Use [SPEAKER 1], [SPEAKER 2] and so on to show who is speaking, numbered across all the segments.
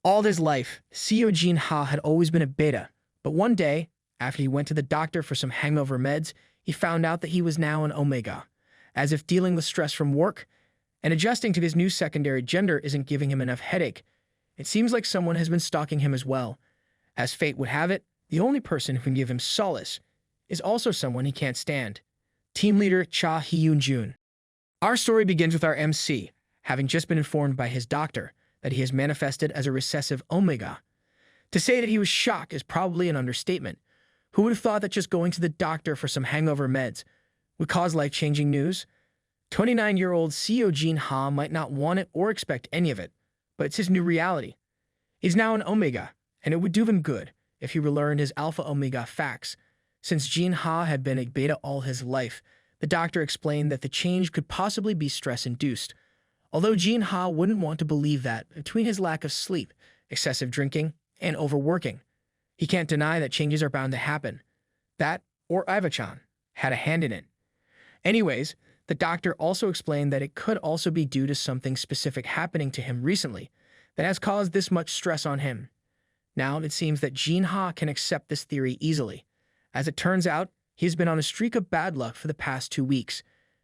[SPEAKER 1] All his life, Seo Jin Ha had always been a beta, but one day, after he went to the doctor for some hangover meds, he found out that he was now an omega, as if dealing with stress from work and adjusting to his new secondary gender isn't giving him enough headache. It seems like someone has been stalking him as well. As fate would have it, the only person who can give him solace is also someone he can't stand. Team leader Cha Hyun-jun. Our story begins with our MC, having just been informed by his doctor that he has manifested as a recessive omega. To say that he was shocked is probably an understatement. Who would have thought that just going to the doctor for some hangover meds would cause life-changing news? 29-year-old Seo Jin Ha might not want it or expect any of it, but it's his new reality. He's now an omega, and it would do him good if he relearned his alpha omega facts. Since Jin Ha had been a beta all his life, the doctor explained that the change could possibly be stress-induced. Although Jin Ha wouldn't want to believe that, between his lack of sleep, excessive drinking, and overworking, he can't deny that changes are bound to happen. That, or Iva-chan, had a hand in it. Anyways, the doctor also explained that it could also be due to something specific happening to him recently that has caused this much stress on him. Now, it seems that Jin Ha can accept this theory easily. As it turns out, he's been on a streak of bad luck for the past 2 weeks.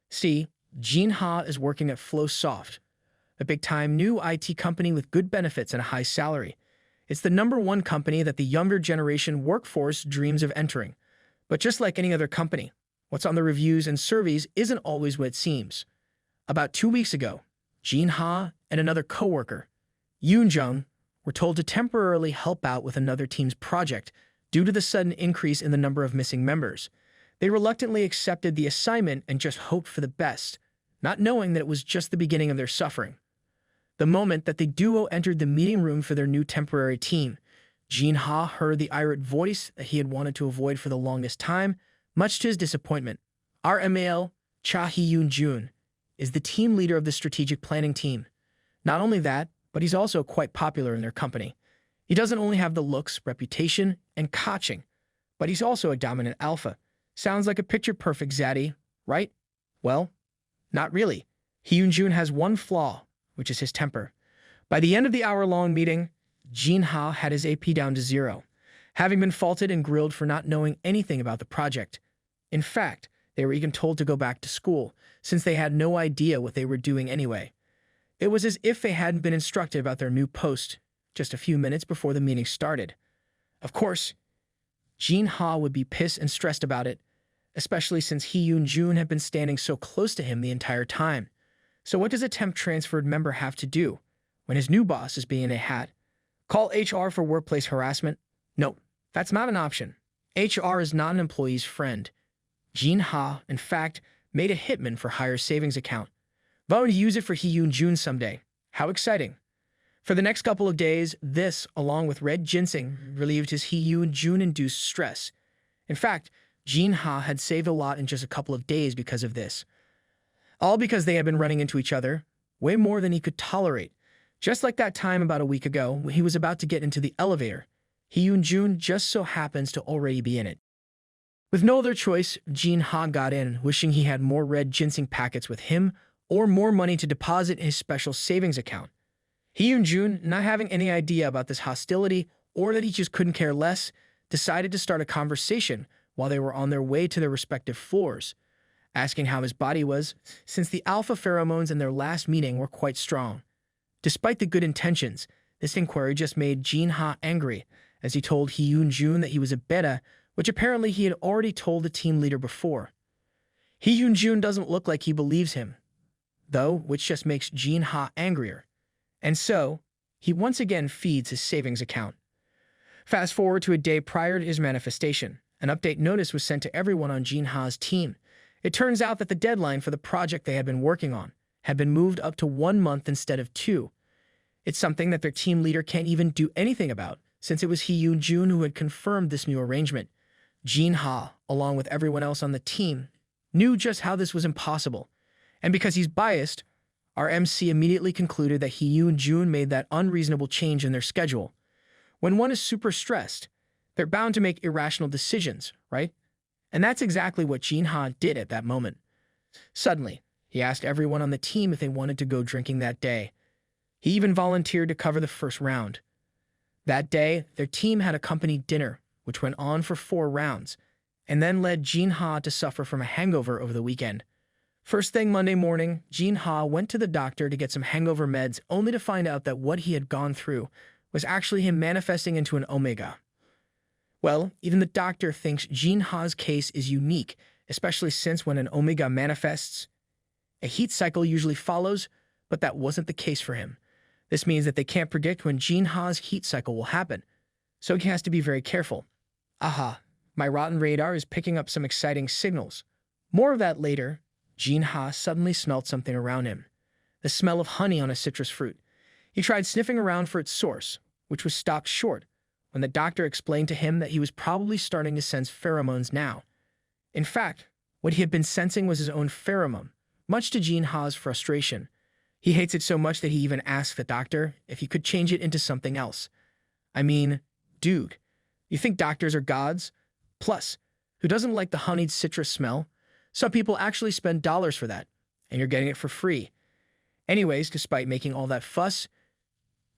[SPEAKER 1] See, Jin Ha is working at FlowSoft, a big-time new IT company with good benefits and a high salary. It's the #1 company that the younger generation workforce dreams of entering. But just like any other company, what's on the reviews and surveys isn't always what it seems. About 2 weeks ago, Jin Ha and another coworker, Yoon Jung, were told to temporarily help out with another team's project due to the sudden increase in the number of missing members. They reluctantly accepted the assignment and just hoped for the best, not knowing that it was just the beginning of their suffering. The moment that the duo entered the meeting room for their new temporary team, Jin Ha heard the irate voice that he had wanted to avoid for the longest time, much to his disappointment. Our MAL, Cha Hyun-jun, is the team leader of the strategic planning team. Not only that, but he's also quite popular in their company. He doesn't only have the looks, reputation, and coaching, but he's also a dominant alpha. Sounds like a picture-perfect zaddy, right? Well, not really. Hyun-jun has one flaw, which is his temper. By the end of the hour-long meeting, Jin Ha had his AP down to 0, having been faulted and grilled for not knowing anything about the project. In fact, they were even told to go back to school, since they had no idea what they were doing anyway. It was as if they hadn't been instructed about their new post just a few minutes before the meeting started. Of course, Jin Ha would be pissed and stressed about it, especially since Hyun-jun had been standing so close to him the entire time. So what does a temp-transferred member have to do when his new boss is being a hat? Call HR for workplace harassment? No, that's not an option. HR is not an employee's friend. Jin Ha, in fact, made a hitman for Hire Savings account, vowing to use it for Hyun-jun someday. How exciting. For the next couple of days, this, along with red ginseng, relieved his Hyun-jun-induced stress. In fact, Jin Ha had saved a lot in just a couple of days because of this. All because they had been running into each other, way more than he could tolerate. Just like that time about a week ago when he was about to get into the elevator, Hyun-jun just so happens to already be in it. With no other choice, Jin Ha got in, wishing he had more red ginseng packets with him or more money to deposit in his special savings account. Hyun-jun, not having any idea about this hostility or that he just couldn't care less, decided to start a conversation while they were on their way to their respective floors, asking how his body was, since the alpha pheromones in their last meeting were quite strong. Despite the good intentions, this inquiry just made Jin Ha angry, as he told Hyun-jun that he was a beta, which apparently he had already told the team leader before. Hyun-jun doesn't look like he believes him, though, which just makes Jin Ha angrier. And so, he once again feeds his savings account. Fast forward to a day prior to his manifestation, an update notice was sent to everyone on Jin Ha's team. It turns out that the deadline for the project they had been working on had been moved up to 1 month instead of 2. It's something that their team leader can't even do anything about, since it was Hyun-jun who had confirmed this new arrangement. Jin Ha, along with everyone else on the team, knew just how this was impossible. And because he's biased, our MC immediately concluded that Hyun-jun made that unreasonable change in their schedule. When one is super stressed, they're bound to make irrational decisions, right? And that's exactly what Jin Ha did at that moment. Suddenly, he asked everyone on the team if they wanted to go drinking that day. He even volunteered to cover the first round. That day, their team had a company dinner, which went on for 4 rounds, and then led Jin Ha to suffer from a hangover over the weekend. First thing Monday morning, Jin Ha went to the doctor to get some hangover meds, only to find out that what he had gone through was actually him manifesting into an Omega. Well, even the doctor thinks Jin Ha's case is unique, especially since when an Omega manifests, a heat cycle usually follows, but that wasn't the case for him. This means that they can't predict when Jin Ha's heat cycle will happen, so he has to be very careful. Aha, my rotten radar is picking up some exciting signals. More of that later. Jin Ha suddenly smelled something around him, the smell of honey on a citrus fruit. He tried sniffing around for its source, which was stopped short, when the doctor explained to him that he was probably starting to sense pheromones now. In fact, what he had been sensing was his own pheromone, much to Jin Ha's frustration. He hates it so much that he even asked the doctor if he could change it into something else. I mean, dude, you think doctors are gods? Plus, who doesn't like the honeyed citrus smell? Some people actually spend dollars for that, and you're getting it for free. Anyways, despite making all that fuss,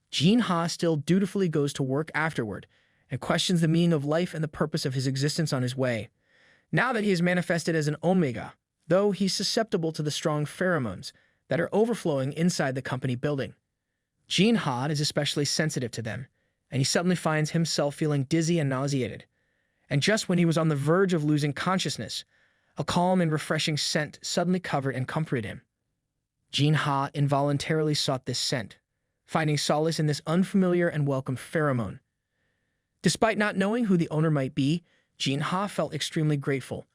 [SPEAKER 1] Jin Ha still dutifully goes to work afterward and questions the meaning of life and the purpose of his existence on his way. Now that he is manifested as an Omega, though he's susceptible to the strong pheromones that are overflowing inside the company building. Jin Ha is especially sensitive to them, and he suddenly finds himself feeling dizzy and nauseated. And just when he was on the verge of losing consciousness, a calm and refreshing scent suddenly covered and comforted him. Jin Ha involuntarily sought this scent, finding solace in this unfamiliar and welcome pheromone. Despite not knowing who the owner might be, Jin Ha felt extremely grateful,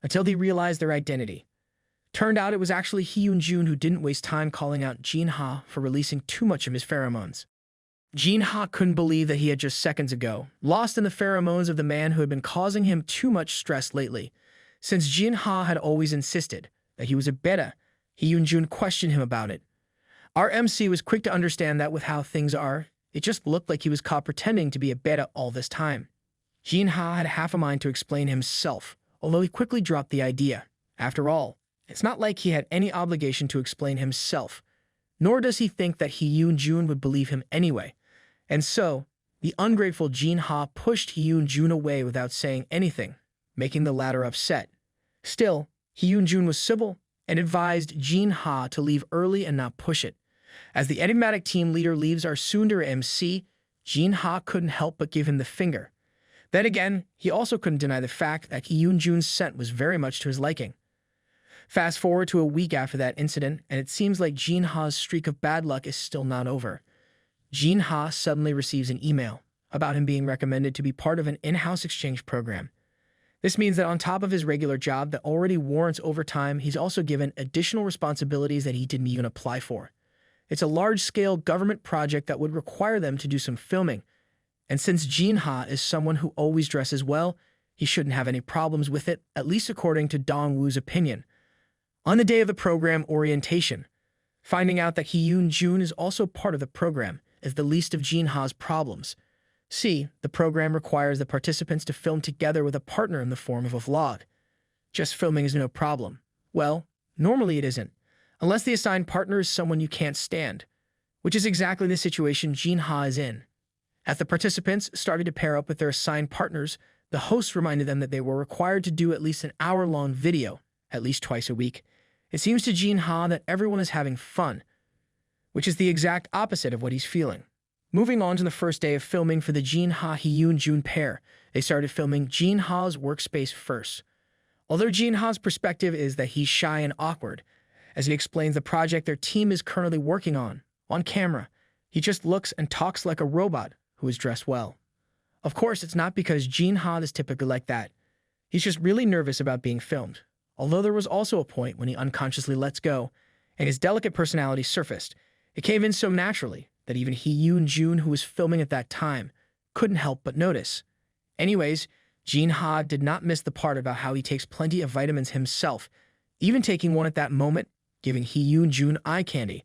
[SPEAKER 1] until he realized their identity. Turned out it was actually Hyun-jun who didn't waste time calling out Jin Ha for releasing too much of his pheromones. Jin Ha couldn't believe that he had just seconds ago lost in the pheromones of the man who had been causing him too much stress lately. Since Jin Ha had always insisted that he was a beta, Hyun-jun questioned him about it. Our MC was quick to understand that with how things are, it just looked like he was caught pretending to be a beta all this time. Jin Ha had half a mind to explain himself, although he quickly dropped the idea. After all, it's not like he had any obligation to explain himself, nor does he think that Hyun-jun would believe him anyway. And so, the ungrateful Jin Ha pushed Hyun-jun away without saying anything, making the latter upset. Still, Hyun-jun was civil and advised Jin Ha to leave early and not push it. As the enigmatic team leader leaves our tsundere MC, Jin Ha couldn't help but give him the finger. Then again, he also couldn't deny the fact that Hyun-jun's scent was very much to his liking. Fast forward to a week after that incident, and it seems like Jin Ha's streak of bad luck is still not over. Jin Ha suddenly receives an email about him being recommended to be part of an in-house exchange program. This means that on top of his regular job that already warrants overtime, he's also given additional responsibilities that he didn't even apply for. It's a large-scale government project that would require them to do some filming, and since Jin Ha is someone who always dresses well, he shouldn't have any problems with it, at least according to Dong Woo's opinion. On the day of the program orientation, finding out that Hyun-jun is also part of the program is the least of Jin Ha's problems. See, the program requires the participants to film together with a partner in the form of a vlog. Just filming is no problem. Well, normally it isn't, unless the assigned partner is someone you can't stand, which is exactly the situation Jin Ha is in. As the participants started to pair up with their assigned partners, the host reminded them that they were required to do at least an hour-long video, at least twice a week. It seems to Jin Ha that everyone is having fun, which is the exact opposite of what he's feeling. Moving on to the first day of filming for the Jin Ha-Hyun-jun pair, they started filming Jin Ha's workspace first. Although Jin Ha's perspective is that he's shy and awkward, as he explains the project their team is currently working on camera, he just looks and talks like a robot who is dressed well. Of course, it's not because Jin Ha is typically like that. He's just really nervous about being filmed, although there was also a point when he unconsciously lets go, and his delicate personality surfaced. It came in so naturally that even Hyun-jun, who was filming at that time, couldn't help but notice. Anyways, Jin Ha did not miss the part about how he takes plenty of vitamins himself, even taking one at that moment, giving Hyun-jun eye candy.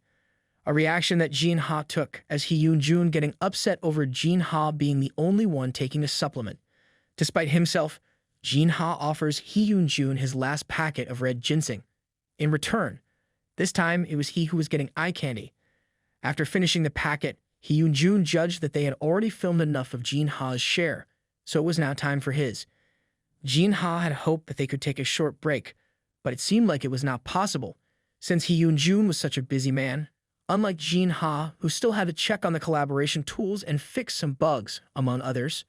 [SPEAKER 1] A reaction that Jin Ha took as Hyun-jun getting upset over Jin Ha being the only one taking a supplement. Despite himself, Jin Ha offers Hyun-jun his last packet of red ginseng. In return, this time it was he who was getting eye candy. After finishing the packet, Hee-Yoon-Jun judged that they had already filmed enough of Jin-Ha's share, so it was now time for his. Jin-Ha had hoped that they could take a short break, but it seemed like it was not possible, since Hee-Yoon-Jun was such a busy man, unlike Jin-Ha, who still had to check on the collaboration tools and fix some bugs, among others.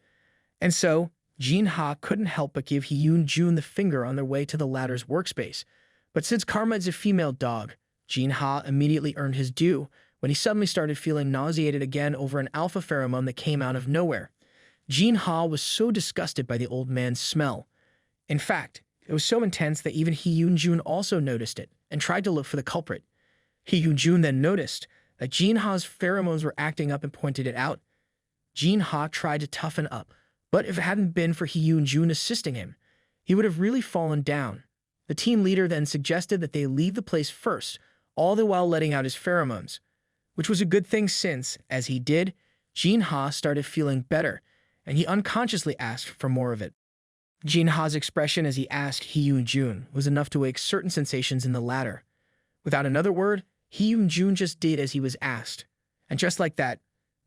[SPEAKER 1] And so, Jin-Ha couldn't help but give Hee-Yoon-Jun the finger on their way to the latter's workspace. But since Karma is a female dog, Jin-Ha immediately earned his due when he suddenly started feeling nauseated again over an alpha pheromone that came out of nowhere. Jin-Ha was so disgusted by the old man's smell. In fact, it was so intense that even Hee-Yoon-Jun also noticed it and tried to look for the culprit. Hee-Yoon-Jun then noticed that Jin-Ha's pheromones were acting up and pointed it out. Jin-Ha tried to toughen up, but if it hadn't been for Hee-Yoon-Jun assisting him, he would have really fallen down. The team leader then suggested that they leave the place first, all the while letting out his pheromones, which was a good thing since, as he did, Jin-Ha started feeling better, and he unconsciously asked for more of it. Jin-Ha's expression as he asked Hee-Yoon-Jun was enough to wake certain sensations in the latter. Without another word, Hee-Yoon-Jun just did as he was asked. And just like that,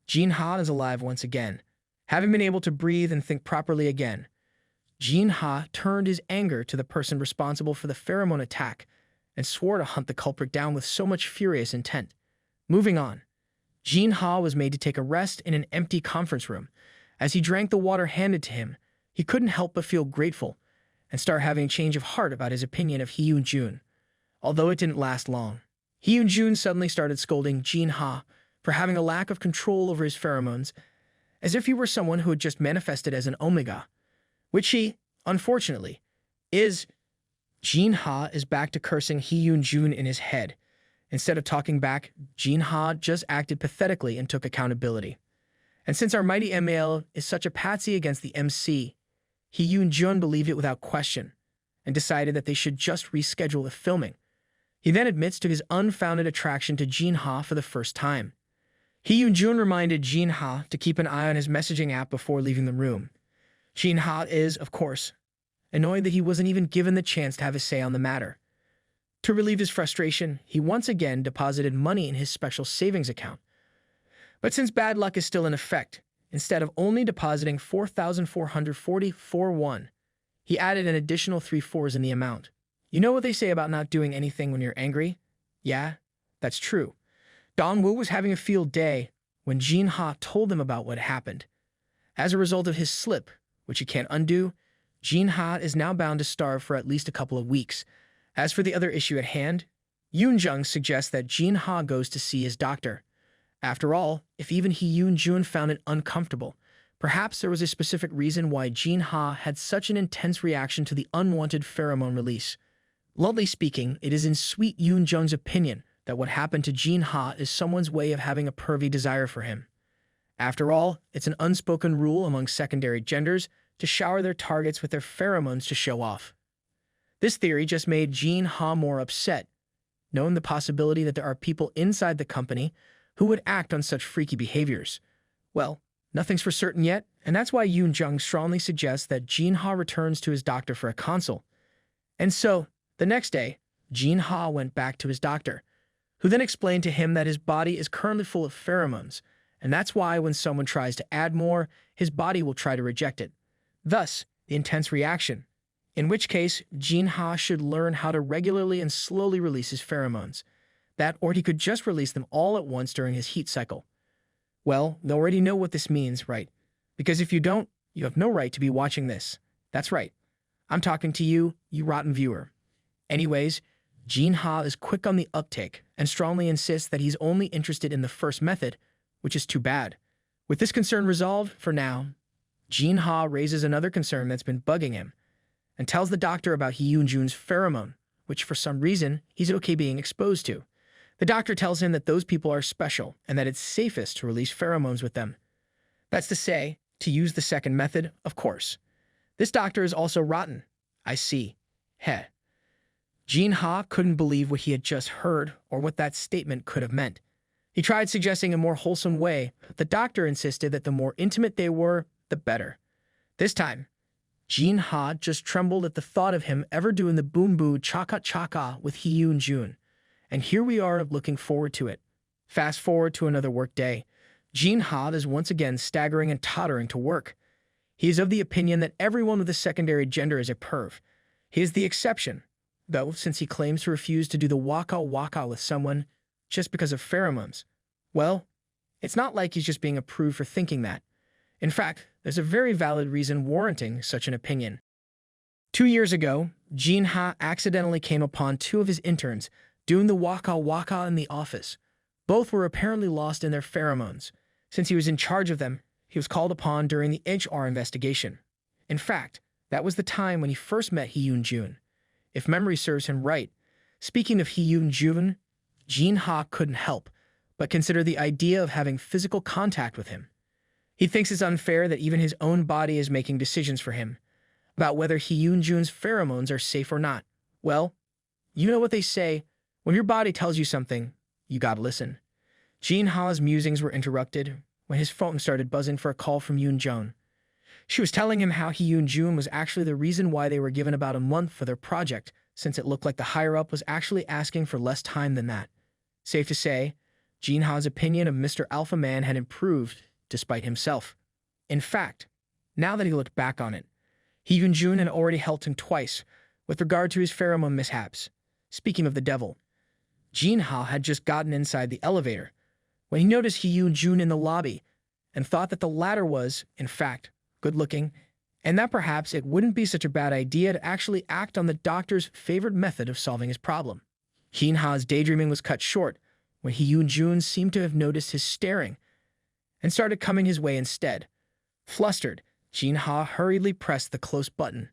[SPEAKER 1] Jin-Ha is alive once again, having been able to breathe and think properly again. Jin-Ha turned his anger to the person responsible for the pheromone attack and swore to hunt the culprit down with so much furious intent. Moving on, Jin-Ha was made to take a rest in an empty conference room. As he drank the water handed to him, he couldn't help but feel grateful and start having a change of heart about his opinion of Hee-Yoon-Jun. Although it didn't last long, Hee-Yoon-Jun suddenly started scolding Jin-Ha for having a lack of control over his pheromones, as if he were someone who had just manifested as an Omega, which he, unfortunately, is. Jin-Ha is back to cursing Hee-Yoon-Jun in his head. Instead of talking back, Jin-Ha just acted pathetically and took accountability. And since our mighty ML is such a patsy against the MC, Hee-Yoon-Jun believed it without question and decided that they should just reschedule the filming. He then admits to his unfounded attraction to Jin-Ha for the first time. Hee-Yoon-Jun reminded Jin-Ha to keep an eye on his messaging app before leaving the room. Jin-Ha is, of course, annoyed that he wasn't even given the chance to have a say on the matter. To relieve his frustration, he once again deposited money in his special savings account. But since bad luck is still in effect, instead of only depositing 4,444 he added an additional 3 fours in the amount. You know what they say about not doing anything when you're angry? Yeah, that's true. Dongwoo was having a field day when Jin-Ha told him about what happened. As a result of his slip, which he can't undo, Jin-Ha is now bound to starve for at least a couple of weeks. As for the other issue at hand, Yoon-Jung suggests that Jin-Ha goes to see his doctor. After all, if even Hee-Yoon-Jun found it uncomfortable, perhaps there was a specific reason why Jin-Ha had such an intense reaction to the unwanted pheromone release. Bluntly speaking, it is in sweet Yoon-Jung's opinion that what happened to Jin-Ha is someone's way of having a pervy desire for him. After all, it's an unspoken rule among secondary genders to shower their targets with their pheromones to show off. This theory just made Jin-Ha more upset, knowing the possibility that there are people inside the company who would act on such freaky behaviors. Well, nothing's for certain yet, and that's why Yoon-Jung strongly suggests that Jin-Ha returns to his doctor for a consult. And so, the next day, Jin-Ha went back to his doctor, who then explained to him that his body is currently full of pheromones, and that's why when someone tries to add more, his body will try to reject it. Thus, the intense reaction, in which case Jin-Ha should learn how to regularly and slowly release his pheromones. That, or he could just release them all at once during his heat cycle. Well, they already know what this means, right? Because if you don't, you have no right to be watching this. That's right. I'm talking to you, you rotten viewer. Anyways, Jin-Ha is quick on the uptake and strongly insists that he's only interested in the first method, which is too bad. With this concern resolved, for now, Jin-Ha raises another concern that's been bugging him and tells the doctor about Hee-Yoon-Jun's pheromone, which for some reason he's okay being exposed to. The doctor tells him that those people are special and that it's safest to release pheromones with them. That's to say, to use the second method, of course. This doctor is also rotten. I see. Heh. Jin-Ha couldn't believe what he had just heard or what that statement could have meant. He tried suggesting a more wholesome way, but the doctor insisted that the more intimate they were, the better. This time, Jin-Ha just trembled at the thought of him ever doing the boom-boo chaka-chaka with Hee-Yoon-Jun. And here we are looking forward to it. Fast forward to another work day. Jin Ha is once again staggering and tottering to work. He is of the opinion that everyone with a secondary gender is a perv. He is the exception, though, since he claims to refuse to do the waka with someone just because of pheromones. Well, it's not like he's just being approved for thinking that. In fact, there's a very valid reason warranting such an opinion. 2 years ago, Jin Ha accidentally came upon two of his interns doing the waka in the office. Both were apparently lost in their pheromones. Since he was in charge of them, he was called upon during the HR investigation. In fact, that was the time when he first met Hee-Yoon-jun. If memory serves him right, speaking of Hee-Yoon-jun, Jin Ha couldn't help but consider the idea of having physical contact with him. He thinks it's unfair that even his own body is making decisions for him about whether Hee-Yoon-jun's pheromones are safe or not. Well, you know what they say, when your body tells you something, you gotta listen. Jin Ha's musings were interrupted when his phone started buzzing for a call from Yoon-jun. She was telling him how Hee-Yoon-jun was actually the reason why they were given about a month for their project, since it looked like the higher-up was actually asking for less time than that. Safe to say, Jin Ha's opinion of Mr. Alpha Man had improved despite himself. In fact, now that he looked back on it, Hee-Yoon-jun had already helped him twice with regard to his pheromone mishaps. Speaking of the devil, Jin Ha had just gotten inside the elevator when he noticed Hee-Yoon-jun in the lobby and thought that the latter was, in fact, good-looking, and that perhaps it wouldn't be such a bad idea to actually act on the doctor's favorite method of solving his problem. Jin Ha's daydreaming was cut short when Hee-Yoon-jun seemed to have noticed his staring and started coming his way instead. Flustered, Jin Ha hurriedly pressed the close button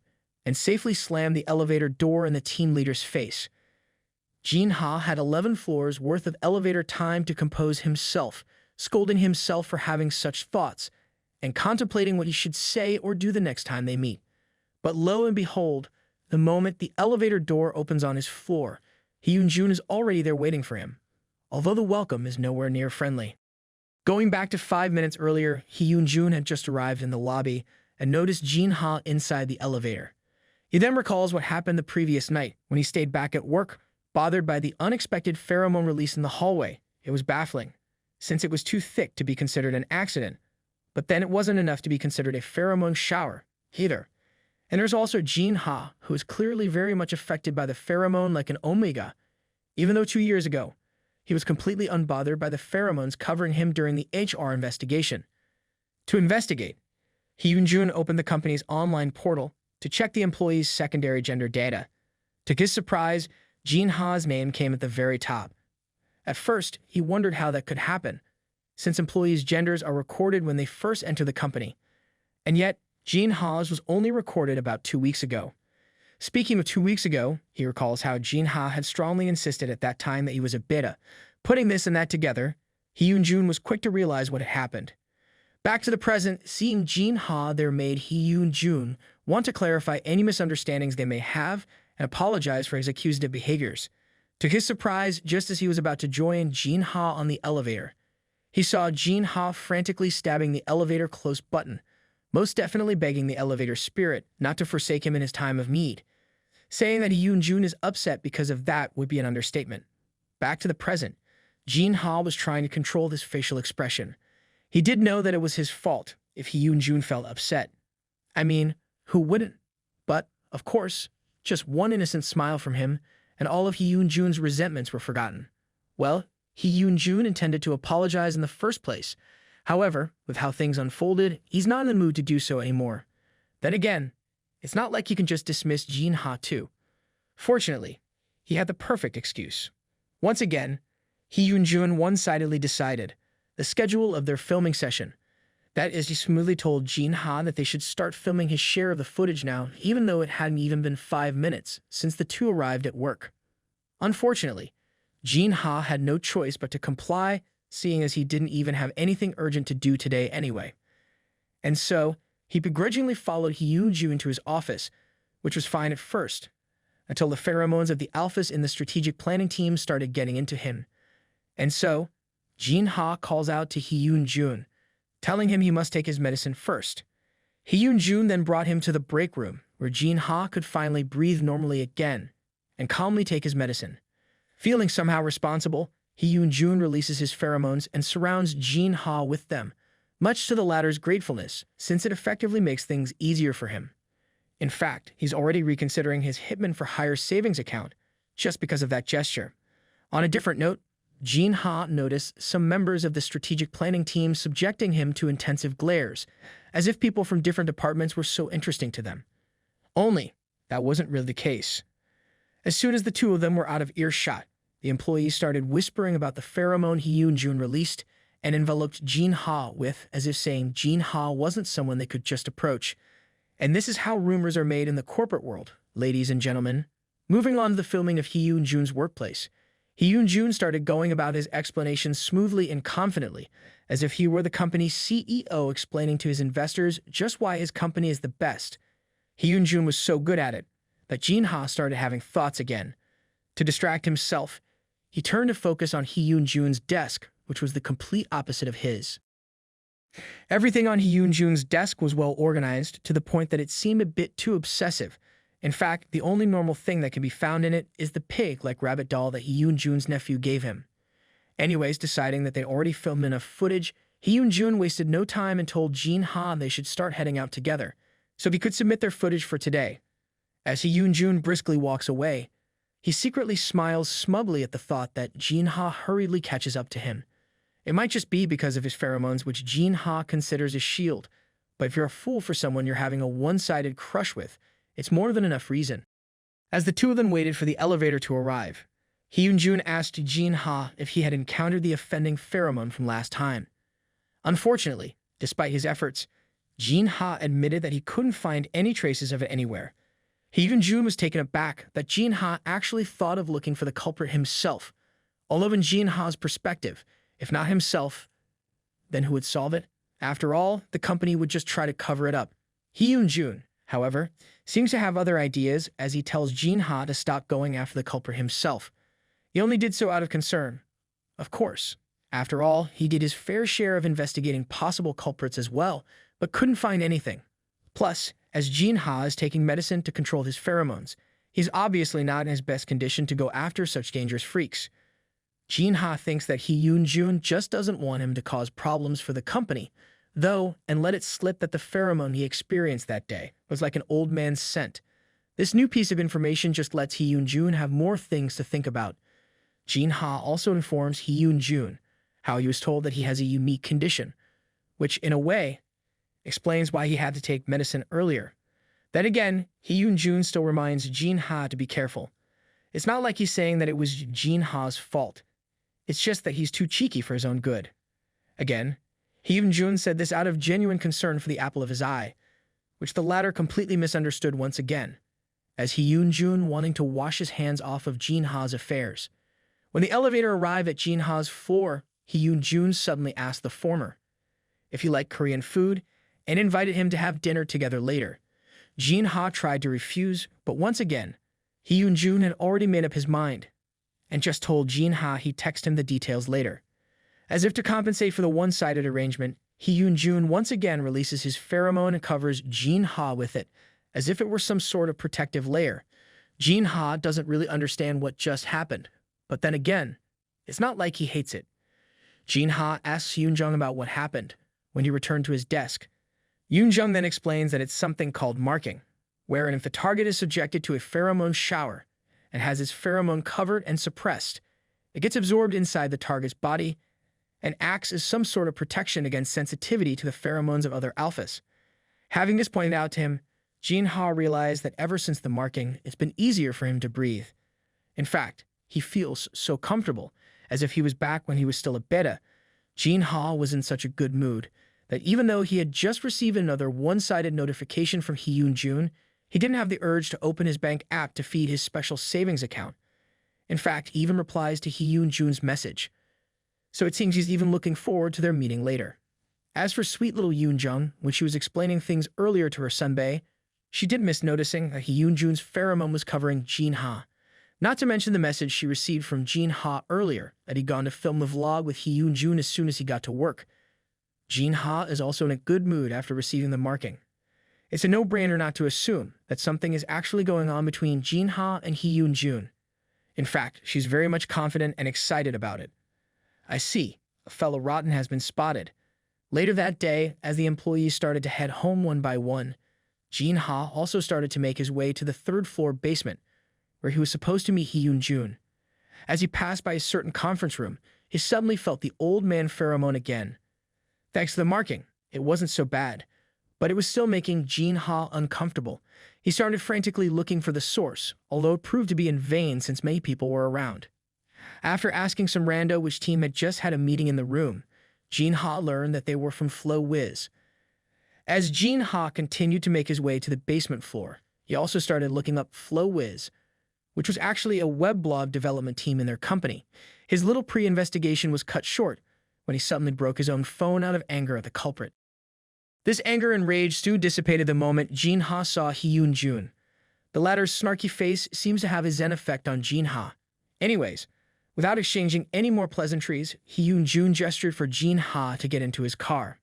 [SPEAKER 1] and safely slammed the elevator door in the team leader's face. Jin Ha had 11 floors worth of elevator time to compose himself, scolding himself for having such thoughts and contemplating what he should say or do the next time they meet. But lo and behold, the moment the elevator door opens on his floor, Hee-Yoon-jun is already there waiting for him, although the welcome is nowhere near friendly. Going back to 5 minutes earlier, Hee-Yoon-jun had just arrived in the lobby and noticed Jin Ha inside the elevator. He then recalls what happened the previous night when he stayed back at work, bothered by the unexpected pheromone release in the hallway. It was baffling, since it was too thick to be considered an accident, but then it wasn't enough to be considered a pheromone shower, either. And there's also Jin Ha, who is clearly very much affected by the pheromone like an omega, even though 2 years ago, he was completely unbothered by the pheromones covering him during the HR investigation. To investigate, Hee-Yoon-jun opened the company's online portal to check the employees' secondary gender data. To his surprise, Jin Ha's name came at the very top. At first, he wondered how that could happen, since employees' genders are recorded when they first enter the company. And yet, Jin Ha's was only recorded about 2 weeks ago. Speaking of 2 weeks ago, he recalls how Jin Ha had strongly insisted at that time that he was a beta. Putting this and that together, Hee-Yoon-jun was quick to realize what had happened. Back to the present, seeing Jin Ha there made Hee-Yoon-jun want to clarify any misunderstandings they may have and apologize for his accusative behaviors. To his surprise, just as he was about to join Jin Ha on the elevator, he saw Jin Ha frantically stabbing the elevator close button, most definitely begging the elevator spirit not to forsake him in his time of need. Saying that Hee-Yoon-jun is upset because of that would be an understatement. Back to the present, Jin Ha was trying to control his facial expression. He did know that it was his fault if Hee-Yoon-jun felt upset. I mean, who wouldn't? But, of course, just one innocent smile from him, and all of Hee-Yoon-jun's resentments were forgotten. Well, Hee-Yoon-jun intended to apologize in the first place. However, with how things unfolded, he's not in the mood to do so anymore. Then again, it's not like he can just dismiss Jin Ha too. Fortunately, he had the perfect excuse. Once again, Hee-Yoon-jun one-sidedly decided the schedule of their filming session. That is, he smoothly told Jin Ha that they should start filming his share of the footage now, even though it hadn't even been 5 minutes since the two arrived at work. Unfortunately, Jin Ha had no choice but to comply, seeing as he didn't even have anything urgent to do today anyway. And so, he begrudgingly followed Hee-Yoon-jun to his office, which was fine at first, until the pheromones of the alphas in the strategic planning team started getting into him. And so, Jin Ha calls out to Hee-Yoon-jun, telling him he must take his medicine first. Hee-Yoon-jun then brought him to the break room, where Jin Ha could finally breathe normally again and calmly take his medicine. Feeling somehow responsible, Hee-Yoon-jun releases his pheromones and surrounds Jin-ha with them, much to the latter's gratefulness, since it effectively makes things easier for him. In fact, he's already reconsidering his Hitman-for-Hire savings account just because of that gesture. On a different note, Jin-ha noticed some members of the strategic planning team subjecting him to intensive glares, as if people from different departments were so interesting to them. Only, that wasn't really the case. As soon as the two of them were out of earshot, the employees started whispering about the pheromone Hee-Yoon-jun released and enveloped Jin-ha with, as if saying Jin-ha wasn't someone they could just approach. And this is how rumors are made in the corporate world, ladies and gentlemen. Moving on to the filming of Hee-Yoon-jun's workplace, Hee-Yoon-jun started going about his explanations smoothly and confidently, as if he were the company's CEO explaining to his investors just why his company is the best. Hee-Yoon-jun was so good at it that Jin-ha started having thoughts again. To distract himself, he turned to focus on Hee-Yoon-jun's desk, which was the complete opposite of his. Everything on Hee-Yoon-jun's desk was well organized to the point that it seemed a bit too obsessive. In fact, the only normal thing that can be found in it is the pig-like rabbit doll that Hee-Yoon-jun's nephew gave him. Anyways, deciding that they already filmed enough footage, Hee-Yoon-jun wasted no time and told Jin-ha they should start heading out together, so he could submit their footage for today. As Hee-Yoon-jun briskly walks away, he secretly smiles smugly at the thought that Jin-ha hurriedly catches up to him. It might just be because of his pheromones, which Jin-ha considers a shield, but if you're a fool for someone you're having a one-sided crush with, it's more than enough reason. As the two of them waited for the elevator to arrive, Hee-Yoon-jun asked Jin-ha if he had encountered the offending pheromone from last time. Unfortunately, despite his efforts, Jin-ha admitted that he couldn't find any traces of it anywhere. Hee-Yoon-jun was taken aback that Jin-ha actually thought of looking for the culprit himself, although in Jin-ha's perspective, if not himself, then who would solve it? After all, the company would just try to cover it up. Hee-Yoon-jun, however, seems to have other ideas as he tells Jin-ha to stop going after the culprit himself. He only did so out of concern. Of course. After all, he did his fair share of investigating possible culprits as well, but couldn't find anything. Plus, as Jin-ha is taking medicine to control his pheromones, he's obviously not in his best condition to go after such dangerous freaks. Jin-ha thinks that Hee-Yoon-jun just doesn't want him to cause problems for the company, though, and let it slip that the pheromone he experienced that day was like an old man's scent. This new piece of information just lets Hee-Yoon-jun have more things to think about. Jin-ha also informs Hee-Yoon-jun how he was told that he has a unique condition, which, in a way, explains why he had to take medicine earlier. Then again, Hee-Yoon-jun still reminds Jin-ha to be careful. It's not like he's saying that it was Jin-ha's fault. It's just that he's too cheeky for his own good. Again, Hee-Yoon-jun said this out of genuine concern for the apple of his eye, which the latter completely misunderstood once again, as Hee-Yoon-jun wanting to wash his hands off of Jin-ha's affairs. When the elevator arrived at Jin-ha's floor, Hee-Yoon-jun suddenly asked the former if he liked Korean food and invited him to have dinner together later. Jin-ha tried to refuse, but once again, Hee-Yoon-jun had already made up his mind and just told Jin-ha he'd text him the details later. As if to compensate for the one-sided arrangement, Hee-Yoon-jun once again releases his pheromone and covers Jin-ha with it, as if it were some sort of protective layer. Jin-ha doesn't really understand what just happened, but then again, it's not like he hates it. Jin-ha asks Yoon-jung about what happened when he returned to his desk. Yoon-jung then explains that it's something called marking, wherein if the target is subjected to a pheromone shower and has its pheromone covered and suppressed, it gets absorbed inside the target's body and acts as some sort of protection against sensitivity to the pheromones of other alphas. Having this pointed out to him, Jin-ha realized that ever since the marking, it's been easier for him to breathe. In fact, he feels so comfortable, as if he was back when he was still a beta. Jin-ha was in such a good mood that even though he had just received another one-sided notification from Hee-Yoon-jun, he didn't have the urge to open his bank app to feed his special savings account. In fact, he even replies to Hee-Yoon-jun's message. So it seems he's even looking forward to their meeting later. As for sweet little Yoon-jung, when she was explaining things earlier to her sunbae, she did miss noticing that Hee-Yoon-jun's pheromone was covering Jin-ha. Not to mention the message she received from Jin-ha earlier that he'd gone to film the vlog with Hee-Yoon-jun as soon as he got to work. Jin-ha is also in a good mood after receiving the marking. It's a no-brainer not to assume that something is actually going on between Jin-ha and Hee-Yoon-jun. In fact, she's very much confident and excited about it. I see. A fellow rotten has been spotted. Later that day, as the employees started to head home one by one, Jin Ha also started to make his way to the third-floor basement, where he was supposed to meet Hee-Yoon-Jun. As he passed by a certain conference room, he suddenly felt the old man pheromone again. Thanks to the marking, it wasn't so bad, but it was still making Jin Ha uncomfortable. He started frantically looking for the source, although it proved to be in vain since many people were around. After asking some rando which team had just had a meeting in the room, Jin Ha learned that they were from Flow Wiz. As Jin Ha continued to make his way to the basement floor, he also started looking up Flow Wiz, which was actually a weblog development team in their company. His little pre-investigation was cut short when he suddenly broke his own phone out of anger at the culprit. This anger and rage soon dissipated the moment Jin Ha saw Hee-Yoon-Jun. The latter's snarky face seems to have a zen effect on Jin Ha. Anyways, without exchanging any more pleasantries, Hee-Yoon-Jun gestured for Jin Ha to get into his car.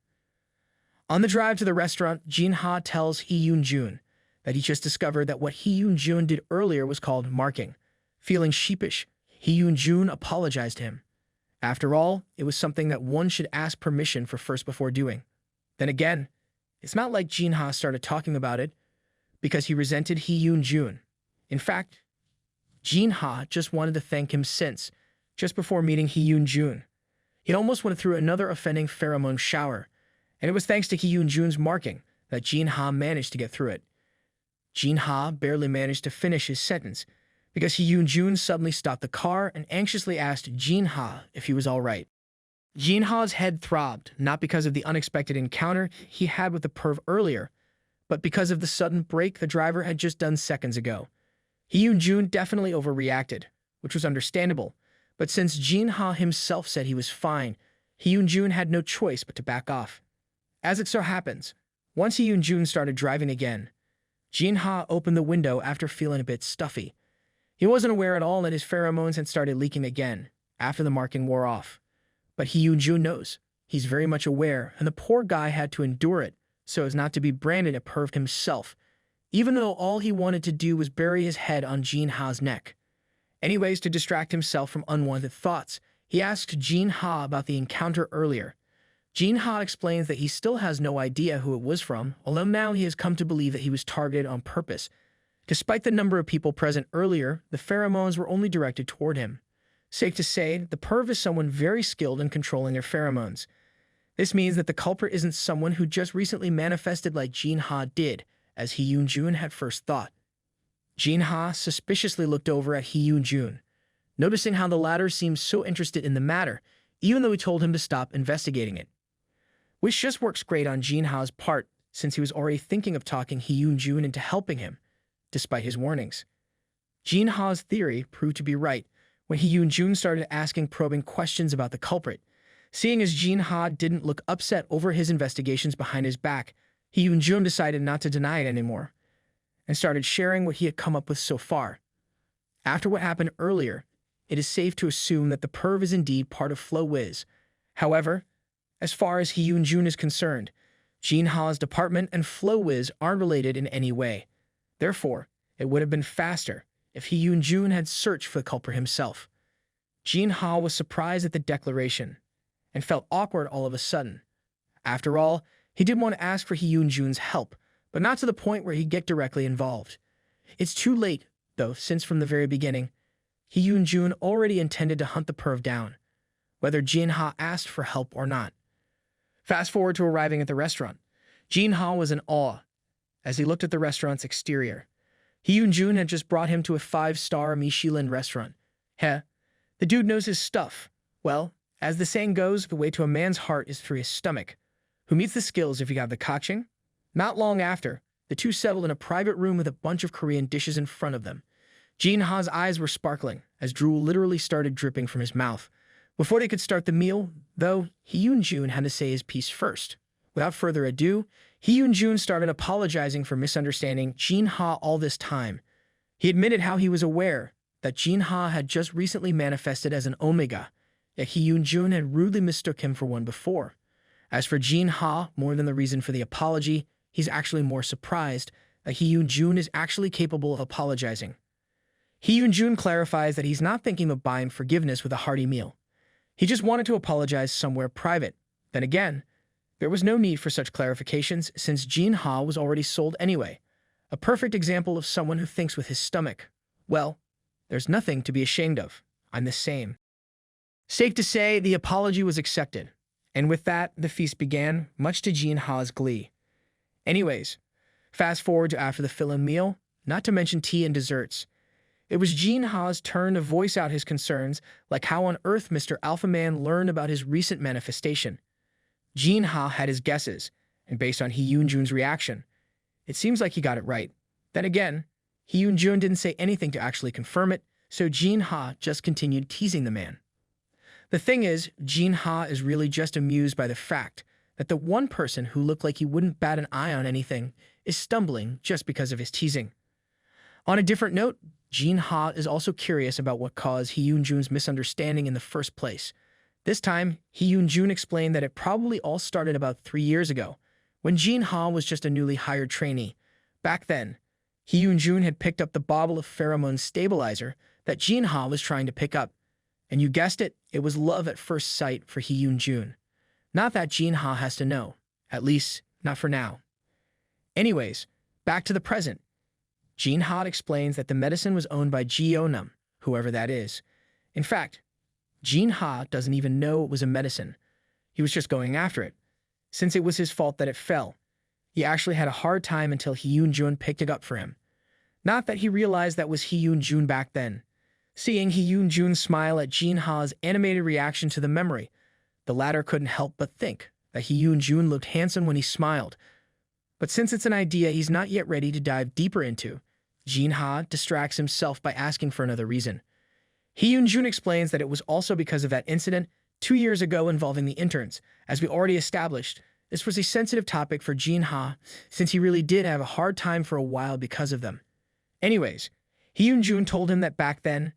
[SPEAKER 1] On the drive to the restaurant, Jin Ha tells Hee-Yoon-Jun that he just discovered that what Hee-Yoon-Jun did earlier was called marking. Feeling sheepish, Hee-Yoon-Jun apologized to him. After all, it was something that one should ask permission for first before doing. Then again, it's not like Jin Ha started talking about it because he resented Hee-Yoon-Jun. In fact, Jin Ha just wanted to thank him since, just before meeting Hee-Yoon-Jun, he almost went through another offending pheromone shower, and it was thanks to Hee-Yoon-Jun's marking that Jin Ha managed to get through it. Jin Ha barely managed to finish his sentence because Hee-Yoon-Jun suddenly stopped the car and anxiously asked Jin Ha if he was all right. Jin Ha's head throbbed, not because of the unexpected encounter he had with the perv earlier, but because of the sudden break the driver had just done seconds ago. Hee-Yoon-Jun definitely overreacted, which was understandable, but since Jin Ha himself said he was fine, Hee-Yoon-Jun had no choice but to back off. As it so happens, once Hee-Yoon-Jun started driving again, Jin Ha opened the window after feeling a bit stuffy. He wasn't aware at all that his pheromones had started leaking again after the marking wore off. But Hee-Yoon-Jun knows. He's very much aware, and the poor guy had to endure it so as not to be branded a perv himself, even though all he wanted to do was bury his head on Jin Ha's neck. Anyways, to distract himself from unwanted thoughts, he asked Jin Ha about the encounter earlier. Jin Ha explains that he still has no idea who it was from, although now he has come to believe that he was targeted on purpose. Despite the number of people present earlier, the pheromones were only directed toward him. Safe to say, the perv is someone very skilled in controlling their pheromones. This means that the culprit isn't someone who just recently manifested like Jin Ha did, as Hee-Yoon-Jun had first thought. Jin Ha suspiciously looked over at Hee-Yoon-Jun, noticing how the latter seemed so interested in the matter, even though he told him to stop investigating it. Which just works great on Jin Ha's part, since he was already thinking of talking Hee-Yoon-Jun into helping him, despite his warnings. Jin Ha's theory proved to be right when Hee-Yoon-Jun started asking probing questions about the culprit. Seeing as Jin Ha didn't look upset over his investigations behind his back, Hee-Yoon-Jun decided not to deny it anymore, and started sharing what he had come up with so far. After what happened earlier, it is safe to assume that the perv is indeed part of Flow Wiz. However, as far as Hee-Yoon-Jun is concerned, Jin Ha's department and Flow Wiz aren't related in any way. Therefore, it would have been faster if Hee-Yoon-Jun had searched for the culprit himself. Jin Ha was surprised at the declaration and felt awkward all of a sudden. After all, he did want to ask for Hee-Yoon-Jun's help, but not to the point where he'd get directly involved. It's too late, though, since from the very beginning, Hee-Yoon-Jun already intended to hunt the perv down, whether Jin Ha asked for help or not. Fast forward to arriving at the restaurant. Jin Ha was in awe as he looked at the restaurant's exterior. Hee-Yoon-Jun had just brought him to a 5-star Michelin restaurant. Heh, the dude knows his stuff. Well, as the saying goes, the way to a man's heart is through his stomach. Who meets the skills if you got the kaching? Not long after, the two settled in a private room with a bunch of Korean dishes in front of them. Jin Ha's eyes were sparkling, as drool literally started dripping from his mouth. Before they could start the meal, though, Hee-Yoon-Jun had to say his piece first. Without further ado, Hee-Yoon-Jun started apologizing for misunderstanding Jin Ha all this time. He admitted how he was aware that Jin Ha had just recently manifested as an Omega, yet Hee-Yoon-Jun had rudely mistook him for one before. As for Jin Ha, more than the reason for the apology, he's actually more surprised that Hee-Yoon-Jun is actually capable of apologizing. Hee-Yoon-Jun clarifies that he's not thinking of buying forgiveness with a hearty meal. He just wanted to apologize somewhere private. Then again, there was no need for such clarifications since Jin Ha was already sold anyway. A perfect example of someone who thinks with his stomach. Well, there's nothing to be ashamed of. I'm the same. Safe to say, the apology was accepted. And with that, the feast began, much to Jin Ha's glee. Anyways, fast forward to after the fill-in meal, not to mention tea and desserts. It was Jin Ha's turn to voice out his concerns, like how on earth Mr. Alpha Man learned about his recent manifestation. Jin Ha had his guesses, and based on Hee Yoon-jun's reaction, it seems like he got it right. Then again, Hee Yoon-jun didn't say anything to actually confirm it, so Jin Ha just continued teasing the man. The thing is, Jin Ha is really just amused by the fact that the one person who looked like he wouldn't bat an eye on anything is stumbling just because of his teasing. On a different note, Jin Ha is also curious about what caused Hee Yoon-jun's misunderstanding in the first place. This time, Hee Yoon-jun explained that it probably all started about 3 years ago, when Jin Ha was just a newly hired trainee. Back then, Hee Yoon-jun had picked up the bottle of pheromone stabilizer that Jin Ha was trying to pick up. And you guessed it, it was love at first sight for Hee Yoon-jun. Not that Jin Ha has to know, at least not for now. Anyways, back to the present. Jin Ha explains that the medicine was owned by Jeonnam, whoever that is. In fact, Jin Ha doesn't even know it was a medicine. He was just going after it, since it was his fault that it fell. He actually had a hard time until Hee Yoon-jun picked it up for him. Not that he realized that was Hee Yoon-jun back then. Seeing Hee Yoon-jun smile at Jin Ha's animated reaction to the memory, the latter couldn't help but think that Hee Yoon-jun looked handsome when he smiled. But since it's an idea he's not yet ready to dive deeper into, Jin Ha distracts himself by asking for another reason. Hee Yoon-jun explains that it was also because of that incident 2 years ago involving the interns. As we already established, this was a sensitive topic for Jin Ha, since he really did have a hard time for a while because of them. Anyways, Hee Yoon-jun told him that back then,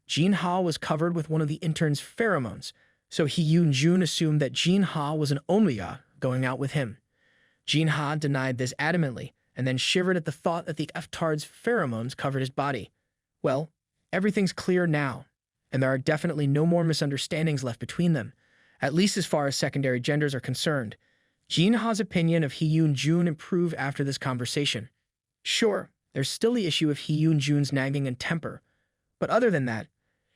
[SPEAKER 1] Jin Ha was covered with one of the intern's pheromones, so Hee Yoon-jun assumed that Jin Ha was an Omega going out with him. Jin Ha denied this adamantly, and then shivered at the thought that the F-tard's pheromones covered his body. Well, everything's clear now, and there are definitely no more misunderstandings left between them, at least as far as secondary genders are concerned. Jin Ha's opinion of Hee Yoon-jun improved after this conversation. Sure, there's still the issue of Hee Yoon-jun's nagging and temper, but other than that,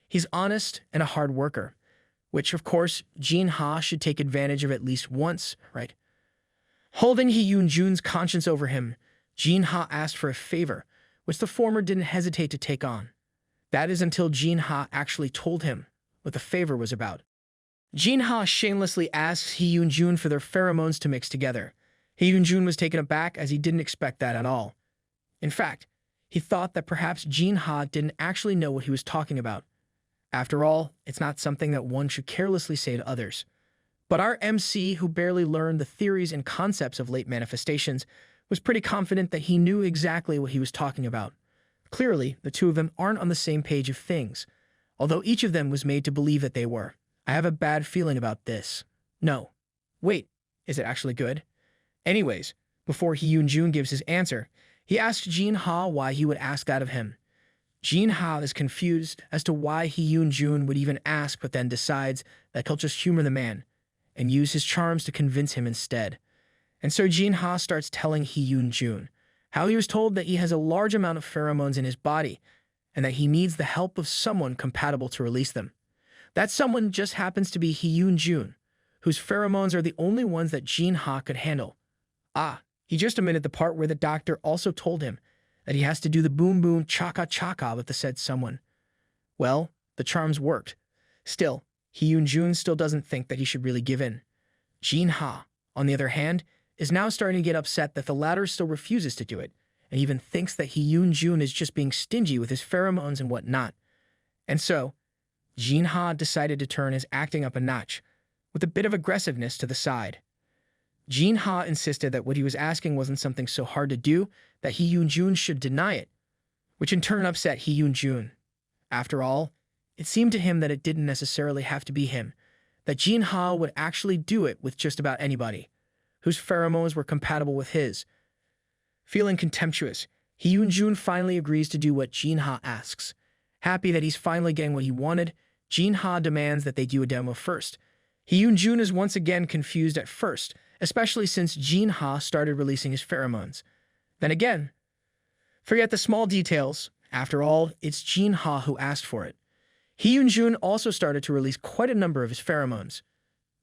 [SPEAKER 1] he's honest and a hard worker, which, of course, Jin Ha should take advantage of at least once, right? Holding Hee Yoon-jun's conscience over him, Jin Ha asked for a favor, which the former didn't hesitate to take on. That is until Jin Ha actually told him what the favor was about. Jin Ha shamelessly asks Hee Yoon-jun for their pheromones to mix together. Hee Yoon-jun was taken aback as he didn't expect that at all. In fact, he thought that perhaps Jin Ha didn't actually know what he was talking about. After all, it's not something that one should carelessly say to others. But our MC, who barely learned the theories and concepts of late manifestations, was pretty confident that he knew exactly what he was talking about. Clearly, the two of them aren't on the same page of things, although each of them was made to believe that they were. I have a bad feeling about this. No. Wait, is it actually good? Anyways, before Hee Yoon-jun gives his answer, he asks Jin Ha why he would ask that of him. Jin Ha is confused as to why Hee Yoon-jun would even ask, but then decides that he'll just humor the man and use his charms to convince him instead. And so Jin Ha starts telling Hee Yoon-jun how he was told that he has a large amount of pheromones in his body and that he needs the help of someone compatible to release them. That someone just happens to be Hee Yoon-jun, whose pheromones are the only ones that Jin Ha could handle. He just omitted the part where the doctor also told him that he has to do the boom boom chaka chaka with the said someone. Well, the charms worked. Still, Hee Yoon-jun still doesn't think that he should really give in. Jin Ha, on the other hand, is now starting to get upset that the latter still refuses to do it, and even thinks that Hee Yoon-jun is just being stingy with his pheromones and whatnot. And so, Jin Ha decided to turn his acting up a notch, with a bit of aggressiveness to the side. Jin Ha insisted that what he was asking wasn't something so hard to do that Hee Yoon-jun should deny it, which in turn upset Hee Yoon-jun. After all, it seemed to him that it didn't necessarily have to be him, that Jin Ha would actually do it with just about anybody, whose pheromones were compatible with his. Feeling contemptuous, Hee Yoon-jun finally agrees to do what Jin Ha asks. Happy that he's finally getting what he wanted, Jin Ha demands that they do a demo first. Hyun-jun is once again confused at first, especially since Jin Ha started releasing his pheromones. Then again, forget the small details. After all, it's Jin Ha who asked for it. Hyun-jun also started to release quite a number of his pheromones.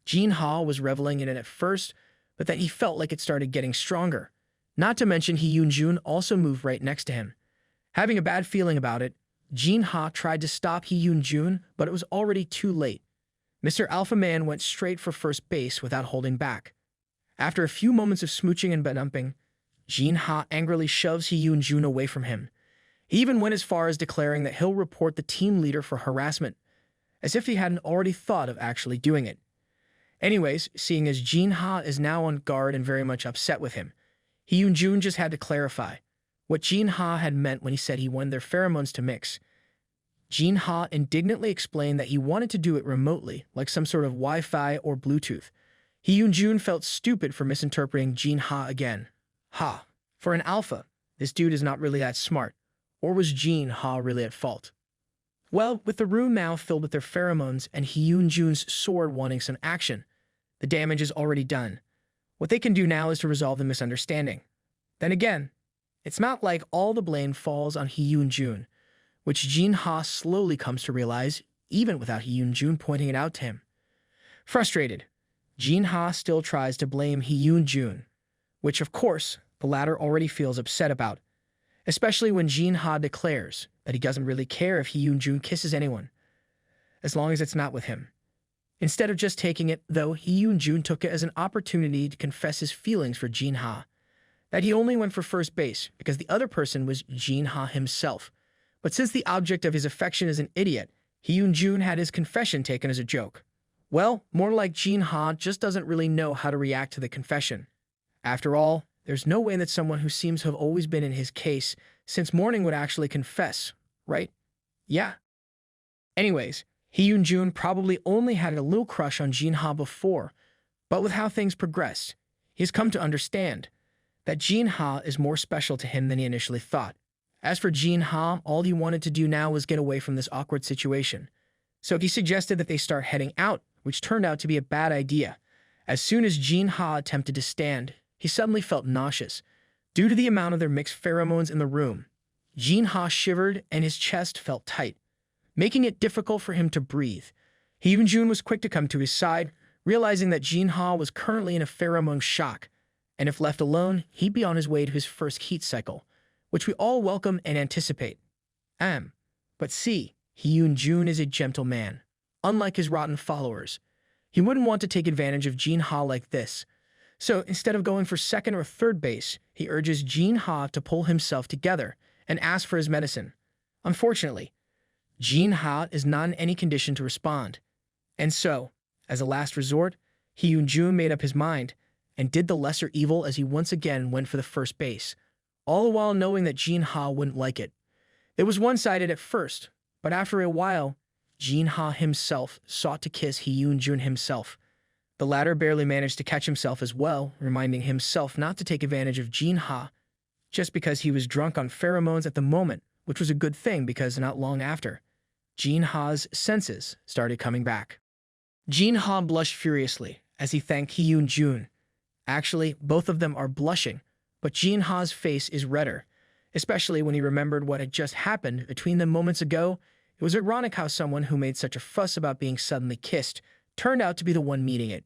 [SPEAKER 1] Jin Ha was reveling in it at first, but then he felt like it started getting stronger. Not to mention Hyun-jun also moved right next to him. Having a bad feeling about it, Jin Ha tried to stop Hyun-jun, but it was already too late. Mr. Alpha Man went straight for first base without holding back. After a few moments of smooching and butt-humping, Jin Ha angrily shoves Hyun-jun away from him. He even went as far as declaring that he'll report the team leader for harassment, as if he hadn't already thought of actually doing it. Anyways, seeing as Jin Ha is now on guard and very much upset with him, Hyun-jun just had to clarify what Jin Ha had meant when he said he wanted their pheromones to mix. Jin Ha indignantly explained that he wanted to do it remotely, like some sort of Wi-Fi or Bluetooth. Hyun-jun felt stupid for misinterpreting Jin Ha again. Ha! For an alpha, this dude is not really that smart. Or was Jin Ha really at fault? Well, with the room now filled with their pheromones and Hyun-jun's sword wanting some action, the damage is already done. What they can do now is to resolve the misunderstanding. Then again, it's not like all the blame falls on Hyun-jun, which Jin Ha slowly comes to realize, even without Hyun-jun pointing it out to him. Frustrated, Jin Ha still tries to blame Hyun-jun, which of course, the latter already feels upset about, especially when Jin Ha declares that he doesn't really care if Hyun-jun kisses anyone, as long as it's not with him. Instead of just taking it, though, Hyun-jun took it as an opportunity to confess his feelings for Jin Ha, that he only went for first base because the other person was Jin Ha himself. But since the object of his affection is an idiot, Hyun-jun had his confession taken as a joke. Well, more like Jin Ha just doesn't really know how to react to the confession. After all, there's no way that someone who seems to have always been in his case since morning would actually confess, right? Yeah. Anyways, Hyun-jun probably only had a little crush on Jin Ha before, but with how things progressed, he has come to understand that Jin Ha is more special to him than he initially thought. As for Jin Ha, all he wanted to do now was get away from this awkward situation. So he suggested that they start heading out, which turned out to be a bad idea. As soon as Jin Ha attempted to stand, he suddenly felt nauseous. Due to the amount of their mixed pheromones in the room, Jin Ha shivered and his chest felt tight, making it difficult for him to breathe. Hyun-jun was quick to come to his side, realizing that Jin Ha was currently in a pheromone shock, and if left alone, he'd be on his way to his first heat cycle, which we all welcome and anticipate. But see, Hyun-jun is a gentle man. Unlike his rotten followers, he wouldn't want to take advantage of Jin Ha like this. So instead of going for second or third base, he urges Jin Ha to pull himself together and ask for his medicine. Unfortunately, Jin Ha is not in any condition to respond. And so, as a last resort, Hyun-jun made up his mind and did the lesser evil as he once again went for the first base, all the while knowing that Jin Ha wouldn't like it. It was one-sided at first, but after a while, Jin Ha himself sought to kiss Hyun-jun himself. The latter barely managed to catch himself as well, reminding himself not to take advantage of Jin Ha, just because he was drunk on pheromones at the moment, which was a good thing because not long after, Jin Ha's senses started coming back. Jin Ha blushed furiously as he thanked Hyun-jun. Actually, both of them are blushing, but Jin Ha's face is redder, especially when he remembered what had just happened between them moments ago. It was ironic how someone who made such a fuss about being suddenly kissed turned out to be the one meeting it.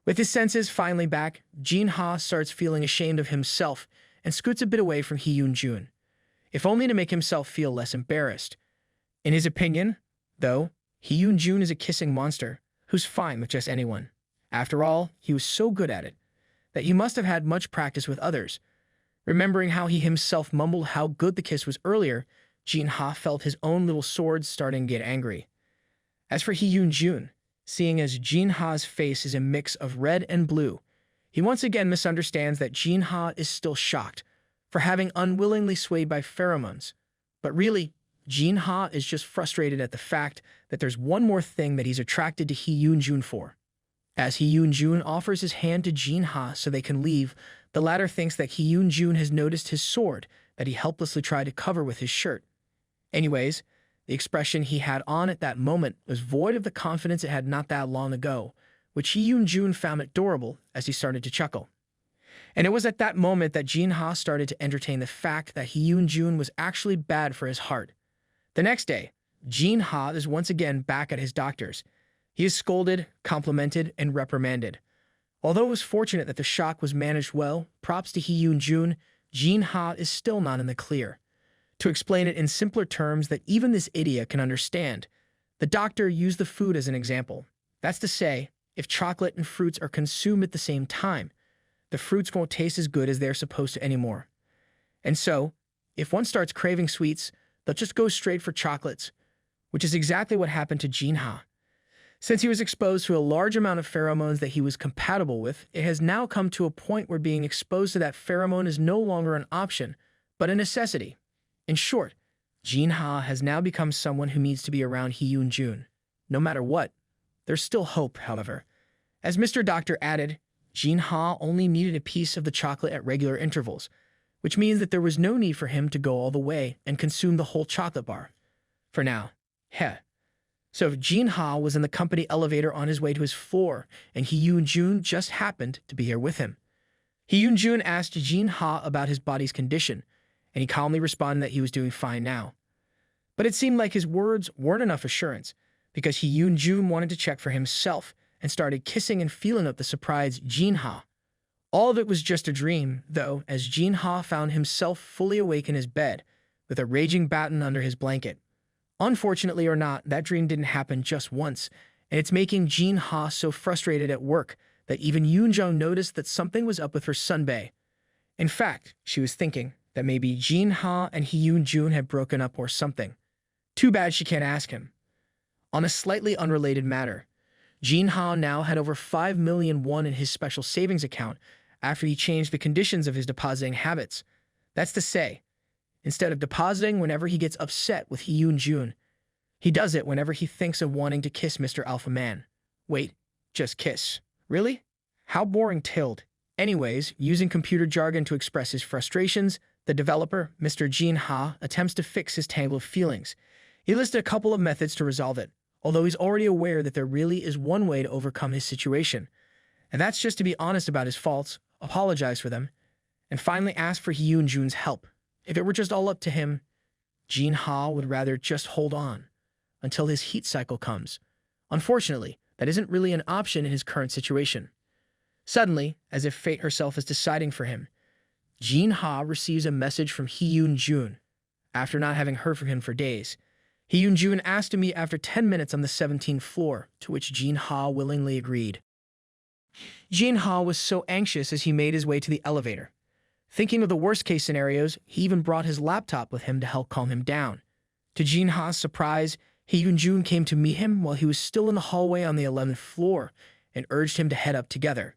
[SPEAKER 1] With his senses finally back, Jin Ha starts feeling ashamed of himself and scoots a bit away from Hyun-jun, if only to make himself feel less embarrassed. In his opinion, though, Hyun-jun is a kissing monster who's fine with just anyone. After all, he was so good at it that he must have had much practice with others. Remembering how he himself mumbled how good the kiss was earlier, Jin Ha felt his own little sword starting to get angry. As for Hyun-jun, seeing as Jin Ha's face is a mix of red and blue, he once again misunderstands that Jin Ha is still shocked for having unwillingly swayed by pheromones. But really, Jin Ha is just frustrated at the fact that there's one more thing that he's attracted to Hyun-jun for. As Hyun-jun offers his hand to Jin Ha so they can leave, the latter thinks that Hyun-jun has noticed his sword that he helplessly tried to cover with his shirt. Anyways, The expression he had on at that moment was void of the confidence it had not that long ago, which Hee-Yoon-jun found adorable as he started to chuckle. And it was at that moment that Jin-ha started to entertain the fact that Hee-Yoon-jun was actually bad for his heart. The next day, Jin-ha is once again back at his doctor's. He is scolded, complimented, and reprimanded. Although it was fortunate that the shock was managed well, props to Hee-Yoon-jun, Jin-ha is still not in the clear. To explain it in simpler terms that even this idiot can understand, the doctor used the food as an example. That's to say, if chocolate and fruits are consumed at the same time, the fruits won't taste as good as they're supposed to anymore. And so, if one starts craving sweets, they'll just go straight for chocolates, which is exactly what happened to Jin-ha. Since he was exposed to a large amount of pheromones that he was compatible with, it has now come to a point where being exposed to that pheromone is no longer an option, but a necessity. In short, Jin-ha has now become someone who needs to be around Hee-Yoon-jun. No matter what. There's still hope, however. As Mr. Doctor added, Jin-ha only needed a piece of the chocolate at regular intervals, which means that there was no need for him to go all the way and consume the whole chocolate bar. For now. Heh. So if Jin-ha was in the company elevator on his way to his floor, and Hee-Yoon-jun just happened to be here with him. Hee-Yoon-jun asked Jin-ha about his body's condition, and he calmly responded that he was doing fine now. But it seemed like his words weren't enough assurance, because Hee-Yoon-jun wanted to check for himself and started kissing and feeling up the surprised Jin-ha. All of it was just a dream, though, as Jin-ha found himself fully awake in his bed, with a raging baton under his blanket. Unfortunately or not, that dream didn't happen just once, and it's making Jin-ha so frustrated at work that even Yoon-jung noticed that something was up with her sunbae. In fact, she was thinking that maybe Jin-ha and Hee-Yoon-jun had broken up or something. Too bad she can't ask him. On a slightly unrelated matter, Jin-ha now had over 5 million won in his special savings account after he changed the conditions of his depositing habits. That's to say, instead of depositing whenever he gets upset with Hee-Yoon-jun, he does it whenever he thinks of wanting to kiss Mr. Alpha Man. Wait, just kiss. Really? How boring tilled. Anyways, using computer jargon to express his frustrations, the developer, Mr. Jin-ha, attempts to fix his tangled feelings. He listed a couple of methods to resolve it, although he's already aware that there really is one way to overcome his situation. And that's just to be honest about his faults, apologize for them, and finally ask for Hee-Yoon-jun's help. If it were just all up to him, Jin-ha would rather just hold on until his heat cycle comes. Unfortunately, that isn't really an option in his current situation. Suddenly, as if fate herself is deciding for him, Jin-ha receives a message from Hee-Yoon-jun. After not having heard from him for days, Hee-Yoon-jun asked to meet after 10 minutes on the 17th floor, to which Jin-ha willingly agreed. Jin-ha was so anxious as he made his way to the elevator. Thinking of the worst-case scenarios, he even brought his laptop with him to help calm him down. To Jin-ha's surprise, Hee-Yoon-jun came to meet him while he was still in the hallway on the 11th floor and urged him to head up together.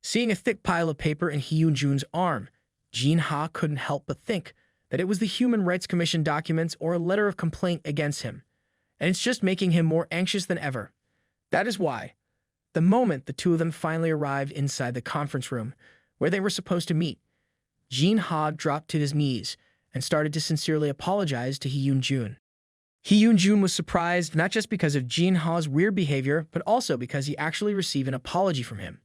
[SPEAKER 1] Seeing a thick pile of paper in Hee-Yoon-jun's arm, Jin-ha couldn't help but think that it was the Human Rights Commission documents or a letter of complaint against him, and it's just making him more anxious than ever. That is why, the moment the two of them finally arrived inside the conference room where they were supposed to meet, Jin-ha dropped to his knees and started to sincerely apologize to Hee-Yoon-jun. Hee-Yoon-jun was surprised not just because of Jin-ha's weird behavior, but also because he actually received an apology from him.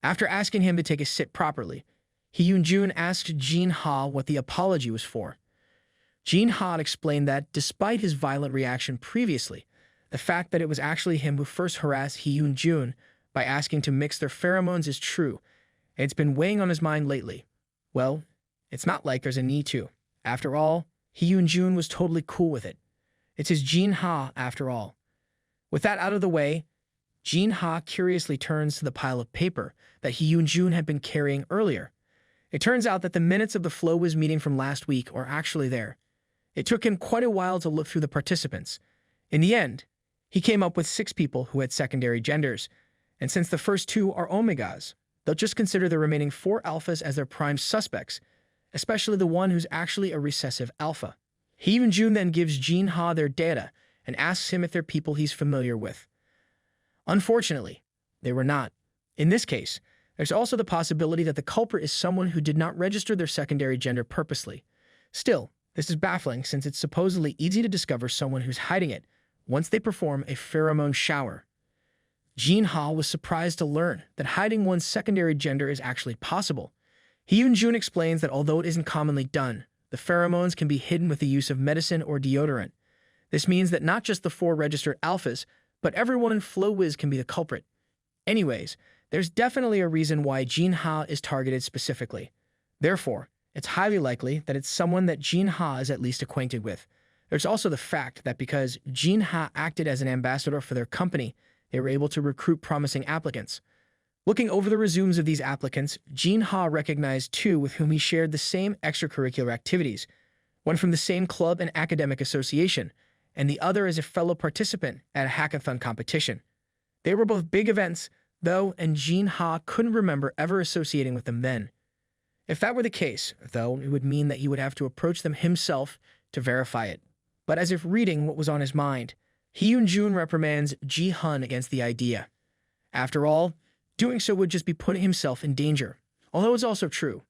[SPEAKER 1] After asking him to take a sit properly, Hee-Yoon-jun asked Jin-ha what the apology was for. Jin-ha explained that, despite his violent reaction previously, the fact that it was actually him who first harassed Hee-Yoon-jun by asking to mix their pheromones is true, and it's been weighing on his mind lately. Well, it's not like there's a need to. After all, Hee-Yoon-jun was totally cool with it. It's his Jin-ha, after all. With that out of the way, Jin-ha curiously turns to the pile of paper that Hee-Yoon-jun had been carrying earlier. It turns out that the minutes of the Flow-Wiz meeting from last week are actually there. It took him quite a while to look through the participants. In the end, he came up with 6 people who had secondary genders, and since the first 2 are omegas, they'll just consider the remaining 4 alphas as their prime suspects, especially the one who's actually a recessive alpha. Hee-Yoon-jun then gives Jin-ha their data and asks him if they're people he's familiar with. Unfortunately, they were not. In this case, there's also the possibility that the culprit is someone who did not register their secondary gender purposely. Still, This is baffling since it's supposedly easy to discover someone who's hiding it once they perform a pheromone shower. Jin-ha was surprised to learn that hiding one's secondary gender is actually possible. Hyun-jun explains that although it isn't commonly done, the pheromones can be hidden with the use of medicine or deodorant. This means that not just the 4 registered alphas, but everyone in Flowiz can be the culprit. Anyways, there's definitely a reason why Jin-ha is targeted specifically. Therefore, it's highly likely that it's someone that Jin-ha is at least acquainted with. There's also the fact that because Jin-ha acted as an ambassador for their company, they were able to recruit promising applicants. Looking over the resumes of these applicants, Jin-ha recognized 2 with whom he shared the same extracurricular activities, one from the same club and academic association, and the other as a fellow participant at a hackathon competition. They were both big events, though, and Jin-ha couldn't remember ever associating with them then. If that were the case, though, it would mean that he would have to approach them himself to verify it. But as if reading what was on his mind, Hyun-jun reprimands Ji-hun against the idea. After all, doing so would just be putting himself in danger, although it's also true.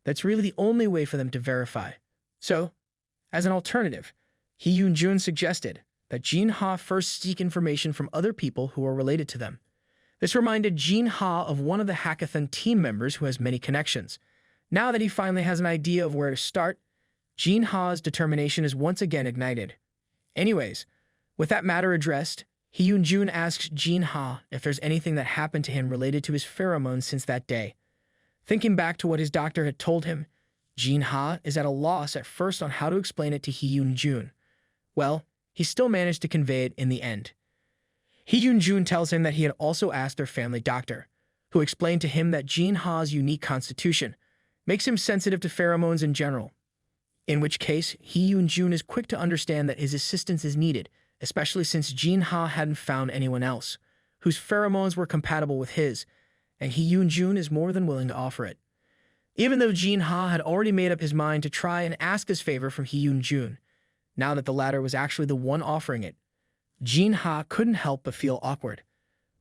[SPEAKER 1] That's really the only way for them to verify. So, as an alternative, Hyun-jun suggested that Jin-ha first seek information from other people who are related to them. This reminded Jin-ha of one of the hackathon team members who has many connections. Now that he finally has an idea of where to start, Jin-ha's determination is once again ignited. Anyways, with that matter addressed, Hyun-jun asks Jin-ha if there's anything that happened to him related to his pheromones since that day. Thinking back to what his doctor had told him, Jin-ha is at a loss at first on how to explain it to Hyun-jun. Well, he still managed to convey it in the end. Hyun-jun tells him that he had also asked their family doctor, who explained to him that Jin-ha's unique constitution makes him sensitive to pheromones in general. In which case, Hyun-jun is quick to understand that his assistance is needed, especially since Jin-ha hadn't found anyone else, whose pheromones were compatible with his, and Hyun-jun is more than willing to offer it. Even though Jin-ha had already made up his mind to try and ask this favor from Hyun-jun, now that the latter was actually the one offering it, Jin-ha couldn't help but feel awkward.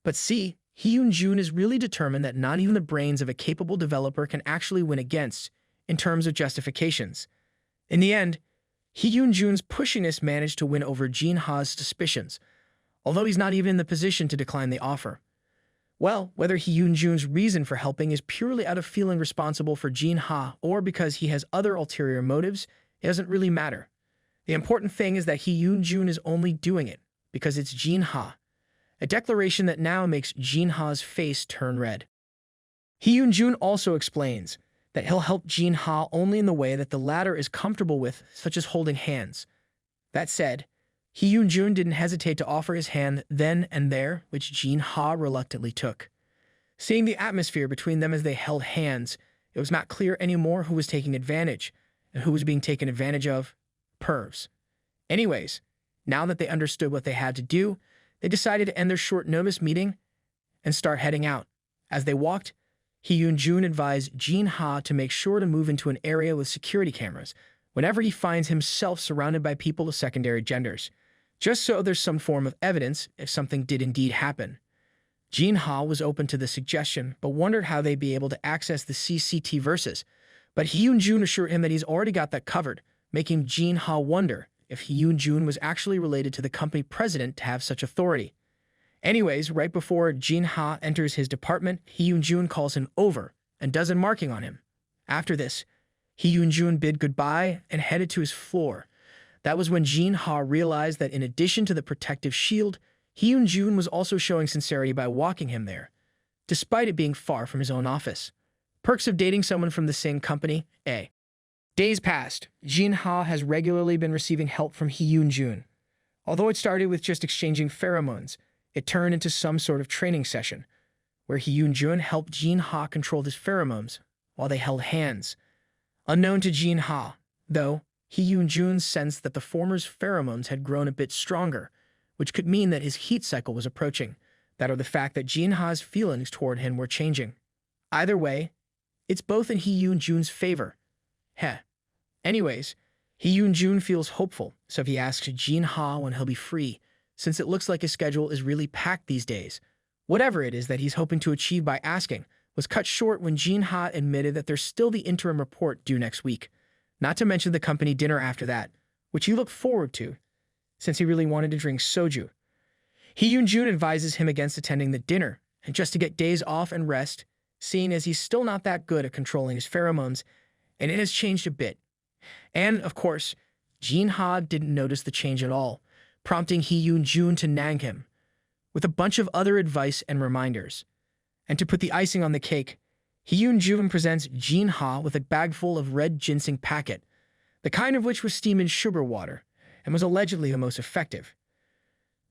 [SPEAKER 1] But see, Hyun-jun is really determined that not even the brains of a capable developer can actually win against, in terms of justifications. In the end, Hyun-jun's pushiness managed to win over Jin-ha's suspicions, although he's not even in the position to decline the offer. Well, whether Hyun-jun's reason for helping is purely out of feeling responsible for Jin-ha or because he has other ulterior motives, it doesn't really matter. The important thing is that Hyun-jun is only doing it because it's Jin-ha, a declaration that now makes Jin-ha's face turn red. Hyun-jun also explains that he'll help Jin-ha only in the way that the latter is comfortable with, such as holding hands. That said, Hyun-jun didn't hesitate to offer his hand then and there, which Jin-ha reluctantly took. Seeing the atmosphere between them as they held hands, it was not clear anymore who was taking advantage, and who was being taken advantage of. Pervs. Anyways, now that they understood what they had to do, they decided to end their short-notice meeting and start heading out. As they walked, Hyun-jun advised Jin-ha to make sure to move into an area with security cameras whenever he finds himself surrounded by people of secondary genders, just so there's some form of evidence if something did indeed happen. Jin-ha was open to the suggestion, but wondered how they'd be able to access the CCT verses, but Hyun-jun assured him that he's already got that covered, making Jin-ha wonder if Hyun-jun was actually related to the company president to have such authority. Anyways, right before Jin-ha enters his department, Hyun-jun calls him over and does a marking on him. After this, Hyun-jun bid goodbye and headed to his floor. That was when Jin-ha realized that in addition to the protective shield, Hyun-jun was also showing sincerity by walking him there, despite it being far from his own office. Perks of dating someone from the same company, A. Days passed. Jin-ha has regularly been receiving help from Hyun-jun. Although it started with just exchanging pheromones, it turned into some sort of training session, where Hyun-jun helped Jin-ha control his pheromones while they held hands. Unknown to Jin-ha, though, Hyun-jun sensed that the former's pheromones had grown a bit stronger, which could mean that his heat cycle was approaching, that or the fact that Jin-ha's feelings toward him were changing. Either way, it's both in Hyun-jun's favor. Heh. Anyways, Hyun-jun feels hopeful, so he asks Jin-ha when he'll be free, since it looks like his schedule is really packed these days. Whatever it is that he's hoping to achieve by asking was cut short when Jin-ha admitted that there's still the interim report due next week. not to mention the company dinner after that, which he looked forward to, since he really wanted to drink soju. Hee Yoon-jun advises him against attending the dinner, and just to get days off and rest, seeing as he's still not that good at controlling his pheromones, and it has changed a bit. And, of course, Jin-ha didn't notice the change at all, prompting Hee Yoon-jun to nag him, with a bunch of other advice and reminders. And to put the icing on the cake, Hee Yoon-jun presents Jin-ha with a bag full of red ginseng packet, the kind of which was steamed in sugar water, and was allegedly the most effective.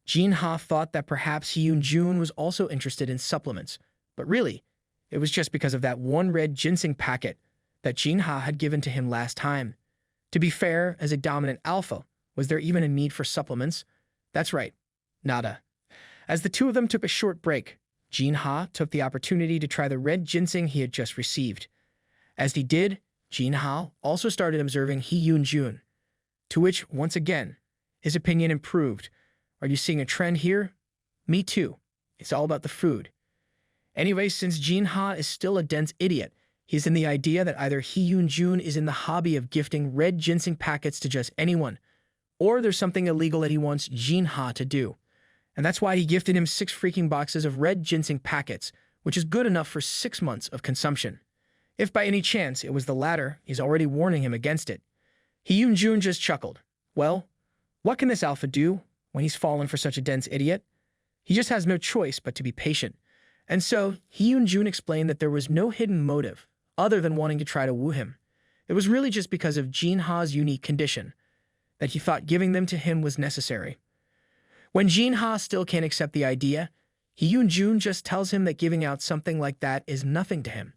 [SPEAKER 1] Jin-ha thought that perhaps Hee Yoon-jun was also interested in supplements, but really, it was just because of that one red ginseng packet that Jin-ha had given to him last time. To be fair, as a dominant alpha, was there even a need for supplements? That's right, nada. As the two of them took a short break, Jin-ha took the opportunity to try the red ginseng he had just received. As he did, Jin-ha also started observing Hee Yoon-jun, to which, once again, his opinion improved. Are you seeing a trend here? Me too. It's all about the food. Anyway, since Jin-ha is still a dense idiot, he's in the idea that either Hee Yoon-jun is in the hobby of gifting red ginseng packets to just anyone, or there's something illegal that he wants Jin-ha to do. And that's why he gifted him 6 freaking boxes of red ginseng packets, which is good enough for 6 months of consumption. If by any chance it was the latter, he's already warning him against it. Hee Yoon-jun just chuckled. Well, what can this alpha do when he's fallen for such a dense idiot? He just has no choice but to be patient. And so, Hee Yoon-jun explained that there was no hidden motive, other than wanting to try to woo him. It was really just because of Jin-ha's unique condition, that he thought giving them to him was necessary. When Jin-ha still can't accept the idea, Hee Yoon-jun just tells him that giving out something like that is nothing to him.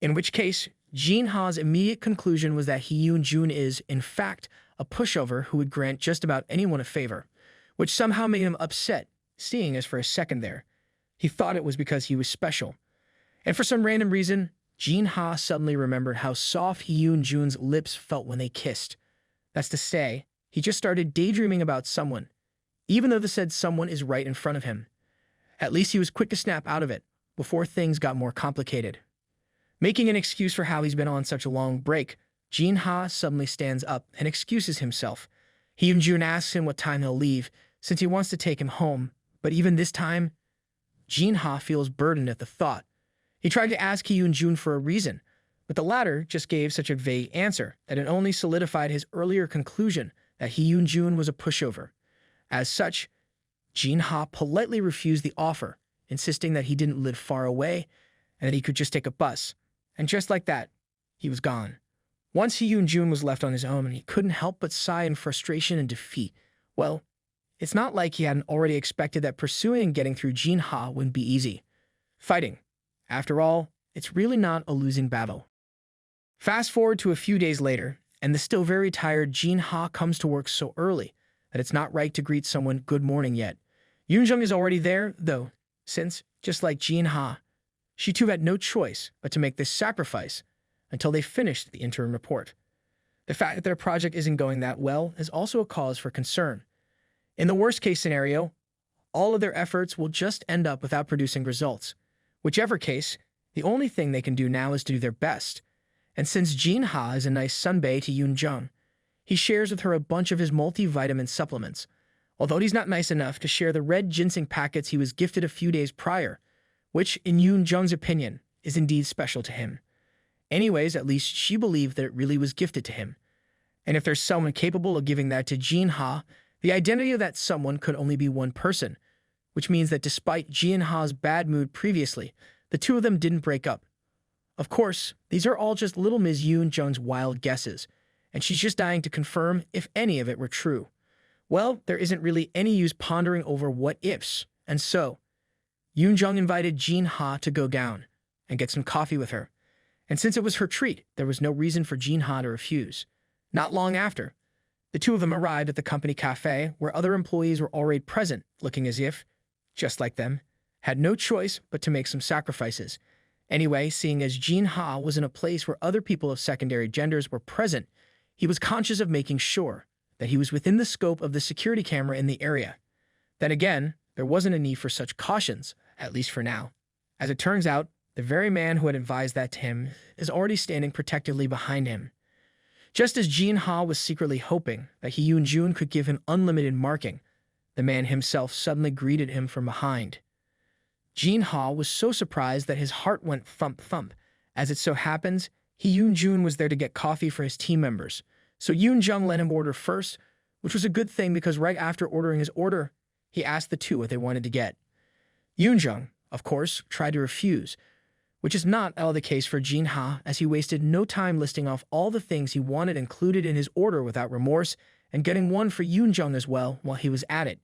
[SPEAKER 1] In which case, Jin-ha's immediate conclusion was that Hee Yoon-jun is, in fact, a pushover who would grant just about anyone a favor, which somehow made him upset, seeing as for a second there, he thought it was because he was special. And for some random reason, Jin-ha suddenly remembered how soft Hee Yoon-jun's lips felt when they kissed. That's to say, he just started daydreaming about someone, even though the said someone is right in front of him. At least he was quick to snap out of it, before things got more complicated. Making an excuse for how he's been on such a long break, Jin-ha suddenly stands up and excuses himself. Hee Yoon-jun asks him what time he'll leave, since he wants to take him home, but even this time, Jin-ha feels burdened at the thought. He tried to ask Hee Yoon-jun for a reason, but the latter just gave such a vague answer that it only solidified his earlier conclusion that Hee Yoon-jun was a pushover. As such, Jin-ha politely refused the offer, insisting that he didn't live far away and that he could just take a bus. And just like that, he was gone. Once Hee Yoon-jun was left on his own, he couldn't help but sigh in frustration and defeat. Well, it's not like he hadn't already expected that pursuing and getting through Jin-ha wouldn't be easy. Fighting, after all, it's really not a losing battle. Fast forward to a few days later, and the still very tired Jin-ha comes to work so early that it's not right to greet someone good morning yet. Yoon-jung is already there, though, since, just like Jin-ha, she too had no choice but to make this sacrifice until they finished the interim report. The fact that their project isn't going that well is also a cause for concern. In the worst-case scenario, all of their efforts will just end up without producing results. Whichever case, the only thing they can do now is to do their best. And since Jin-ha is a nice sunbae to Yoon-jung, he shares with her a bunch of his multivitamin supplements, although he's not nice enough to share the red ginseng packets he was gifted a few days prior, which, in Yoon-jung's opinion, is indeed special to him. Anyways, at least she believed that it really was gifted to him. And if there's someone capable of giving that to Jin-ha, the identity of that someone could only be one person, which means that despite Jin-ha's bad mood previously, the two of them didn't break up. Of course, these are all just little Ms. Yoon-jung's wild guesses, and she's just dying to confirm if any of it were true. Well, there isn't really any use pondering over what-ifs, and so, Yoon-jung invited Jin-ha to go down and get some coffee with her. And since it was her treat, there was no reason for Jin-ha to refuse. Not long after, the two of them arrived at the company cafe where other employees were already present, looking as if, just like them, had no choice but to make some sacrifices. Anyway, seeing as Jin-ha was in a place where other people of secondary genders were present, he was conscious of making sure that he was within the scope of the security camera in the area. Then again, there wasn't a need for such cautions, at least for now. As it turns out, the very man who had advised that to him is already standing protectively behind him. Just as Jin Ha was secretly hoping that Hyun-jun could give him unlimited marking, the man himself suddenly greeted him from behind. Jin Ha was so surprised that his heart went thump-thump. As it so happens, Hyun-jun was there to get coffee for his team members, so Yoon-jung let him order first, which was a good thing because right after ordering his order, he asked the two what they wanted to get. Yoon-jung, of course, tried to refuse, which is not at all the case for Jin Ha, as he wasted no time listing off all the things he wanted included in his order without remorse, and getting one for Yoon-jung as well while he was at it.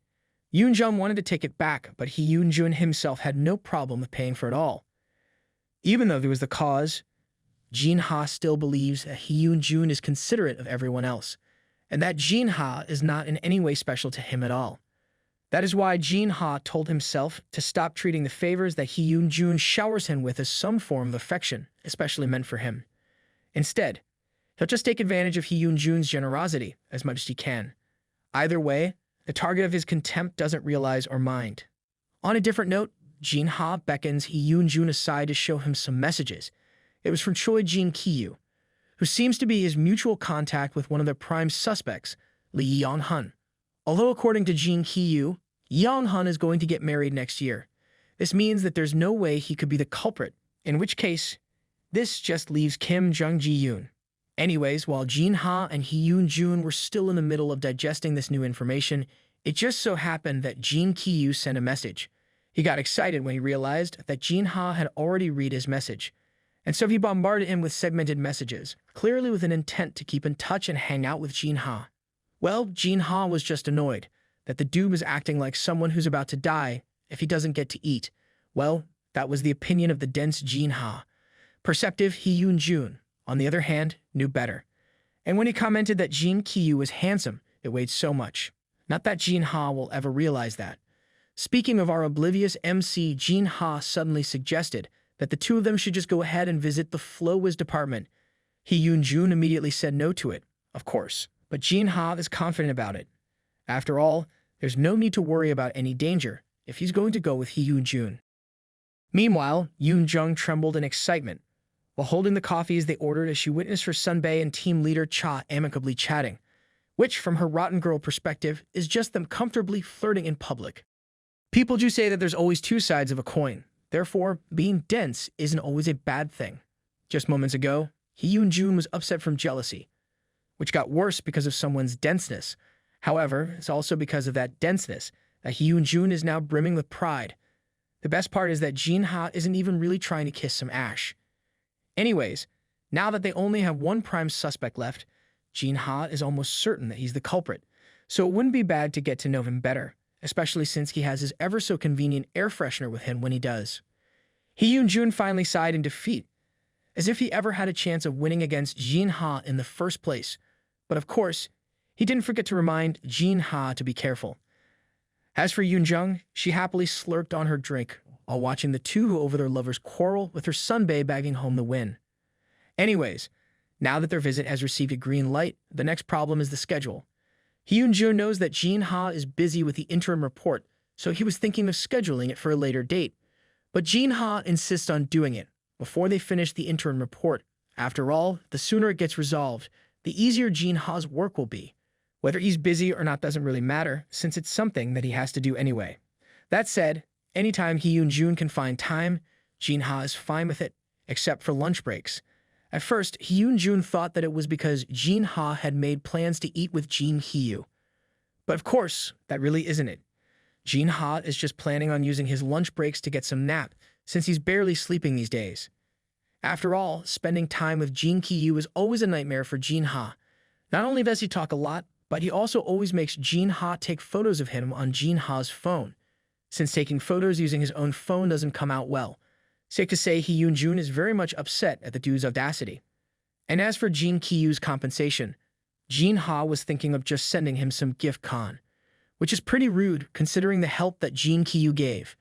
[SPEAKER 1] Yoon-jung wanted to take it back, but Hyun-jun himself had no problem with paying for it all. Even though there was the cause, Jin Ha still believes that Hyun-jun is considerate of everyone else, and that Jin Ha is not in any way special to him at all. That is why Jin Ha told himself to stop treating the favors that Hyun-jun showers him with as some form of affection, especially meant for him. Instead, he'll just take advantage of Hyun-jun's generosity as much as he can. Either way, the target of his contempt doesn't realize or mind. On a different note, Jin Ha beckons Hyun-jun aside to show him some messages. It was from Choi Jin-kyu, who seems to be his mutual contact with one of the prime suspects, Lee Yong-hun. Although according to Jin-kyu, Yong-hun is going to get married next year. This means that there's no way he could be the culprit, in which case, this just leaves Kim Jung-ji-yoon. Anyways, while Jin Ha and Hyun-jun were still in the middle of digesting this new information, it just so happened that Jin-kyu sent a message. He got excited when he realized that Jin Ha had already read his message, and so he bombarded him with segmented messages, clearly with an intent to keep in touch and hang out with Jin Ha. Well, Jin Ha was just annoyed that the dude was acting like someone who's about to die if he doesn't get to eat. Well, that was the opinion of the dense Jin Ha. Perceptive Hyun-jun, on the other hand, knew better. And when he commented that Jin-kyu was handsome, it weighed so much. Not that Jin Ha will ever realize that. Speaking of our oblivious MC, Jin Ha suddenly suggested that the two of them should just go ahead and visit the Flowiz department. Hyun-jun immediately said no to it, of course, but Jin Ha is confident about it. After all, there's no need to worry about any danger if he's going to go with Hyun-jun. Meanwhile, Yoon-jung trembled in excitement while holding the coffees they ordered as she witnessed her Sunbae and team leader Cha amicably chatting, which, from her rotten girl perspective, is just them comfortably flirting in public. People do say that there's always two sides of a coin. Therefore, being dense isn't always a bad thing. Just moments ago, Hyun-jun was upset from jealousy, which got worse because of someone's denseness. However, it's also because of that denseness that Hyun-jun is now brimming with pride. The best part is that Jin Ha isn't even really trying to kiss some ash. Anyways, now that they only have one prime suspect left, Jin Ha is almost certain that he's the culprit, so it wouldn't be bad to get to know him better, especially since he has his ever-so-convenient air freshener with him when he does. Hyun-jun finally sighed in defeat, as if he ever had a chance of winning against Jin Ha in the first place. But of course, he didn't forget to remind Jin Ha to be careful. As for Yoon-jung, she happily slurped on her drink while watching the two over their lovers quarrel with her Sunbae bagging home the win. Anyways, now that their visit has received a green light, the next problem is the schedule. Hyun-jun knows that Jin Ha is busy with the interim report, so he was thinking of scheduling it for a later date. But Jin Ha insists on doing it before they finish the interim report. After all, the sooner it gets resolved, the easier Jin Ha's work will be. Whether he's busy or not doesn't really matter, since it's something that he has to do anyway. That said, anytime Hyun-jun can find time, Jin Ha is fine with it, except for lunch breaks. At first, Hyun-jun thought that it was because Jin Ha had made plans to eat with Jin-kyu. But of course, that really isn't it. Jin Ha is just planning on using his lunch breaks to get some nap, since he's barely sleeping these days. After all, spending time with Jin-kyu is always a nightmare for Jin Ha. Not only does he talk a lot, but he also always makes Jin Ha take photos of him on Jin Ha's phone. Since taking photos using his own phone doesn't come out well, safe to say Hyun-jun is very much upset at the dude's audacity. And as for Jin-kyu's compensation, Jin Ha was thinking of just sending him some gift con, which is pretty rude considering the help that Jin-kyu gave.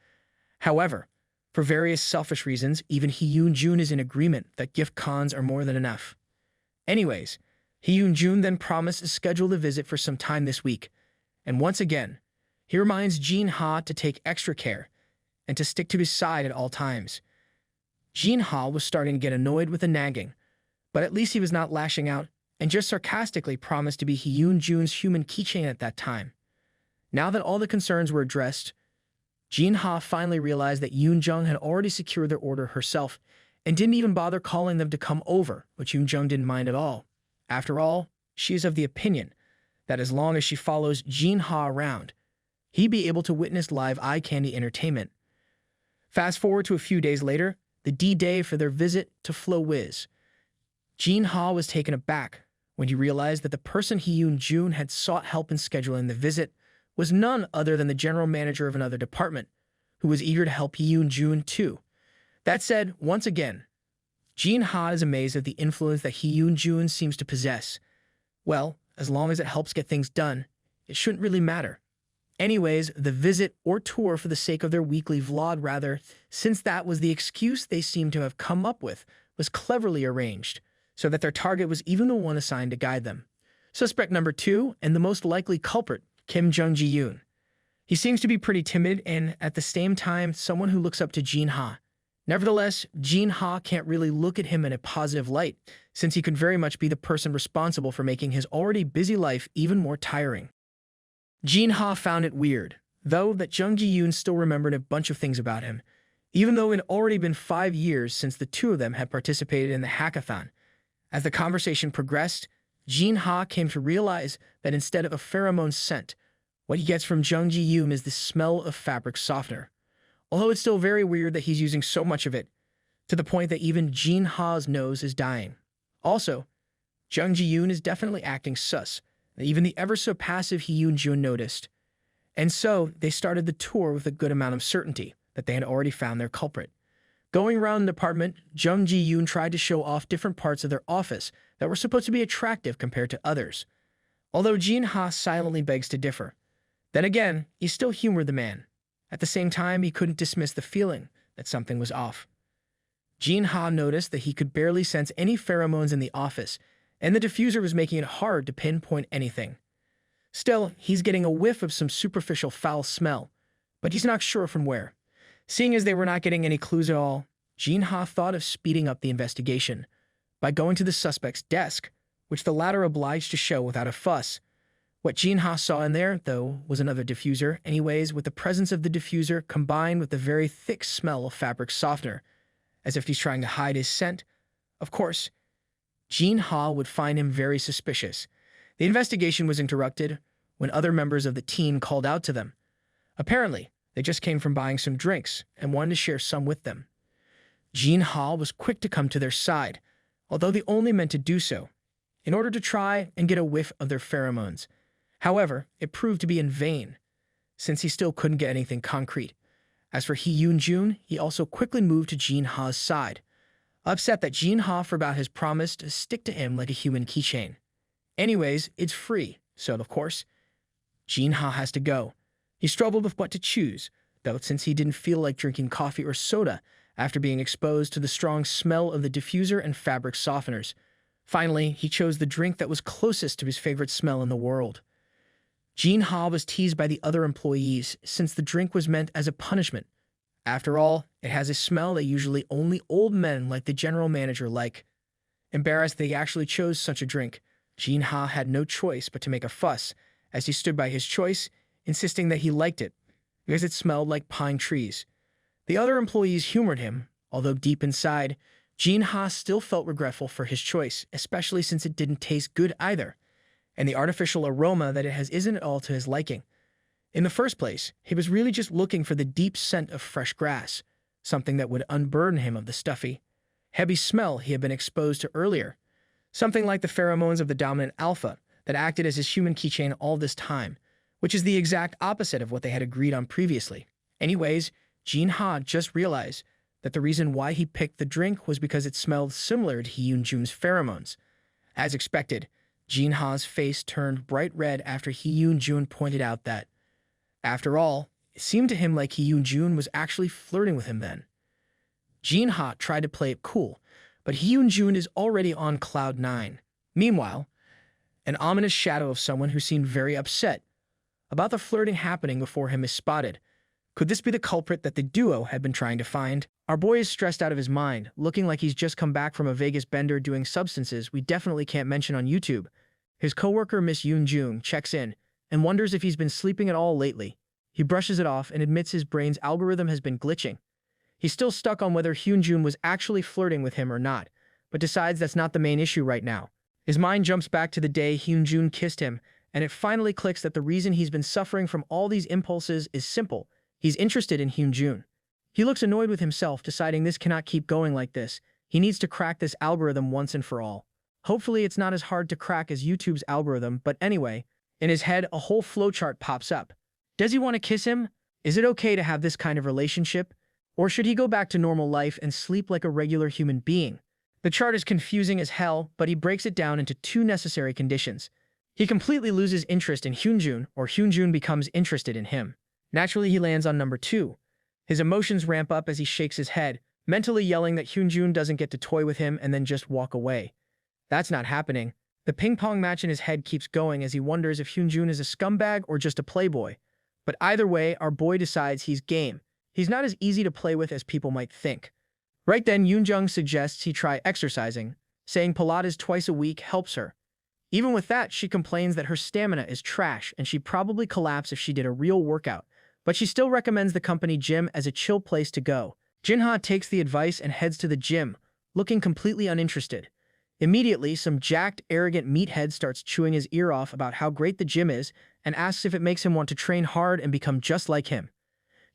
[SPEAKER 1] However, for various selfish reasons, even Hyun-jun is in agreement that gift cons are more than enough. Anyways, Hyun-jun then promised to schedule the visit for some time this week, and once again, he reminds Jin Ha to take extra care and to stick to his side at all times. Jin Ha was starting to get annoyed with the nagging, but at least he was not lashing out, and just sarcastically promised to be Hyun-jun's human keychain at that time. Now that all the concerns were addressed, Jin-ha finally realized that Yoon-jung had already secured their order herself and didn't even bother calling them to come over, which Yoon-jung didn't mind at all. After all, she is of the opinion that as long as she follows Jin-ha around, he'd be able to witness live eye-candy entertainment. Fast forward to a few days later, the D-Day for their visit to Flo Wiz. Jin-ha was taken aback when he realized that the person Hyun-jun had sought help in scheduling the visit was none other than the general manager of another department, who was eager to help Hyun-jun too. That said, once again, Jin-ha is amazed at the influence that Hyun-jun seems to possess. Well, as long as it helps get things done, it shouldn't really matter. Anyways, the visit or tour for the sake of their weekly vlog rather, since that was the excuse they seemed to have come up with, was cleverly arranged, so that their target was even the one assigned to guide them. Suspect number 2, and the most likely culprit, Kim Jung-ji-yoon. He seems to be pretty timid and, at the same time, someone who looks up to Jin-ha. Nevertheless, Jin-ha can't really look at him in a positive light, since he could very much be the person responsible for making his already busy life even more tiring. Jin-ha found it weird, though, that Jung Ji-yoon still remembered a bunch of things about him, even though it had already been 5 years since the two of them had participated in the hackathon. As the conversation progressed, Jin-ha came to realize that instead of a pheromone scent, what he gets from Jung Ji-yoon is the smell of fabric softener. Although it's still very weird that he's using so much of it, to the point that even Jin-ha's nose is dying. Also, Jung Ji-yoon is definitely acting sus, that even the ever-so-passive Hyun-jun noticed. And so, they started the tour with a good amount of certainty that they had already found their culprit. Going around the apartment, Jung Ji-yoon tried to show off different parts of their office that were supposed to be attractive compared to others. Although Jin-ha silently begs to differ. Then again, he still humored the man. At the same time, he couldn't dismiss the feeling that something was off. Jin-ha noticed that he could barely sense any pheromones in the office, and the diffuser was making it hard to pinpoint anything. Still, he's getting a whiff of some superficial foul smell, but he's not sure from where. Seeing as they were not getting any clues at all, Jin-ha thought of speeding up the investigation by going to the suspect's desk, which the latter obliged to show without a fuss. What Jin-ha saw in there, though, was another diffuser. Anyways, with the presence of the diffuser combined with the very thick smell of fabric softener, as if he's trying to hide his scent, of course, Jin-ha would find him very suspicious. The investigation was interrupted when other members of the team called out to them. Apparently, they just came from buying some drinks and wanted to share some with them. Jin-ha was quick to come to their side, although they only meant to do so, in order to try and get a whiff of their pheromones. However, it proved to be in vain, since he still couldn't get anything concrete. As for Hyun-jun, he also quickly moved to Jin-ha's side, upset that Jin-ha forgot his promise to stick to him like a human keychain. Anyways, it's free, so of course, Jin-ha has to go. He struggled with what to choose, though, since he didn't feel like drinking coffee or soda after being exposed to the strong smell of the diffuser and fabric softeners. Finally, he chose the drink that was closest to his favorite smell in the world. Jin-ha was teased by the other employees since the drink was meant as a punishment. After all, it has a smell that usually only old men like the general manager like. Embarrassed that he actually chose such a drink, Jin-ha had no choice but to make a fuss as he stood by his choice, insisting that he liked it because it smelled like pine trees. The other employees humored him, although deep inside, Jin-ha still felt regretful for his choice, especially since it didn't taste good either, and the artificial aroma that it has isn't at all to his liking. In the first place, he was really just looking for the deep scent of fresh grass, something that would unburden him of the stuffy, heavy smell he had been exposed to earlier, something like the pheromones of the dominant alpha that acted as his human keychain all this time, which is the exact opposite of what they had agreed on previously. Anyways, Jin-ha just realized that the reason why he picked the drink was because it smelled similar to Hyun-jun's pheromones. As expected, Jin-ha's face turned bright red after Hyun-jun pointed out that, after all, it seemed to him like Hyun-jun was actually flirting with him then. Jin-ha tried to play it cool, but Hyun-jun is already on cloud 9. Meanwhile, an ominous shadow of someone who seemed very upset about the flirting happening before him is spotted. Could this be the culprit that the duo had been trying to find? Our boy is stressed out of his mind, looking like he's just come back from a Vegas bender doing substances we definitely can't mention on YouTube. His coworker, Miss Yoon Jung, checks in and wonders if he's been sleeping at all lately. He brushes it off and admits his brain's algorithm has been glitching. He's still stuck on whether Hyun Jun was actually flirting with him or not, but decides that's not the main issue right now. His mind jumps back to the day Hyun Jun kissed him, and it finally clicks that the reason he's been suffering from all these impulses is simple. He's interested in Hyun Jun. He looks annoyed with himself, deciding this cannot keep going like this. He needs to crack this algorithm once and for all. Hopefully it's not as hard to crack as YouTube's algorithm, but anyway, in his head a whole flowchart pops up. Does he want to kiss him? Is it okay to have this kind of relationship? Or should he go back to normal life and sleep like a regular human being? The chart is confusing as hell, but he breaks it down into two necessary conditions. He completely loses interest in Hyun Jun, or Hyun Jun becomes interested in him. Naturally, he lands on number 2. His emotions ramp up as he shakes his head, mentally yelling that Hyun Jun doesn't get to toy with him and then just walk away. That's not happening. The ping-pong match in his head keeps going as he wonders if Hyun Jun is a scumbag or just a playboy. But either way, our boy decides he's game. He's not as easy to play with as people might think. Right then, Yoon Jung suggests he try exercising, saying Pilates twice a week helps her. Even with that, she complains that her stamina is trash and she'd probably collapse if she did a real workout, but she still recommends the company gym as a chill place to go. Jinha takes the advice and heads to the gym, looking completely uninterested. Immediately, some jacked, arrogant meathead starts chewing his ear off about how great the gym is and asks if it makes him want to train hard and become just like him.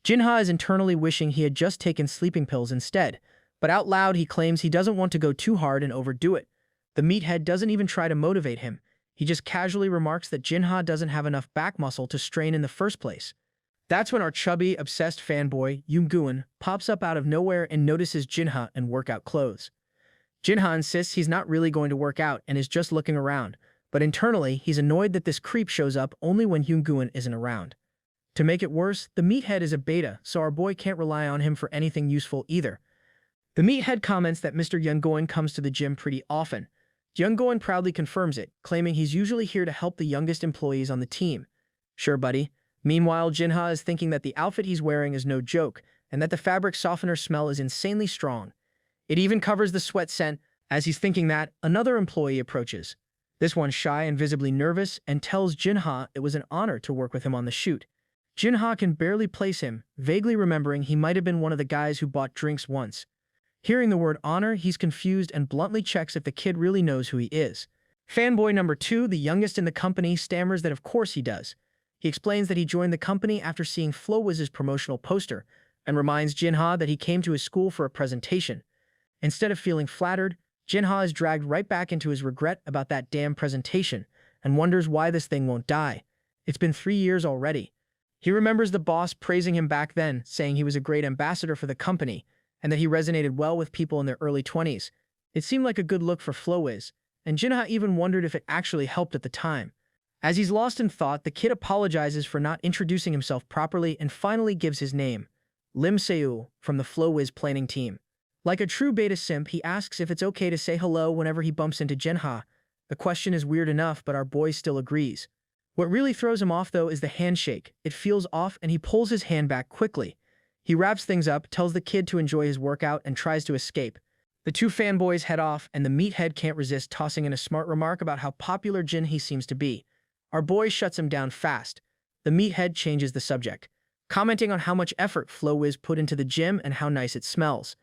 [SPEAKER 1] Jinha is internally wishing he had just taken sleeping pills instead, but out loud he claims he doesn't want to go too hard and overdo it. The meathead doesn't even try to motivate him. He just casually remarks that Jinha doesn't have enough back muscle to strain in the first place. That's when our chubby, obsessed fanboy, Yoon pops up out of nowhere and notices Jinha in workout clothes. Jinha insists he's not really going to work out and is just looking around, but internally he's annoyed that this creep shows up only when Yoon isn't around. To make it worse, the meathead is a beta, so our boy can't rely on him for anything useful either. The meathead comments that Mr. Yoon comes to the gym pretty often. Yoon proudly confirms it, claiming he's usually here to help the youngest employees on the team. Sure, buddy. Meanwhile, Jinha is thinking that the outfit he's wearing is no joke, and that the fabric softener smell is insanely strong. It even covers the sweat scent. As he's thinking that, another employee approaches. This one's shy and visibly nervous, and tells Jinha it was an honor to work with him on the shoot. Jinha can barely place him, vaguely remembering he might have been one of the guys who bought drinks once. Hearing the word honor, he's confused and bluntly checks if the kid really knows who he is. Fanboy number 2, the youngest in the company, stammers that of course he does. He explains that he joined the company after seeing FloWiz's promotional poster, and reminds Jinha that he came to his school for a presentation. Instead of feeling flattered, Jinha is dragged right back into his regret about that damn presentation, and wonders why this thing won't die. It's been 3 years already. He remembers the boss praising him back then, saying he was a great ambassador for the company, and that he resonated well with people in their early 20s. It seemed like a good look for FloWiz, and Jinha even wondered if it actually helped at the time. As he's lost in thought, the kid apologizes for not introducing himself properly and finally gives his name, Lim Seul, from the FloWiz planning team. Like a true beta simp, he asks if it's okay to say hello whenever he bumps into Jinha. The question is weird enough, but our boy still agrees. What really throws him off, though, is the handshake. It feels off, and he pulls his hand back quickly. He wraps things up, tells the kid to enjoy his workout, and tries to escape. The two fanboys head off, and the meathead can't resist tossing in a smart remark about how popular Jinha seems to be. Our boy shuts him down fast. The meathead changes the subject, commenting on how much effort FloWiz put into the gym and how nice it smells.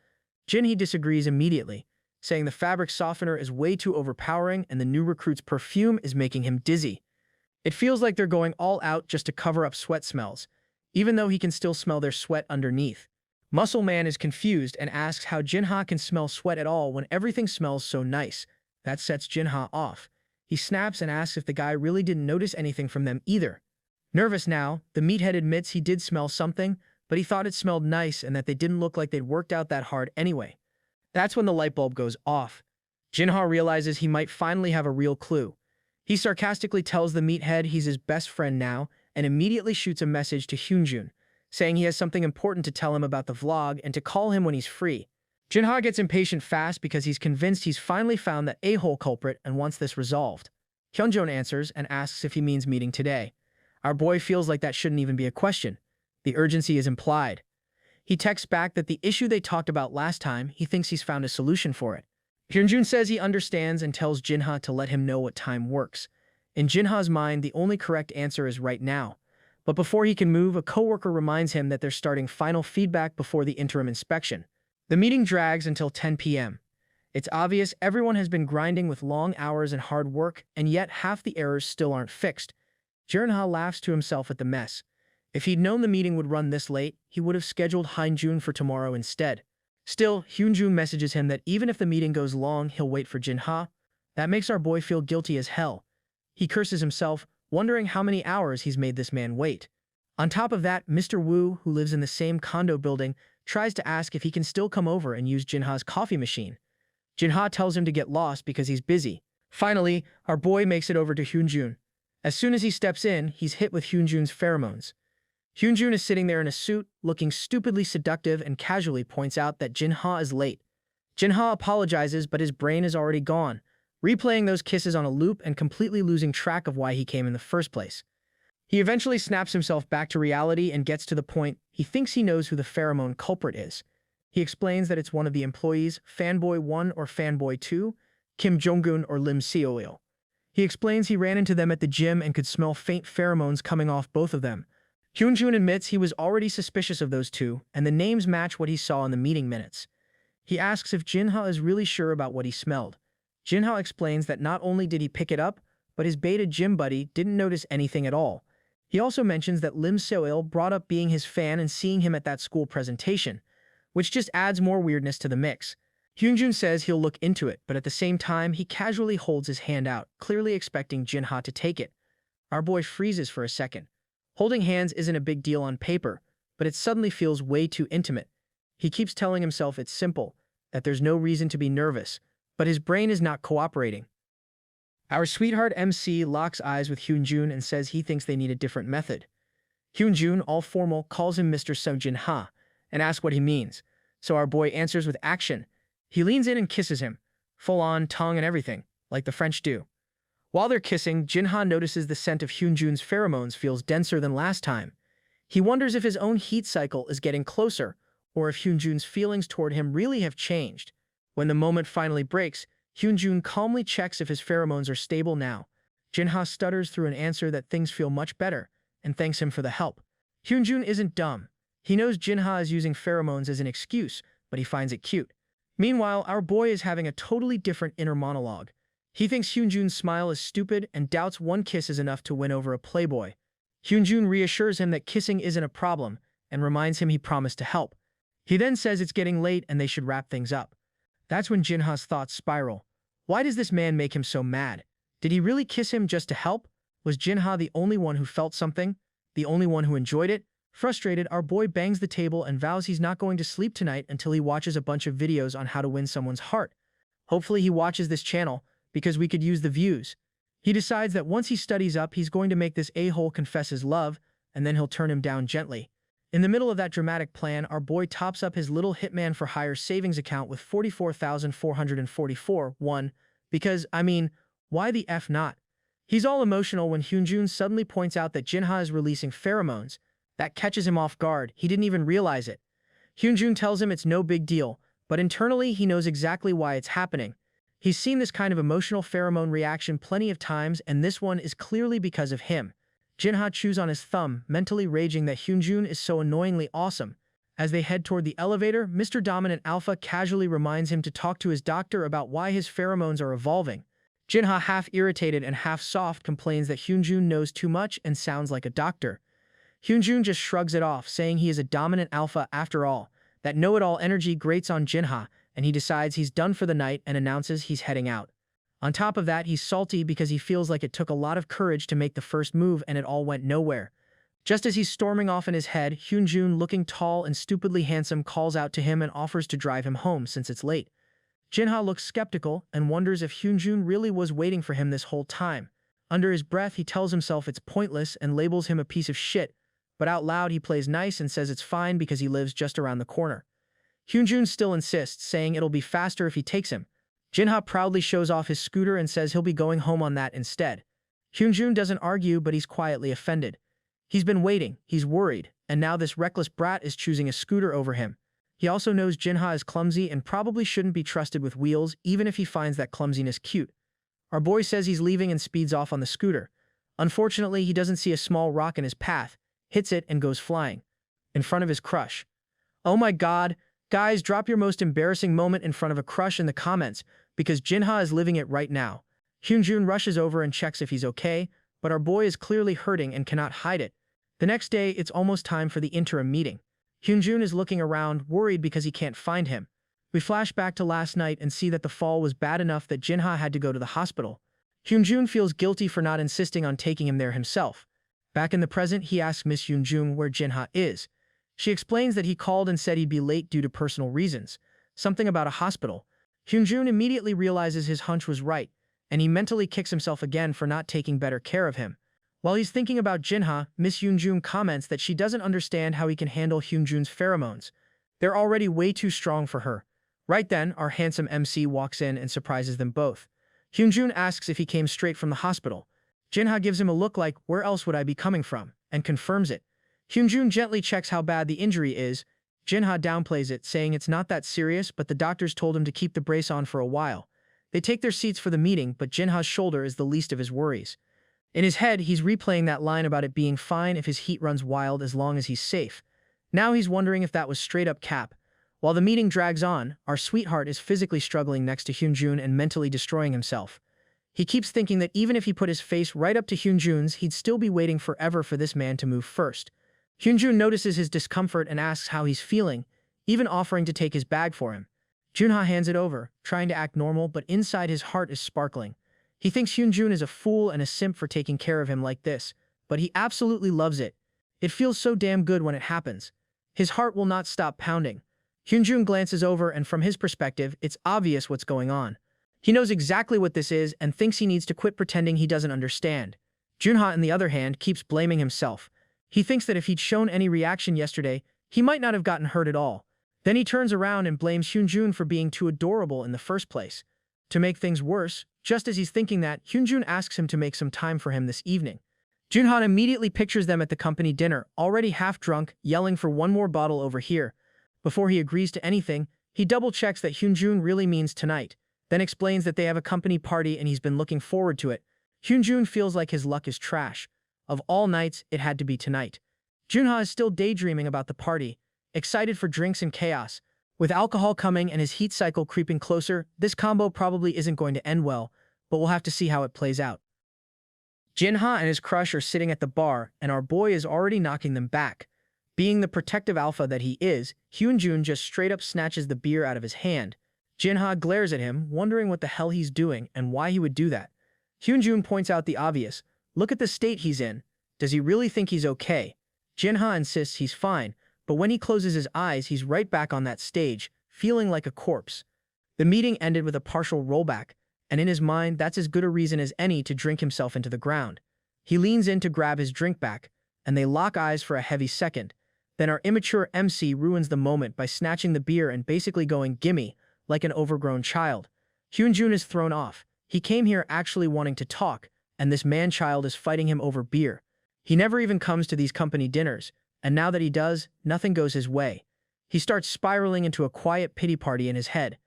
[SPEAKER 1] Jinha disagrees immediately, saying the fabric softener is way too overpowering and the new recruit's perfume is making him dizzy. It feels like they're going all out just to cover up sweat smells, even though he can still smell their sweat underneath. Muscle Man is confused and asks how Jinha can smell sweat at all when everything smells so nice. That sets Jinha off. He snaps and asks if the guy really didn't notice anything from them either. Nervous now, the meathead admits he did smell something, but he thought it smelled nice and that they didn't look like they'd worked out that hard anyway. That's when the light bulb goes off. Jinha realizes he might finally have a real clue. He sarcastically tells the meathead he's his best friend now and immediately shoots a message to Hyunjun, saying he has something important to tell him about the vlog and to call him when he's free. Jinha gets impatient fast because he's convinced he's finally found the a-hole culprit and wants this resolved. Hyunjun answers and asks if he means meeting today. Our boy feels like that shouldn't even be a question. The urgency is implied. He texts back that the issue they talked about last time, he thinks he's found a solution for it. Hyunjun says he understands and tells Jinha to let him know what time works. In Jinha's mind, the only correct answer is right now. But before he can move, a coworker reminds him that they're starting final feedback before the interim inspection. The meeting drags until 10 p.m. It's obvious everyone has been grinding with long hours and hard work, and yet half the errors still aren't fixed. Jinha laughs to himself at the mess. If he'd known the meeting would run this late, he would have scheduled Hyunjun for tomorrow instead. Still, Hyunjun messages him that even if the meeting goes long, he'll wait for Jinha. That makes our boy feel guilty as hell. He curses himself, wondering how many hours he's made this man wait. On top of that, Mr. Wu, who lives in the same condo building, tries to ask if he can still come over and use Jinha's coffee machine. Jinha tells him to get lost because he's busy. Finally, our boy makes it over to Hyunjun. As soon as he steps in, he's hit with Hyunjun's pheromones. Hyunjun is sitting there in a suit, looking stupidly seductive, and casually points out that Jinha is late. Jinha apologizes, but his brain is already gone, replaying those kisses on a loop and completely losing track of why he came in the first place. He eventually snaps himself back to reality and gets to the point. He thinks he knows who the pheromone culprit is. He explains that it's one of the employees, Fanboy 1 or Fanboy 2, Kim Jong-un or Lim Seo-il. He explains he ran into them at the gym and could smell faint pheromones coming off both of them. Hyunjun admits he was already suspicious of those two, and the names match what he saw in the meeting minutes. He asks if Jinha is really sure about what he smelled. Jinha explains that not only did he pick it up, but his beta gym buddy didn't notice anything at all. He also mentions that Lim Seo-il brought up being his fan and seeing him at that school presentation, which just adds more weirdness to the mix. Hyunjun says he'll look into it, but at the same time, he casually holds his hand out, clearly expecting Jinha to take it. Our boy freezes for a second. Holding hands isn't a big deal on paper, but it suddenly feels way too intimate. He keeps telling himself it's simple, that there's no reason to be nervous, but his brain is not cooperating. Our sweetheart MC locks eyes with Hyunjun and says he thinks they need a different method. Hyunjun, all formal, calls him Mr. Seo Jinha and asks what he means, so our boy answers with action. He leans in and kisses him, full-on tongue and everything, like the French do. While they're kissing, Jinha notices the scent of Hyunjun's pheromones feels denser than last time. He wonders if his own heat cycle is getting closer, or if Hyunjun's feelings toward him really have changed. When the moment finally breaks, Hyunjun calmly checks if his pheromones are stable now. Jinha stutters through an answer that things feel much better, and thanks him for the help. Hyunjun isn't dumb. He knows Jinha is using pheromones as an excuse, but he finds it cute. Meanwhile, our boy is having a totally different inner monologue. He thinks Hyunjun's smile is stupid and doubts one kiss is enough to win over a playboy. Hyunjun reassures him that kissing isn't a problem and reminds him he promised to help. He then says it's getting late and they should wrap things up. That's when Jinha's thoughts spiral. Why does this man make him so mad? Did he really kiss him just to help? Was Jinha the only one who felt something? The only one who enjoyed it? Frustrated, our boy bangs the table and vows he's not going to sleep tonight until he watches a bunch of videos on how to win someone's heart. Hopefully he watches this channel, because we could use the views. He decides that once he studies up, he's going to make this a-hole confess his love, and then he'll turn him down gently. In the middle of that dramatic plan, our boy tops up his little Hitman for Hire savings account with 44,444 won, because, why the F not? He's all emotional when Hyunjun suddenly points out that Jinha is releasing pheromones. That catches him off guard. He didn't even realize it. Hyunjun tells him it's no big deal, but internally he knows exactly why it's happening. He's seen this kind of emotional pheromone reaction plenty of times, and this one is clearly because of him. Jinha chews on his thumb, mentally raging that Hyunjun is so annoyingly awesome. As they head toward the elevator, Mr. Dominant Alpha casually reminds him to talk to his doctor about why his pheromones are evolving. Jinha, half irritated and half soft, complains that Hyunjun knows too much and sounds like a doctor. Hyunjun just shrugs it off, saying he is a dominant alpha after all. That know-it-all energy grates on Jinha, and he decides he's done for the night and announces he's heading out. On top of that, he's salty because he feels like it took a lot of courage to make the first move and it all went nowhere. Just as he's storming off in his head, Hyunjun, looking tall and stupidly handsome, calls out to him and offers to drive him home since it's late. Jinha looks skeptical and wonders if Hyunjun really was waiting for him this whole time. Under his breath, he tells himself it's pointless and labels him a piece of shit, but out loud he plays nice and says it's fine because he lives just around the corner. Hyunjun still insists, saying it'll be faster if he takes him. Jinha proudly shows off his scooter and says he'll be going home on that instead. Hyunjun doesn't argue, but he's quietly offended. He's been waiting, he's worried, and now this reckless brat is choosing a scooter over him. He also knows Jinha is clumsy and probably shouldn't be trusted with wheels, even if he finds that clumsiness cute. Our boy says he's leaving and speeds off on the scooter. Unfortunately, he doesn't see a small rock in his path, hits it, and goes flying in front of his crush. Oh my god, guys, drop your most embarrassing moment in front of a crush in the comments, because Jinha is living it right now. Hyunjun rushes over and checks if he's okay, but our boy is clearly hurting and cannot hide it. The next day, it's almost time for the interim meeting. Hyunjun is looking around, worried because he can't find him. We flash back to last night and see that the fall was bad enough that Jinha had to go to the hospital. Hyunjun feels guilty for not insisting on taking him there himself. Back in the present, he asks Miss Hyunjun where Jinha is. She explains that he called and said he'd be late due to personal reasons, something about a hospital. Hyunjun immediately realizes his hunch was right, and he mentally kicks himself again for not taking better care of him. While he's thinking about Jinha, Miss Hyunjun comments that she doesn't understand how he can handle Hyunjun's pheromones. They're already way too strong for her. Right then, our handsome MC walks in and surprises them both. Hyunjun asks if he came straight from the hospital. Jinha gives him a look like, "Where else would I be coming from?" and confirms it. Hyunjun gently checks how bad the injury is. Jinha downplays it, saying it's not that serious, but the doctors told him to keep the brace on for a while. They take their seats for the meeting, but Jinha's shoulder is the least of his worries. In his head, he's replaying that line about it being fine if his heat runs wild as long as he's safe. Now he's wondering if that was straight up cap. While the meeting drags on, our sweetheart is physically struggling next to Hyunjun and mentally destroying himself. He keeps thinking that even if he put his face right up to Hyunjun's, he'd still be waiting forever for this man to move first. Hyunjun notices his discomfort and asks how he's feeling, even offering to take his bag for him. Junha hands it over, trying to act normal, but inside his heart is sparkling. He thinks Hyunjun is a fool and a simp for taking care of him like this, but he absolutely loves it. It feels so damn good when it happens. His heart will not stop pounding. Hyunjun glances over, and from his perspective, it's obvious what's going on. He knows exactly what this is and thinks he needs to quit pretending he doesn't understand. Junha, on the other hand, keeps blaming himself. He thinks that if he'd shown any reaction yesterday, he might not have gotten hurt at all. Then he turns around and blames Hyunjun for being too adorable in the first place. To make things worse, just as he's thinking that, Hyunjun asks him to make some time for him this evening. Junha immediately pictures them at the company dinner, already half drunk, yelling for one more bottle over here. Before he agrees to anything, he double-checks that Hyunjun really means tonight, then explains that they have a company party and he's been looking forward to it. Hyunjun feels like his luck is trash. Of all nights, it had to be tonight. Junha is still daydreaming about the party, excited for drinks and chaos. With alcohol coming and his heat cycle creeping closer, this combo probably isn't going to end well, but we'll have to see how it plays out. Jinha and his crush are sitting at the bar, and our boy is already knocking them back. Being the protective alpha that he is, Hyunjun just straight up snatches the beer out of his hand. Jinha glares at him, wondering what the hell he's doing and why he would do that. Hyunjun points out the obvious. Look at the state he's in. Does he really think he's okay? Jinha insists he's fine, but when he closes his eyes, he's right back on that stage, feeling like a corpse. The meeting ended with a partial rollback, and in his mind, that's as good a reason as any to drink himself into the ground. He leans in to grab his drink back, and they lock eyes for a heavy second. Then our immature MC ruins the moment by snatching the beer and basically going gimme, like an overgrown child. Hyunjun is thrown off. He came here actually wanting to talk, and this man-child is fighting him over beer. He never even comes to these company dinners, and now that he does, nothing goes his way. He starts spiraling into a quiet pity party in his head.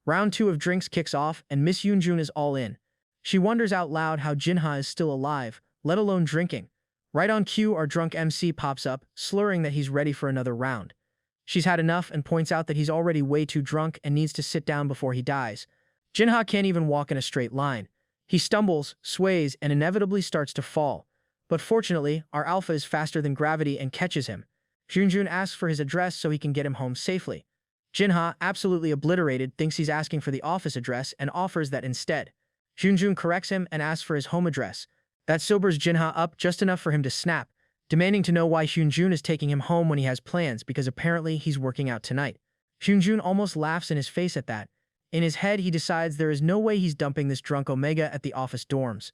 [SPEAKER 1] Round 2 of drinks kicks off, and Miss Hyunjun is all in. She wonders out loud how Jinha is still alive, let alone drinking. Right on cue, our drunk MC pops up, slurring that he's ready for another round. She's had enough and points out that he's already way too drunk and needs to sit down before he dies. Jinha can't even walk in a straight line. He stumbles, sways, and inevitably starts to fall. But fortunately, our alpha is faster than gravity and catches him. Hyunjun asks for his address so he can get him home safely. Jinha, absolutely obliterated, thinks he's asking for the office address and offers that instead. Hyunjun corrects him and asks for his home address. That sobers Jinha up just enough for him to snap, demanding to know why Hyunjun is taking him home when he has plans because apparently he's working out tonight. Hyunjun almost laughs in his face at that. In his head, he decides there is no way he's dumping this drunk Omega at the office dorms.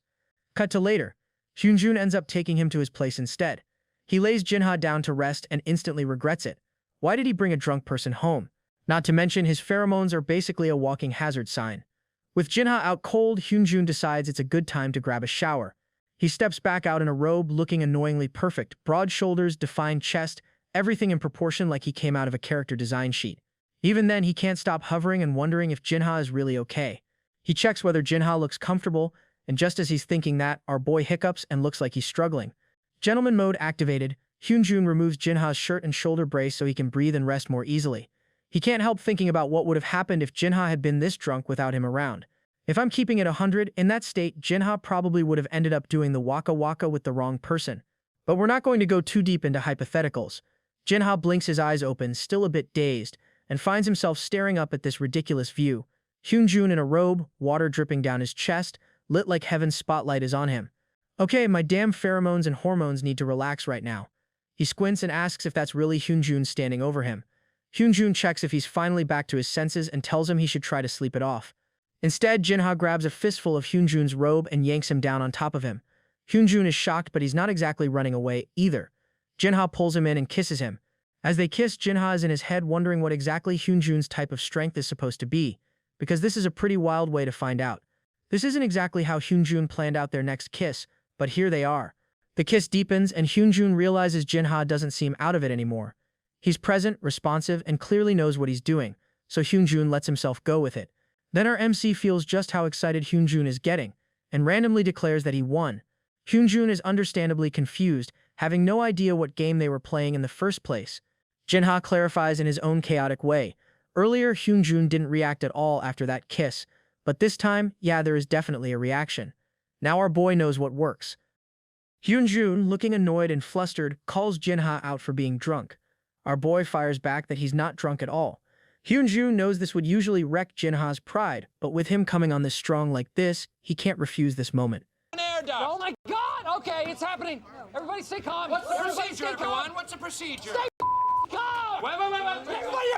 [SPEAKER 1] Cut to later. Hyunjun ends up taking him to his place instead. He lays Jinha down to rest and instantly regrets it. Why did he bring a drunk person home? Not to mention his pheromones are basically a walking hazard sign. With Jinha out cold, Hyunjun decides it's a good time to grab a shower. He steps back out in a robe looking annoyingly perfect, broad shoulders, defined chest, everything in proportion like he came out of a character design sheet. Even then, he can't stop hovering and wondering if Jinha is really okay. He checks whether Jinha looks comfortable, and just as he's thinking that, our boy hiccups and looks like he's struggling. Gentleman mode activated, Hyunjun removes Jinha's shirt and shoulder brace so he can breathe and rest more easily. He can't help thinking about what would have happened if Jinha had been this drunk without him around. If I'm keeping it 100, in that state, Jinha probably would have ended up doing the waka waka with the wrong person. But we're not going to go too deep into hypotheticals. Jinha blinks his eyes open, still a bit dazed, and finds himself staring up at this ridiculous view. Hyunjun in a robe, water dripping down his chest, lit like heaven's spotlight is on him. Okay, my damn pheromones and hormones need to relax right now. He squints and asks if that's really Hyunjun standing over him. Hyunjun checks if he's finally back to his senses and tells him he should try to sleep it off. Instead, Jinha grabs a fistful of Hyunjun's robe and yanks him down on top of him. Hyunjun is shocked, but he's not exactly running away either. Jinha pulls him in and kisses him. As they kiss, Jinha is in his head wondering what exactly Hyunjun's type of strength is supposed to be, because this is a pretty wild way to find out. This isn't exactly how Hyunjun planned out their next kiss, but here they are. The kiss deepens, and Hyunjun realizes Jinha doesn't seem out of it anymore. He's present, responsive, and clearly knows what he's doing, so Hyunjun lets himself go with it. Then our MC feels just how excited Hyunjun is getting, and randomly declares that he won. Hyunjun is understandably confused, having no idea what game they were playing in the first place. Jinha clarifies in his own chaotic way. Earlier, Hyunjun didn't react at all after that kiss, but this time, yeah, there is definitely a reaction. Now our boy knows what works. Hyunjun, looking annoyed and flustered, calls Jinha out for being drunk. Our boy fires back that he's not drunk at all. Hyunjun knows this would usually wreck Jinha's pride, but with him coming on this strong like this, he can't refuse this moment.
[SPEAKER 2] Oh my God! Okay, it's happening. Everybody stay calm.
[SPEAKER 3] What's the procedure, everyone? What's the procedure?
[SPEAKER 2] Stay calm!
[SPEAKER 3] Wait.
[SPEAKER 2] Everybody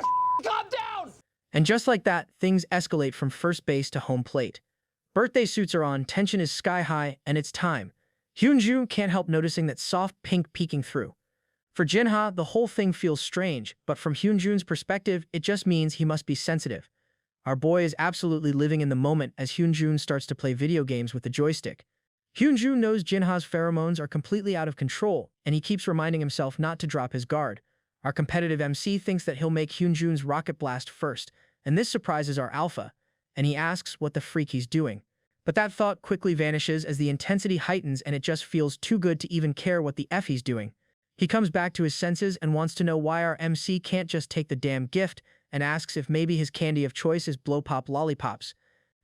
[SPEAKER 2] calm down!
[SPEAKER 1] And just like that, things escalate from first base to home plate. Birthday suits are on, tension is sky high, and it's time. Hyunjun can't help noticing that soft pink peeking through. For Jinha, the whole thing feels strange, but from Hyunjun's perspective, it just means he must be sensitive. Our boy is absolutely living in the moment as Hyunjun starts to play video games with the joystick. Hyunjun knows Jinha's pheromones are completely out of control, and he keeps reminding himself not to drop his guard. Our competitive MC thinks that he'll make Hyunjun's rocket blast first, and this surprises our alpha, and he asks what the freak he's doing. But that thought quickly vanishes as the intensity heightens and it just feels too good to even care what the F he's doing. He comes back to his senses and wants to know why our MC can't just take the damn gift, and asks if maybe his candy of choice is blow pop lollipops.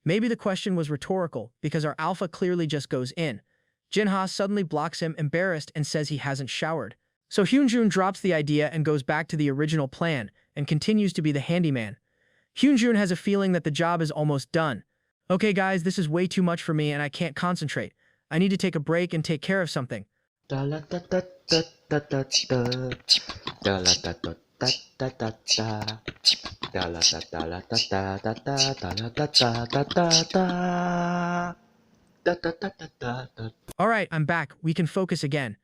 [SPEAKER 1] Maybe the question was rhetorical, because our alpha clearly just goes in. Jinha suddenly blocks him, embarrassed, and says he hasn't showered. So Hyunjun drops the idea and goes back to the original plan, and continues to be the handyman. Hyunjun has a feeling that the job is almost done. Okay guys, this is way too much for me and I can't concentrate. I need to take a break and take care of something. Alright, I'm back. We can focus again.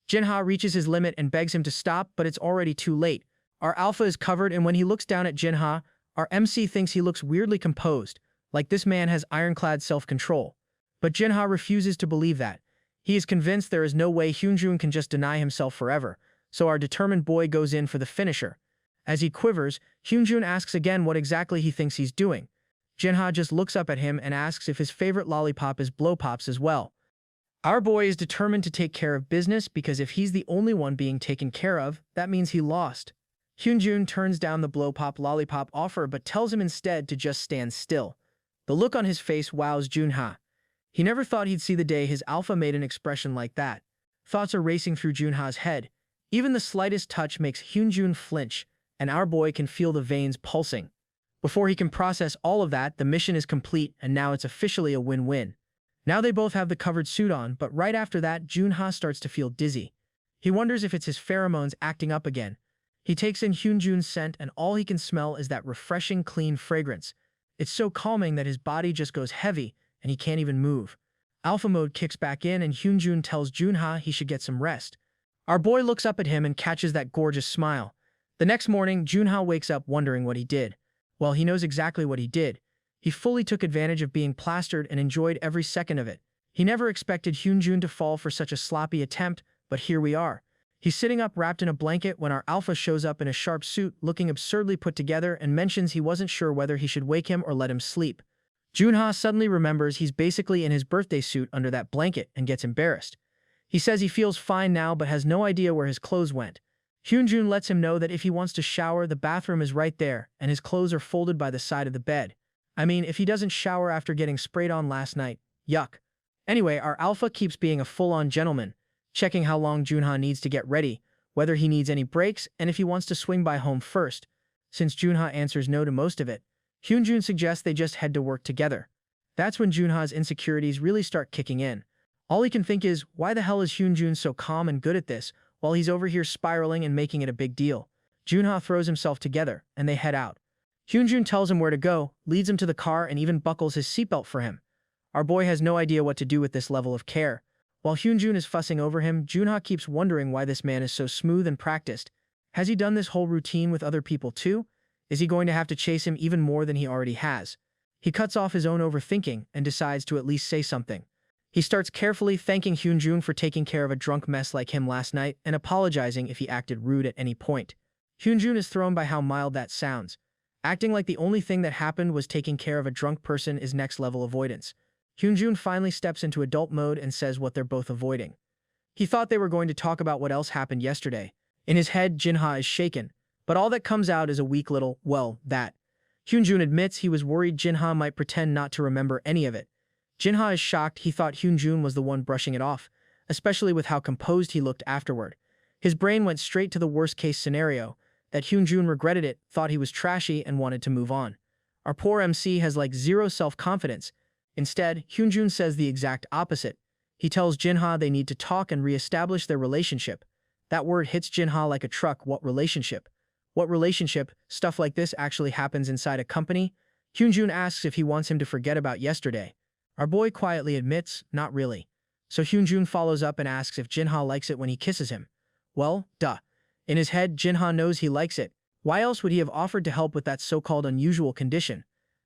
[SPEAKER 1] Jinha reaches his limit and begs him to stop, but it's already too late. Our alpha is covered, and when he looks down at Jinha, our MC thinks he looks weirdly composed, like this man has ironclad self-control. But Jinha refuses to believe that. He is convinced there is no way Hyunjun can just deny himself forever, so our determined boy goes in for the finisher. As he quivers, Hyunjun asks again what exactly he thinks he's doing. Jinha just looks up at him and asks if his favorite lollipop is blow pops as well. Our boy is determined to take care of business because if he's the only one being taken care of, that means he lost. Hyunjun turns down the blow pop lollipop offer but tells him instead to just stand still. The look on his face wows Junha. He never thought he'd see the day his alpha made an expression like that. Thoughts are racing through Junha's head. Even the slightest touch makes Hyunjun flinch, and our boy can feel the veins pulsing. Before he can process all of that, the mission is complete, and now it's officially a win-win. Now they both have the covered suit on, but right after that, Junha starts to feel dizzy. He wonders if it's his pheromones acting up again. He takes in Hyunjun's scent, and all he can smell is that refreshing, clean fragrance. It's so calming that his body just goes heavy, and he can't even move. Alpha mode kicks back in, and Hyunjun tells Junha he should get some rest. Our boy looks up at him and catches that gorgeous smile. The next morning, Junha wakes up wondering what he did. Well, he knows exactly what he did. He fully took advantage of being plastered and enjoyed every second of it. He never expected Hyunjun to fall for such a sloppy attempt, but here we are. He's sitting up wrapped in a blanket when our alpha shows up in a sharp suit, looking absurdly put together, and mentions he wasn't sure whether he should wake him or let him sleep. Junha suddenly remembers he's basically in his birthday suit under that blanket and gets embarrassed. He says he feels fine now but has no idea where his clothes went. Hyunjun lets him know that if he wants to shower, the bathroom is right there, and his clothes are folded by the side of the bed. I mean, if he doesn't shower after getting sprayed on last night, yuck. Anyway, our alpha keeps being a full-on gentleman, checking how long Junha needs to get ready, whether he needs any breaks, and if he wants to swing by home first. Since Junha answers no to most of it, Hyunjun suggests they just head to work together. That's when Junha's insecurities really start kicking in. All he can think is, why the hell is Hyunjun so calm and good at this, while he's over here spiraling and making it a big deal? Junha throws himself together, and they head out. Hyunjun tells him where to go, leads him to the car, and even buckles his seatbelt for him. Our boy has no idea what to do with this level of care. While Hyunjun is fussing over him, Junha keeps wondering why this man is so smooth and practiced. Has he done this whole routine with other people too? Is he going to have to chase him even more than he already has? He cuts off his own overthinking and decides to at least say something. He starts carefully thanking Hyunjun for taking care of a drunk mess like him last night and apologizing if he acted rude at any point. Hyunjun is thrown by how mild that sounds. Acting like the only thing that happened was taking care of a drunk person is next-level avoidance. Hyunjun finally steps into adult mode and says what they're both avoiding. He thought they were going to talk about what else happened yesterday. In his head, Jinha is shaken, but all that comes out is a weak little, well, that. Hyunjun admits he was worried Jinha might pretend not to remember any of it. Jinha is shocked. He thought Hyunjun was the one brushing it off, especially with how composed he looked afterward. His brain went straight to the worst-case scenario, that Hyunjun regretted it, thought he was trashy, and wanted to move on. Our poor MC has like zero self-confidence. Instead, Hyunjun says the exact opposite. He tells Jinha they need to talk and re-establish their relationship. That word hits Jinha like a truck. What relationship? What relationship? Stuff like this actually happens inside a company? Hyunjun asks if he wants him to forget about yesterday. Our boy quietly admits, not really. So Hyunjun follows up and asks if Jinha likes it when he kisses him. Well, duh. In his head, Jinha knows he likes it. Why else would he have offered to help with that so-called unusual condition?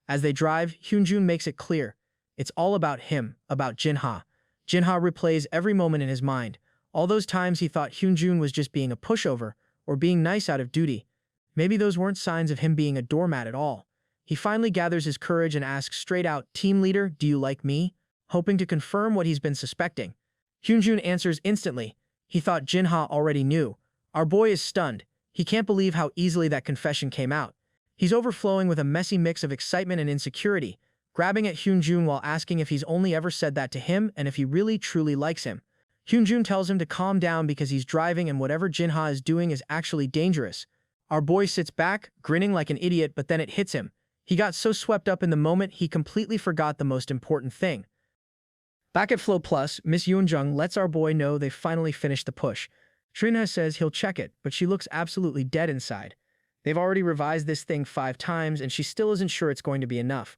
[SPEAKER 1] As they drive, Hyunjun makes it clear. It's all about him, about Jinha. Jinha replays every moment in his mind. All those times he thought Hyunjun was just being a pushover, or being nice out of duty. Maybe those weren't signs of him being a doormat at all. He finally gathers his courage and asks straight out, "Team leader, do you like me?" hoping to confirm what he's been suspecting. Hyunjun answers instantly. He thought Jinha already knew. Our boy is stunned. He can't believe how easily that confession came out. He's overflowing with a messy mix of excitement and insecurity, grabbing at Hyunjun while asking if he's only ever said that to him and if he really truly likes him. Hyunjun tells him to calm down because he's driving and whatever Jinha is doing is actually dangerous. Our boy sits back, grinning like an idiot, but then it hits him. He got so swept up in the moment he completely forgot the most important thing. Back at Flow Plus, Miss Yoonjung lets our boy know they've finally finished the push. Trinha says he'll check it, but she looks absolutely dead inside. They've already revised this thing 5 times and she still isn't sure it's going to be enough.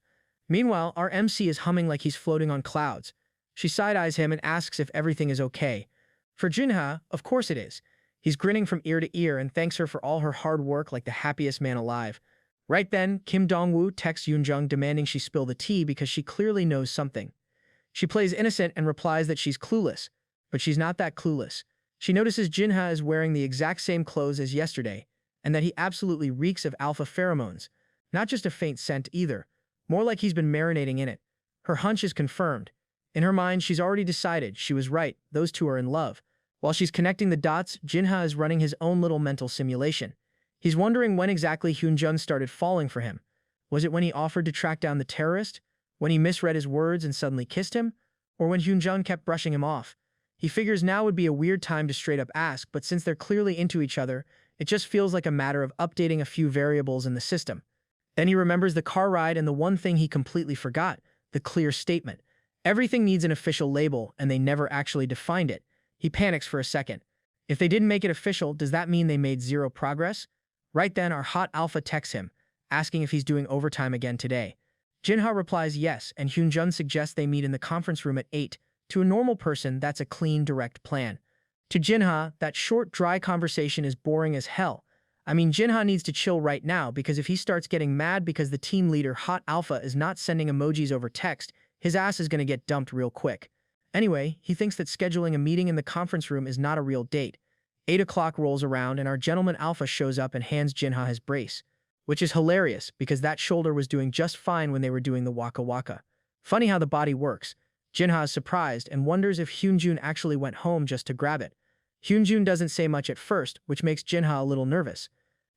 [SPEAKER 1] Meanwhile, our MC is humming like he's floating on clouds. She side-eyes him and asks if everything is okay. For Jinha, of course it is. He's grinning from ear to ear and thanks her for all her hard work like the happiest man alive. Right then, Kim Dong-woo texts Yoonjung demanding she spill the tea because she clearly knows something. She plays innocent and replies that she's clueless, but she's not that clueless. She notices Jinha is wearing the exact same clothes as yesterday, and that he absolutely reeks of alpha pheromones. Not just a faint scent either, more like he's been marinating in it. Her hunch is confirmed. In her mind, she's already decided she was right, those two are in love. While she's connecting the dots, Jinha is running his own little mental simulation. He's wondering when exactly Hyunjun started falling for him. Was it when he offered to track down the terrorist? When he misread his words and suddenly kissed him? Or when Hyunjun kept brushing him off? He figures now would be a weird time to straight up ask, but since they're clearly into each other, it just feels like a matter of updating a few variables in the system. Then he remembers the car ride and the one thing he completely forgot, the clear statement. Everything needs an official label, and they never actually defined it. He panics for a second. If they didn't make it official, does that mean they made zero progress? Right then, our hot alpha texts him, asking if he's doing overtime again today. Jinha replies yes, and Hyunjun suggests they meet in the conference room at 8. To a normal person, that's a clean, direct plan. To Jinha, that short, dry conversation is boring as hell. I mean, Jinha needs to chill right now because if he starts getting mad because the team leader, Hot Alpha, is not sending emojis over text, his ass is going to get dumped real quick. Anyway, he thinks that scheduling a meeting in the conference room is not a real date. 8 o'clock rolls around and our gentleman Alpha shows up and hands Jinha his brace, which is hilarious because that shoulder was doing just fine when they were doing the waka waka. Funny how the body works. Jinha is surprised and wonders if Hyunjun actually went home just to grab it. Hyunjun doesn't say much at first, which makes Jinha a little nervous.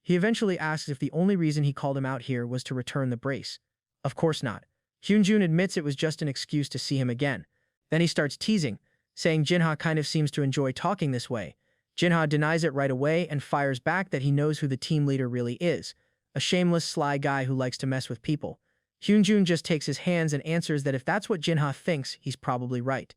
[SPEAKER 1] He eventually asks if the only reason he called him out here was to return the brace. Of course not. Hyunjun admits it was just an excuse to see him again. Then he starts teasing, saying Jinha kind of seems to enjoy talking this way. Jinha denies it right away and fires back that he knows who the team leader really is, a shameless, sly guy who likes to mess with people. Hyunjun just takes his hands and answers that if that's what Jinha thinks, he's probably right.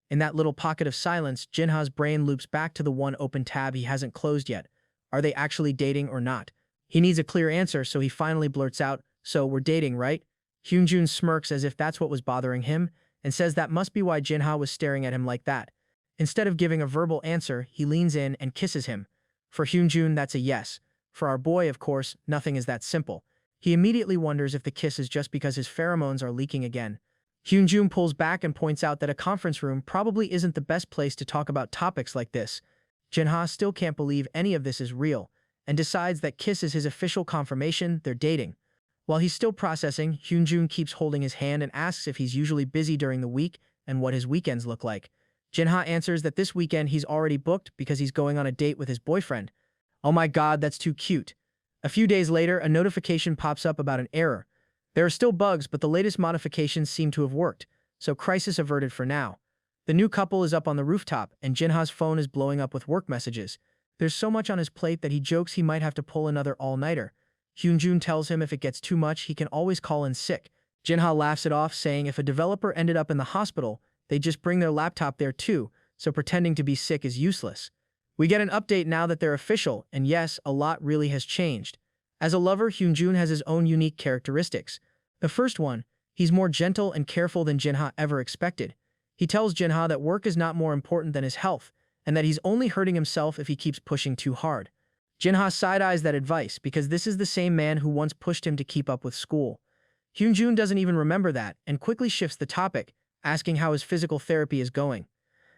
[SPEAKER 1] In that little pocket of silence, Jinha's brain loops back to the one open tab he hasn't closed yet. Are they actually dating or not? He needs a clear answer, so he finally blurts out, "So we're dating, right?" Hyunjun smirks as if that's what was bothering him, and says that must be why Jinha was staring at him like that. Instead of giving a verbal answer, he leans in and kisses him. For Hyunjun, that's a yes. For our boy, of course, nothing is that simple. He immediately wonders if the kiss is just because his pheromones are leaking again. Hyunjun pulls back and points out that a conference room probably isn't the best place to talk about topics like this. Jinha still can't believe any of this is real, and decides that kiss is his official confirmation they're dating. While he's still processing, Hyunjun keeps holding his hand and asks if he's usually busy during the week and what his weekends look like. Jinha answers that this weekend he's already booked because he's going on a date with his boyfriend. Oh my god, that's too cute. A few days later, a notification pops up about an error. There are still bugs, but the latest modifications seem to have worked, so crisis averted for now. The new couple is up on the rooftop, and Jinha's phone is blowing up with work messages. There's so much on his plate that he jokes he might have to pull another all-nighter. Hyunjun tells him if it gets too much, he can always call in sick. Jinha laughs it off, saying if a developer ended up in the hospital, they'd just bring their laptop there too, so pretending to be sick is useless. We get an update now that they're official, and yes, a lot really has changed. As a lover, Hyunjun has his own unique characteristics. The first one, he's more gentle and careful than Jinha ever expected. He tells Jinha that work is not more important than his health, and that he's only hurting himself if he keeps pushing too hard. Jinha side-eyes that advice because this is the same man who once pushed him to keep up with school. Hyunjun doesn't even remember that and quickly shifts the topic, asking how his physical therapy is going.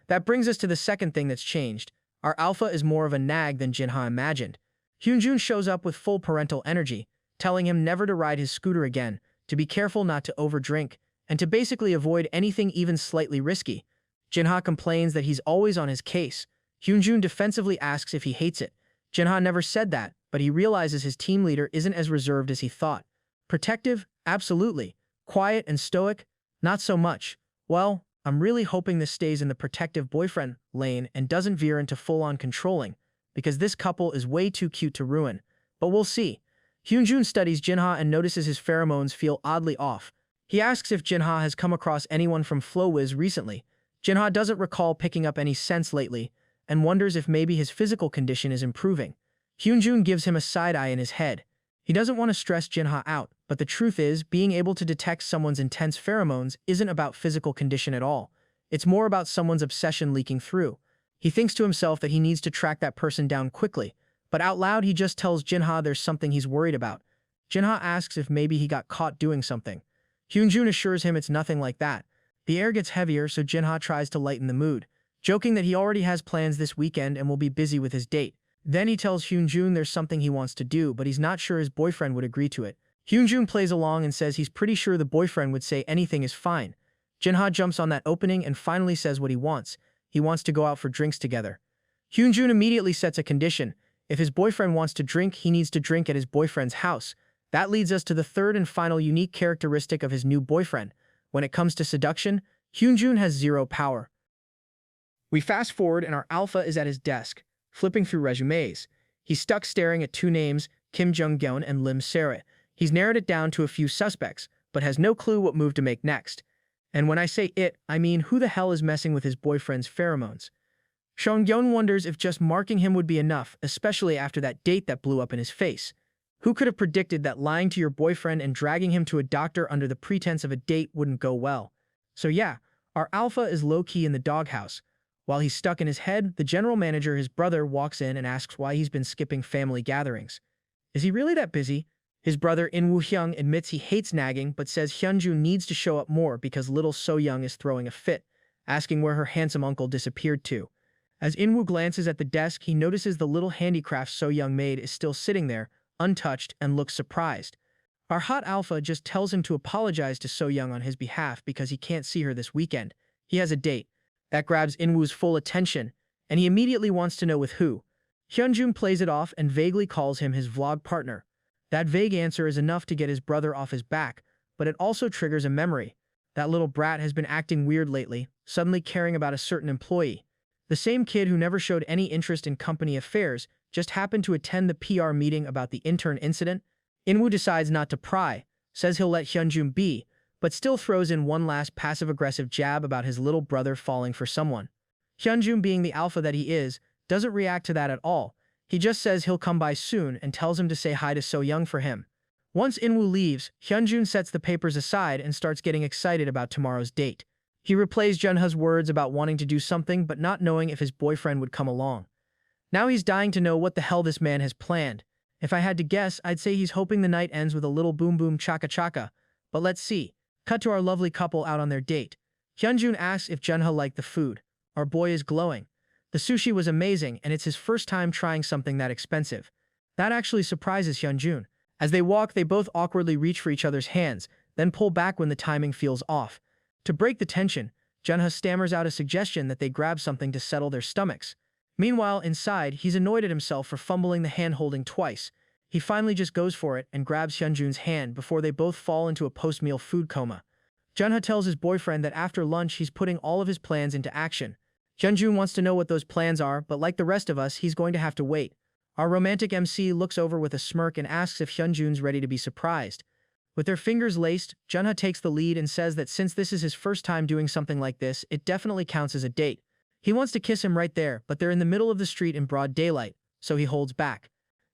[SPEAKER 1] That brings us to the second thing that's changed. Our Alpha is more of a nag than Jinha imagined. Hyunjun shows up with full parental energy, telling him never to ride his scooter again, to be careful not to overdrink, and to basically avoid anything even slightly risky. Jinha complains that he's always on his case. Hyunjun defensively asks if he hates it. Jinha never said that, but he realizes his team leader isn't as reserved as he thought. Protective? Absolutely. Quiet and stoic? Not so much. Well, I'm really hoping this stays in the protective boyfriend lane and doesn't veer into full-on controlling, because this couple is way too cute to ruin. But we'll see. Hyunjun studies Jinha and notices his pheromones feel oddly off. He asks if Jinha has come across anyone from FlowWiz recently. Jinha doesn't recall picking up any scents lately, and wonders if maybe his physical condition is improving. Hyunjun gives him a side-eye in his head. He doesn't want to stress Jinha out, but the truth is, being able to detect someone's intense pheromones isn't about physical condition at all. It's more about someone's obsession leaking through. He thinks to himself that he needs to track that person down quickly, but out loud he just tells Jinha there's something he's worried about. Jinha asks if maybe he got caught doing something. Hyunjun assures him it's nothing like that. The air gets heavier, so Jinha tries to lighten the mood, joking that he already has plans this weekend and will be busy with his date. Then he tells Hyunjun there's something he wants to do, but he's not sure his boyfriend would agree to it. Hyunjun plays along and says he's pretty sure the boyfriend would say anything is fine. Jinha jumps on that opening and finally says what he wants. He wants to go out for drinks together. Hyunjun immediately sets a condition. If his boyfriend wants to drink, he needs to drink at his boyfriend's house. That leads us to the third and final unique characteristic of his new boyfriend. When it comes to seduction, Hyunjun has zero power. We fast forward and our Alpha is at his desk, flipping through resumes. He's stuck staring at two names, Kim Jung-geon and Lim Seret. He's narrowed it down to a few suspects, but has no clue what move to make next. And when I say it, I mean who the hell is messing with his boyfriend's pheromones? Seong-yeon wonders if just marking him would be enough, especially after that date that blew up in his face. Who could have predicted that lying to your boyfriend and dragging him to a doctor under the pretense of a date wouldn't go well? So yeah, our Alpha is low-key in the doghouse. While he's stuck in his head, the general manager, his brother, walks in and asks why he's been skipping family gatherings. Is he really that busy? His brother In Woo-hyung admits he hates nagging but says Hyunjun needs to show up more because little So-young is throwing a fit, asking where her handsome uncle disappeared to. As Inwoo glances at the desk, he notices the little handicraft So Young made is still sitting there, untouched, and looks surprised. Our hot alpha just tells him to apologize to So Young on his behalf because he can't see her this weekend. He has a date. That grabs Inwoo's full attention, and he immediately wants to know with who. Hyunjun plays it off and vaguely calls him his vlog partner. That vague answer is enough to get his brother off his back, but it also triggers a memory. That little brat has been acting weird lately, suddenly caring about a certain employee. The same kid who never showed any interest in company affairs just happened to attend the PR meeting about the intern incident. Inwoo decides not to pry, says he'll let Hyunjun be, but still throws in one last passive-aggressive jab about his little brother falling for someone. Hyunjun, being the alpha that he is, doesn't react to that at all. He just says he'll come by soon and tells him to say hi to So Young for him. Once Inwoo leaves, Hyunjun sets the papers aside and starts getting excited about tomorrow's date. He replays Junha's words about wanting to do something but not knowing if his boyfriend would come along. Now he's dying to know what the hell this man has planned. If I had to guess, I'd say he's hoping the night ends with a little boom boom chaka chaka. But let's see. Cut to our lovely couple out on their date. Hyunjun asks if Junha liked the food. Our boy is glowing. The sushi was amazing, and it's his first time trying something that expensive. That actually surprises Hyunjun. As they walk, they both awkwardly reach for each other's hands, then pull back when the timing feels off. To break the tension, Junha stammers out a suggestion that they grab something to settle their stomachs. Meanwhile, inside, he's annoyed at himself for fumbling the hand-holding twice. He finally just goes for it and grabs Hyunjun's hand before they both fall into a post-meal food coma. Junha tells his boyfriend that after lunch he's putting all of his plans into action. Hyunjun wants to know what those plans are, but like the rest of us, he's going to have to wait. Our romantic MC looks over with a smirk and asks if Hyunjun's ready to be surprised. With their fingers laced, Junha takes the lead and says that since this is his first time doing something like this, it definitely counts as a date. He wants to kiss him right there, but they're in the middle of the street in broad daylight, so he holds back.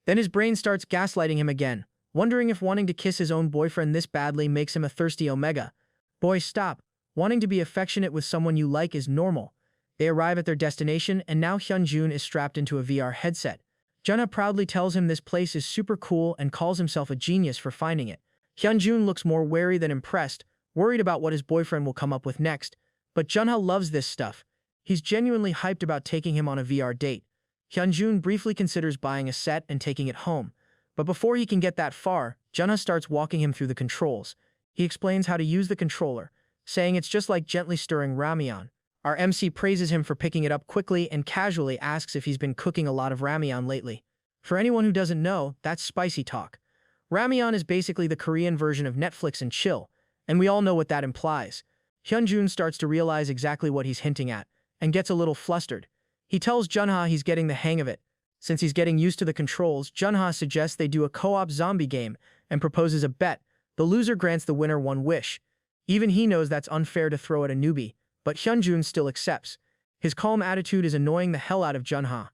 [SPEAKER 1] Then his brain starts gaslighting him again, wondering if wanting to kiss his own boyfriend this badly makes him a thirsty omega. Boy, stop. Wanting to be affectionate with someone you like is normal. They arrive at their destination, and now Hyunjun is strapped into a VR headset. Junha proudly tells him this place is super cool and calls himself a genius for finding it. Hyunjun looks more wary than impressed, worried about what his boyfriend will come up with next. But Junha loves this stuff. He's genuinely hyped about taking him on a VR date. Hyunjun briefly considers buying a set and taking it home. But before he can get that far, Junha starts walking him through the controls. He explains how to use the controller, saying it's just like gently stirring ramyeon. Our MC praises him for picking it up quickly and casually asks if he's been cooking a lot of ramyeon lately. For anyone who doesn't know, that's spicy talk. Ramyeon is basically the Korean version of Netflix and chill, and we all know what that implies. Hyunjun starts to realize exactly what he's hinting at, and gets a little flustered. He tells Junha he's getting the hang of it. Since he's getting used to the controls, Junha suggests they do a co-op zombie game and proposes a bet. The loser grants the winner one wish. Even he knows that's unfair to throw at a newbie, but Hyunjun still accepts. His calm attitude is annoying the hell out of Junha.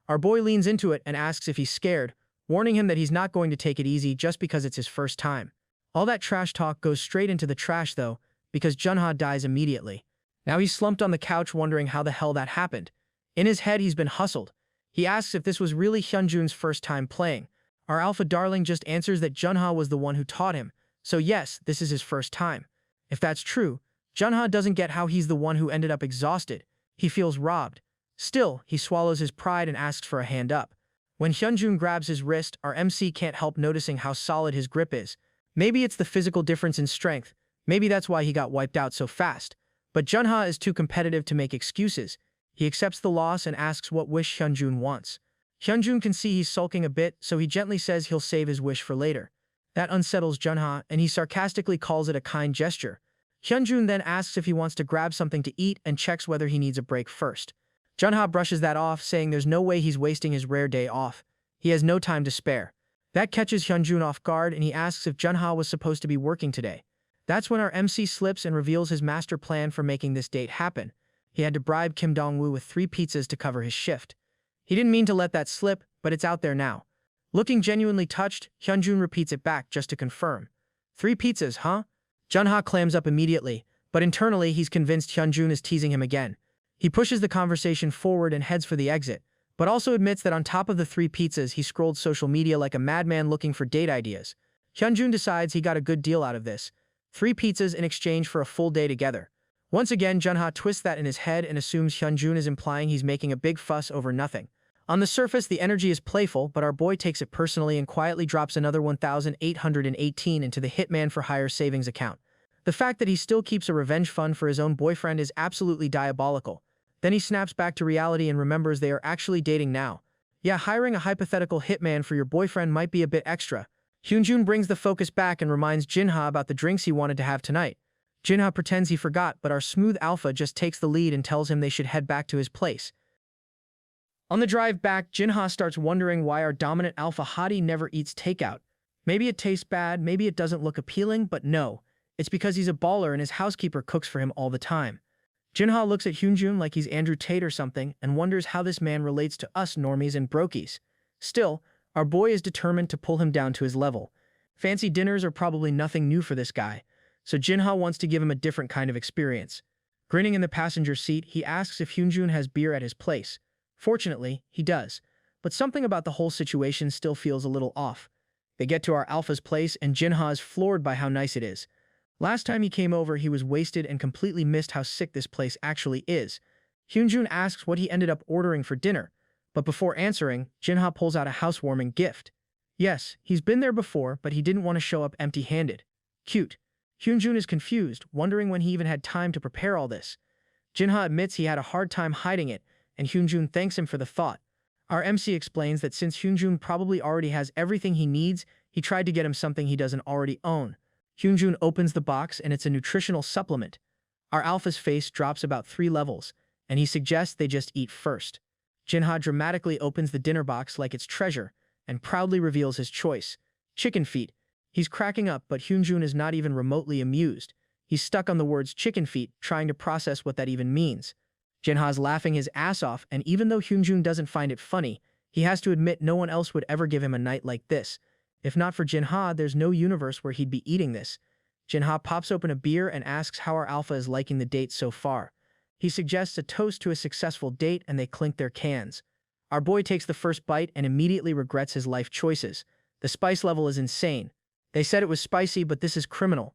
[SPEAKER 1] Our boy leans into it and asks if he's scared, warning him that he's not going to take it easy just because it's his first time. All that trash talk goes straight into the trash though, because Junha dies immediately. Now he's slumped on the couch wondering how the hell that happened. In his head he's been hustled. He asks if this was really Hyunjun's first time playing. Our alpha darling just answers that Junha was the one who taught him, so yes, this is his first time. If that's true, Junha doesn't get how he's the one who ended up exhausted. He feels robbed. Still, he swallows his pride and asks for a hand up. When Hyunjun grabs his wrist, our MC can't help noticing how solid his grip is. Maybe it's the physical difference in strength. Maybe that's why he got wiped out so fast. But Junha is too competitive to make excuses. He accepts the loss and asks what wish Hyunjun wants. Hyunjun can see he's sulking a bit, so he gently says he'll save his wish for later. That unsettles Junha, and he sarcastically calls it a kind gesture. Hyunjun then asks if he wants to grab something to eat and checks whether he needs a break first. Junha brushes that off, saying there's no way he's wasting his rare day off. He has no time to spare. That catches Hyunjun off guard, and he asks if Junha was supposed to be working today. That's when our MC slips and reveals his master plan for making this date happen. He had to bribe Kim Dong-woo with 3 pizzas to cover his shift. He didn't mean to let that slip, but it's out there now. Looking genuinely touched, Hyunjun repeats it back just to confirm. 3 pizzas, huh? Junha clams up immediately, but internally he's convinced Hyunjun is teasing him again. He pushes the conversation forward and heads for the exit, but also admits that on top of the 3 pizzas he scrolled social media like a madman looking for date ideas. Hyunjun decides he got a good deal out of this. 3 pizzas in exchange for a full day together. Once again, Junha twists that in his head and assumes Hyunjun is implying he's making a big fuss over nothing. On the surface, the energy is playful, but our boy takes it personally and quietly drops another 1,818 into the Hitman for Hire savings account. The fact that he still keeps a revenge fund for his own boyfriend is absolutely diabolical. Then he snaps back to reality and remembers they are actually dating now. Yeah, hiring a hypothetical hitman for your boyfriend might be a bit extra. Hyunjun brings the focus back and reminds Jinha about the drinks he wanted to have tonight. Jinha pretends he forgot, but our smooth alpha just takes the lead and tells him they should head back to his place. On the drive back, Jinha starts wondering why our dominant alpha hottie never eats takeout. Maybe it tastes bad, maybe it doesn't look appealing, but no. It's because he's a baller and his housekeeper cooks for him all the time. Jinha looks at Hyunjun like he's Andrew Tate or something and wonders how this man relates to us normies and brokies. Still, our boy is determined to pull him down to his level. Fancy dinners are probably nothing new for this guy, so Jinha wants to give him a different kind of experience. Grinning in the passenger seat, he asks if Hyunjun has beer at his place. Fortunately, he does, but something about the whole situation still feels a little off. They get to our alpha's place and Jinha is floored by how nice it is. Last time he came over, he was wasted and completely missed how sick this place actually is. Hyunjun asks what he ended up ordering for dinner, but before answering, Jinha pulls out a housewarming gift. Yes, he's been there before, but he didn't want to show up empty-handed. Cute. Hyunjun is confused, wondering when he even had time to prepare all this. Jinha admits he had a hard time hiding it, and Hyunjun thanks him for the thought. Our MC explains that since Hyunjun probably already has everything he needs, he tried to get him something he doesn't already own. Hyunjun opens the box and it's a nutritional supplement. Our alpha's face drops about 3 levels, and he suggests they just eat first. Jinha dramatically opens the dinner box like it's treasure and proudly reveals his choice: chicken feet. He's cracking up, but Hyunjun is not even remotely amused. He's stuck on the words chicken feet, trying to process what that even means. Jinha's laughing his ass off, and even though Hyunjun doesn't find it funny, he has to admit no one else would ever give him a night like this. If not for Jinha, there's no universe where he'd be eating this. Jinha pops open a beer and asks how our alpha is liking the date so far. He suggests a toast to a successful date and they clink their cans. Our boy takes the first bite and immediately regrets his life choices. The spice level is insane. They said it was spicy, but this is criminal.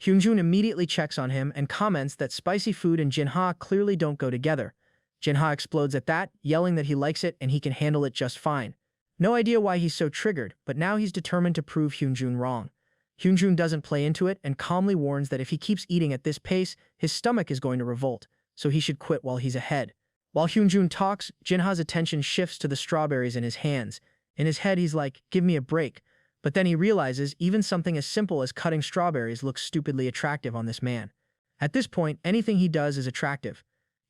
[SPEAKER 1] Hyunjun immediately checks on him and comments that spicy food and Jinha clearly don't go together. Jinha explodes at that, yelling that he likes it and he can handle it just fine. No idea why he's so triggered, but now he's determined to prove Hyunjun wrong. Hyunjun doesn't play into it and calmly warns that if he keeps eating at this pace, his stomach is going to revolt, so he should quit while he's ahead. While Hyunjun talks, Jinha's attention shifts to the strawberries in his hands. In his head, he's like, give me a break. But then he realizes even something as simple as cutting strawberries looks stupidly attractive on this man. At this point, anything he does is attractive.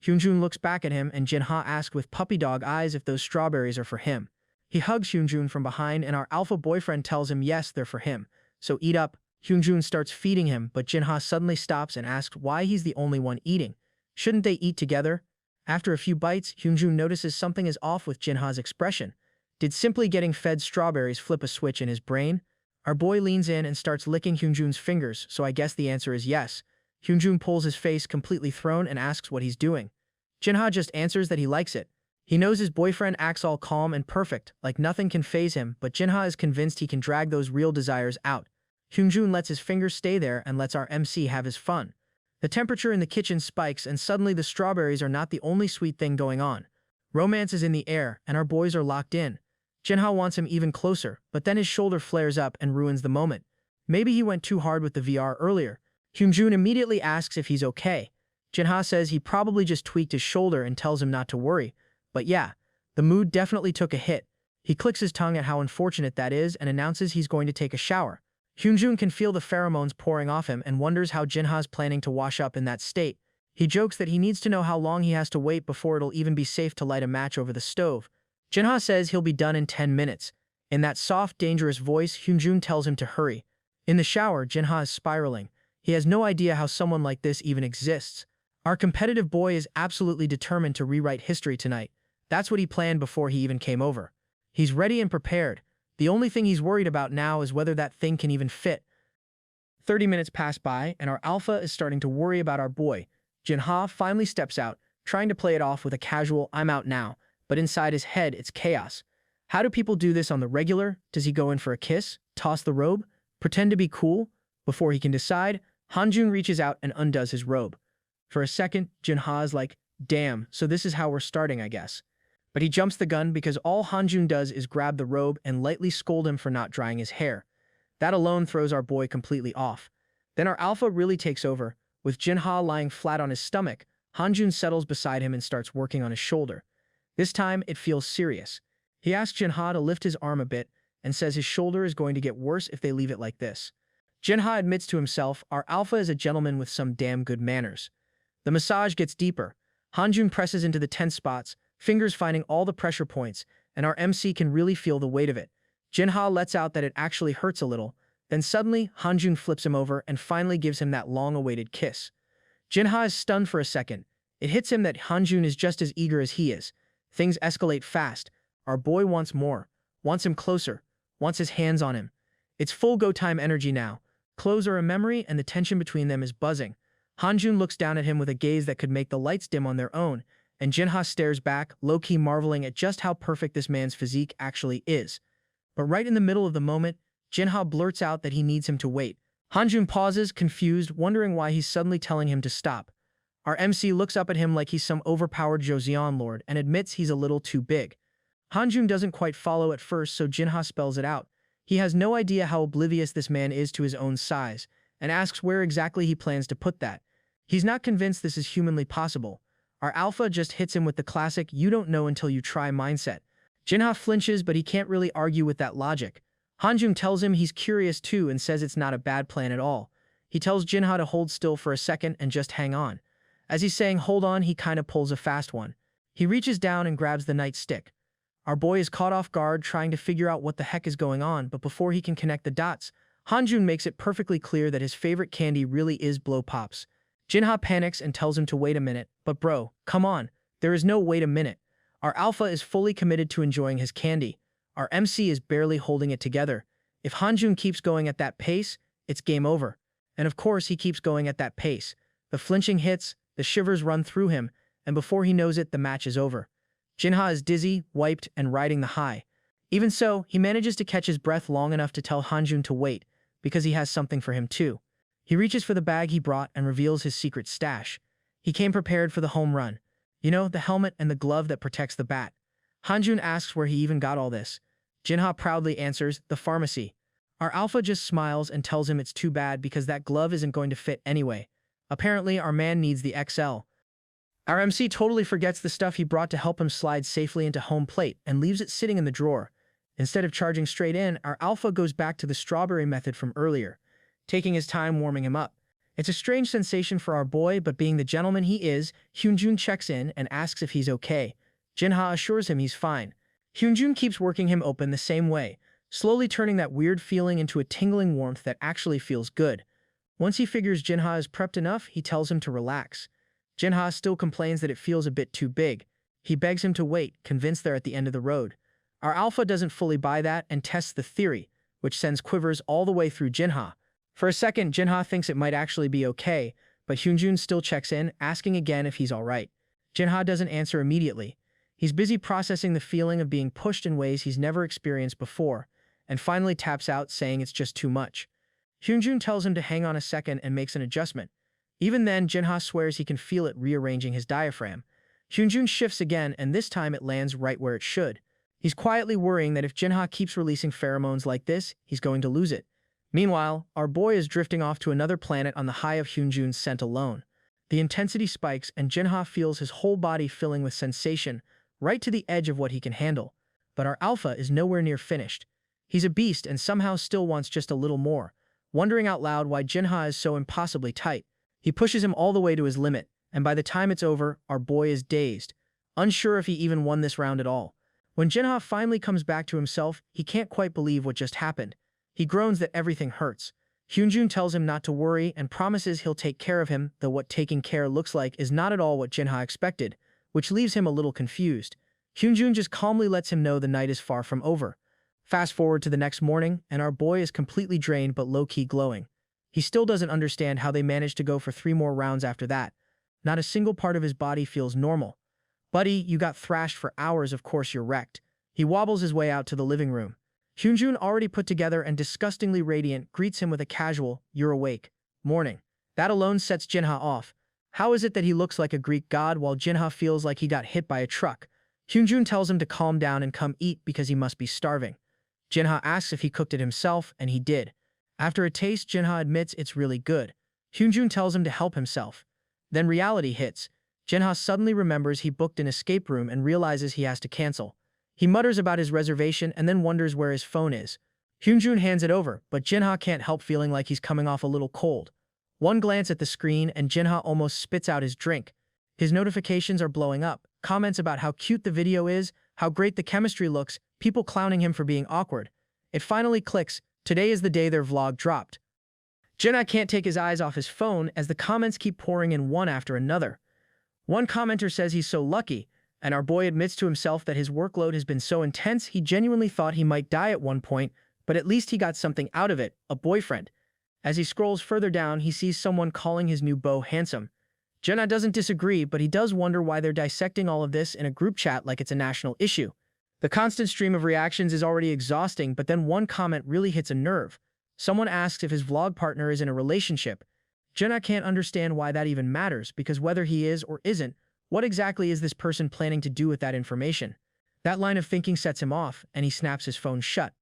[SPEAKER 1] Hyunjun looks back at him and Jinha asks with puppy dog eyes if those strawberries are for him. He hugs Hyunjun from behind and our alpha boyfriend tells him yes, they're for him. So eat up. Hyunjun starts feeding him, but Jinha suddenly stops and asks why he's the only one eating. Shouldn't they eat together? After a few bites, Hyunjun notices something is off with Jinha's expression. Did simply getting fed strawberries flip a switch in his brain? Our boy leans in and starts licking Hyunjun's fingers, so I guess the answer is yes. Hyunjun pulls his face completely thrown and asks what he's doing. Jinha just answers that he likes it. He knows his boyfriend acts all calm and perfect, like nothing can faze him, but Jinha is convinced he can drag those real desires out. Hyunjun lets his fingers stay there and lets our MC have his fun. The temperature in the kitchen spikes and suddenly the strawberries are not the only sweet thing going on. Romance is in the air and our boys are locked in. Jinha wants him even closer, but then his shoulder flares up and ruins the moment. Maybe he went too hard with the VR earlier. Hyunjun immediately asks if he's okay. Jinha says he probably just tweaked his shoulder and tells him not to worry. But yeah, the mood definitely took a hit. He clicks his tongue at how unfortunate that is and announces he's going to take a shower. Hyunjun can feel the pheromones pouring off him and wonders how Jinha's planning to wash up in that state. He jokes that he needs to know how long he has to wait before it'll even be safe to light a match over the stove. Jinha says he'll be done in 10 minutes. In that soft, dangerous voice, Hyunjun tells him to hurry. In the shower, Jinha is spiraling. He has no idea how someone like this even exists. Our competitive boy is absolutely determined to rewrite history tonight. That's what he planned before he even came over. He's ready and prepared. The only thing he's worried about now is whether that thing can even fit. 30 minutes pass by, and our alpha is starting to worry about our boy. Jinha finally steps out, trying to play it off with a casual, I'm out now, but inside his head, it's chaos. How do people do this on the regular? Does he go in for a kiss? Toss the robe? Pretend to be cool? Before he can decide, Hanjun reaches out and undoes his robe. For a second, Jinha is like, damn, so this is how we're starting, I guess. But he jumps the gun because all Hanjun does is grab the robe and lightly scold him for not drying his hair. That alone throws our boy completely off. Then our alpha really takes over. With Jinha lying flat on his stomach, Hanjun settles beside him and starts working on his shoulder. This time, it feels serious. He asks Jinha to lift his arm a bit and says his shoulder is going to get worse if they leave it like this. Jinha admits to himself, our alpha is a gentleman with some damn good manners. The massage gets deeper. Hanjun presses into the tense spots, fingers finding all the pressure points, and our MC can really feel the weight of it. Jinha lets out that it actually hurts a little. Then suddenly, Hanjun flips him over and finally gives him that long-awaited kiss. Jinha is stunned for a second. It hits him that Hanjun is just as eager as he is. Things escalate fast. Our boy wants more, wants him closer, wants his hands on him. It's full go-time energy now. Clothes are a memory and the tension between them is buzzing. Hanjun looks down at him with a gaze that could make the lights dim on their own, and Jinha stares back, low-key marveling at just how perfect this man's physique actually is. But right in the middle of the moment, Jinha blurts out that he needs him to wait. Hanjun pauses, confused, wondering why he's suddenly telling him to stop. Our MC looks up at him like he's some overpowered Joseon lord and admits he's a little too big. Hanjun doesn't quite follow at first, so Jinha spells it out. He has no idea how oblivious this man is to his own size, and asks where exactly he plans to put that. He's not convinced this is humanly possible. Our alpha just hits him with the classic "you don't know until you try" mindset. Jinha flinches, but he can't really argue with that logic. Hanjun tells him he's curious too and says it's not a bad plan at all. He tells Jinha to hold still for a second and just hang on. As he's saying hold on, he kinda pulls a fast one. He reaches down and grabs the nightstick. Our boy is caught off guard trying to figure out what the heck is going on, but before he can connect the dots, Hanjun makes it perfectly clear that his favorite candy really is blow pops. Jinha panics and tells him to wait a minute, but bro, come on, there is no wait a minute. Our alpha is fully committed to enjoying his candy. Our MC is barely holding it together. If Hanjun keeps going at that pace, it's game over. And of course he keeps going at that pace. The flinching hits, the shivers run through him, and before he knows it, the match is over. Jinha is dizzy, wiped, and riding the high. Even so, he manages to catch his breath long enough to tell Hanjun to wait, because he has something for him too. He reaches for the bag he brought and reveals his secret stash. He came prepared for the home run. You know, the helmet and the glove that protects the bat. Hanjun asks where he even got all this. Jinha proudly answers, the pharmacy. Our alpha just smiles and tells him it's too bad because that glove isn't going to fit anyway. Apparently, our man needs the XL. Our MC totally forgets the stuff he brought to help him slide safely into home plate and leaves it sitting in the drawer. Instead of charging straight in, our alpha goes back to the strawberry method from earlier, taking his time warming him up. It's a strange sensation for our boy, but being the gentleman he is, Hyunjun checks in and asks if he's okay. Jinha assures him he's fine. Hyunjun keeps working him open the same way, slowly turning that weird feeling into a tingling warmth that actually feels good. Once he figures Jinha is prepped enough, he tells him to relax. Jinha still complains that it feels a bit too big. He begs him to wait, convinced they're at the end of the road. Our alpha doesn't fully buy that and tests the theory, which sends quivers all the way through Jinha. For a second, Jinha thinks it might actually be okay, but Hyunjun still checks in, asking again if he's alright. Jinha doesn't answer immediately. He's busy processing the feeling of being pushed in ways he's never experienced before, and finally taps out, saying it's just too much. Hyunjun tells him to hang on a second and makes an adjustment. Even then, Jinha swears he can feel it rearranging his diaphragm. Hyunjun shifts again, and this time it lands right where it should. He's quietly worrying that if Jinha keeps releasing pheromones like this, he's going to lose it. Meanwhile, our boy is drifting off to another planet on the high of Hyunjun's scent alone. The intensity spikes, and Jinha feels his whole body filling with sensation, right to the edge of what he can handle. But our alpha is nowhere near finished. He's a beast and somehow still wants just a little more, wondering out loud why Jinha is so impossibly tight. He pushes him all the way to his limit, and by the time it's over, our boy is dazed, unsure if he even won this round at all. When Jinha finally comes back to himself, he can't quite believe what just happened. He groans that everything hurts. Hyunjun tells him not to worry and promises he'll take care of him, though what taking care looks like is not at all what Jinha expected, which leaves him a little confused. Hyunjun just calmly lets him know the night is far from over. Fast forward to the next morning, and our boy is completely drained but low-key glowing. He still doesn't understand how they managed to go for 3 more rounds after that. Not a single part of his body feels normal. Buddy, you got thrashed for hours, of course you're wrecked. He wobbles his way out to the living room. Hyunjun, already put together and disgustingly radiant, greets him with a casual, "You're awake" morning. That alone sets Jinha off. How is it that he looks like a Greek god while Jinha feels like he got hit by a truck? Hyunjun tells him to calm down and come eat because he must be starving. Jinha asks if he cooked it himself, and he did. After a taste, Jinha admits it's really good. Hyunjun tells him to help himself. Then reality hits. Jinha suddenly remembers he booked an escape room and realizes he has to cancel. He mutters about his reservation and then wonders where his phone is. Hyunjun hands it over, but Jinha can't help feeling like he's coming off a little cold. One glance at the screen and Jinha almost spits out his drink. His notifications are blowing up. Comments about how cute the video is, how great the chemistry looks, people clowning him for being awkward. It finally clicks. Today is the day their vlog dropped. Jinha can't take his eyes off his phone as the comments keep pouring in one after another. One commenter says he's so lucky, and our boy admits to himself that his workload has been so intense he genuinely thought he might die at one point, but at least he got something out of it, a boyfriend. As he scrolls further down, he sees someone calling his new beau handsome. Jinha doesn't disagree, but he does wonder why they're dissecting all of this in a group chat like it's a national issue. The constant stream of reactions is already exhausting, but then one comment really hits a nerve. Someone asks if his vlog partner is in a relationship. Jinha can't understand why that even matters, because whether he is or isn't, what exactly is this person planning to do with that information? That line of thinking sets him off, and he snaps his phone shut.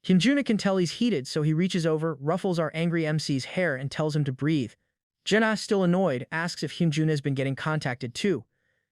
[SPEAKER 1] Hyunjun can tell he's heated, so he reaches over, ruffles our angry MC's hair, and tells him to breathe. Jinha, still annoyed, asks if Hyunjun has been getting contacted too.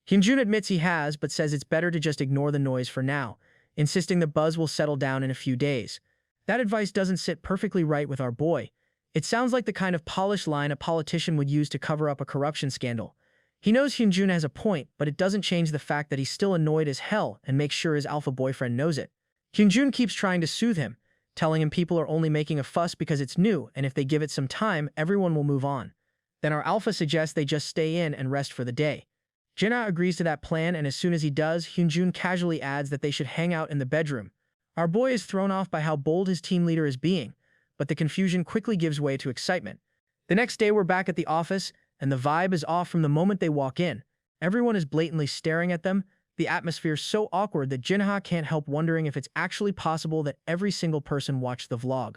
[SPEAKER 1] Hyunjun admits he has, but says it's better to just ignore the noise for now, insisting the buzz will settle down in a few days. That advice doesn't sit perfectly right with our boy. It sounds like the kind of polished line a politician would use to cover up a corruption scandal. He knows Hyunjun has a point, but it doesn't change the fact that he's still annoyed as hell and makes sure his alpha boyfriend knows it. Hyunjun keeps trying to soothe him, telling him people are only making a fuss because it's new, and if they give it some time, everyone will move on. Then our alpha suggests they just stay in and rest for the day. Jinha agrees to that plan, and as soon as he does, Hyunjun casually adds that they should hang out in the bedroom. Our boy is thrown off by how bold his team leader is being, but the confusion quickly gives way to excitement. The next day we're back at the office, and the vibe is off from the moment they walk in. Everyone is blatantly staring at them. The atmosphere's so awkward that Jinha can't help wondering if it's actually possible that every single person watched the vlog.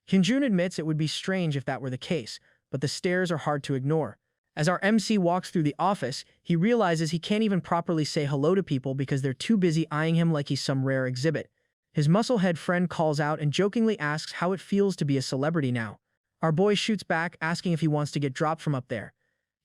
[SPEAKER 1] Hyunjun admits it would be strange if that were the case, but the stares are hard to ignore. As our MC walks through the office, he realizes he can't even properly say hello to people because they're too busy eyeing him like he's some rare exhibit. His musclehead friend calls out and jokingly asks how it feels to be a celebrity now. Our boy shoots back, asking if he wants to get dropped from up there.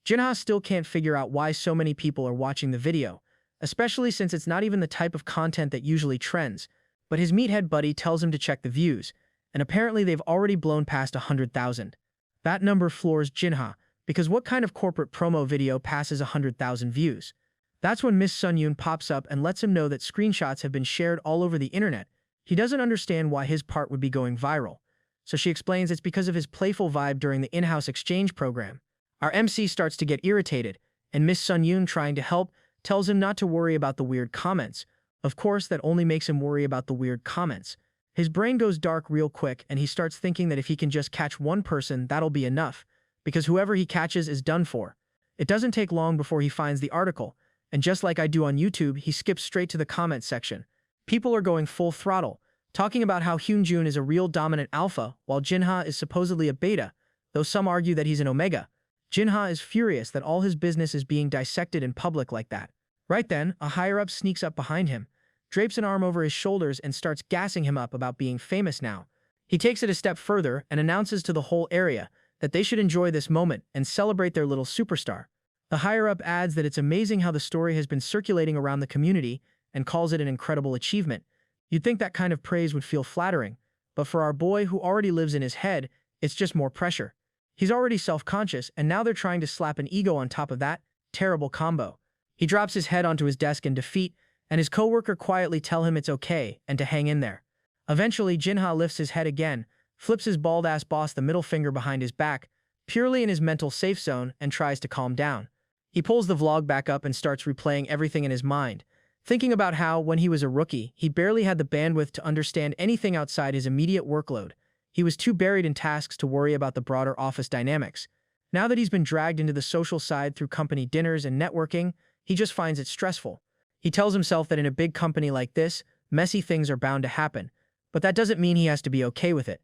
[SPEAKER 1] Jinha still can't figure out why so many people are watching the video, especially since it's not even the type of content that usually trends, but his meathead buddy tells him to check the views, and apparently they've already blown past 100,000. That number floors Jinha, because what kind of corporate promo video passes 100,000 views? That's when Miss Sunyun pops up and lets him know that screenshots have been shared all over the internet. He doesn't understand why his part would be going viral, so she explains it's because of his playful vibe during the in-house exchange program. Our MC starts to get irritated, and Miss Sunyun, trying to help, tells him not to worry about the weird comments. Of course, that only makes him worry about the weird comments. His brain goes dark real quick, and he starts thinking that if he can just catch one person, that'll be enough, because whoever he catches is done for. It doesn't take long before he finds the article, and just like I do on YouTube, he skips straight to the comment section. People are going full throttle, talking about how Hyunjun is a real dominant alpha, while Jinha is supposedly a beta, though some argue that he's an omega. Jinha is furious that all his business is being dissected in public like that. Right then, a higher-up sneaks up behind him, drapes an arm over his shoulders, and starts gassing him up about being famous now. He takes it a step further and announces to the whole area that they should enjoy this moment and celebrate their little superstar. The higher-up adds that it's amazing how the story has been circulating around the community and calls it an incredible achievement. You'd think that kind of praise would feel flattering, but for our boy who already lives in his head, it's just more pressure. He's already self-conscious, and now they're trying to slap an ego on top of that. Terrible combo. He drops his head onto his desk in defeat, and his coworker quietly tell him it's okay and to hang in there. Eventually, Jinha lifts his head again, flips his bald-ass boss the middle finger behind his back, purely in his mental safe zone, and tries to calm down. He pulls the vlog back up and starts replaying everything in his mind, thinking about how, when he was a rookie, he barely had the bandwidth to understand anything outside his immediate workload. He was too buried in tasks to worry about the broader office dynamics. Now that he's been dragged into the social side through company dinners and networking, he just finds it stressful. He tells himself that in a big company like this, messy things are bound to happen, but that doesn't mean he has to be okay with it.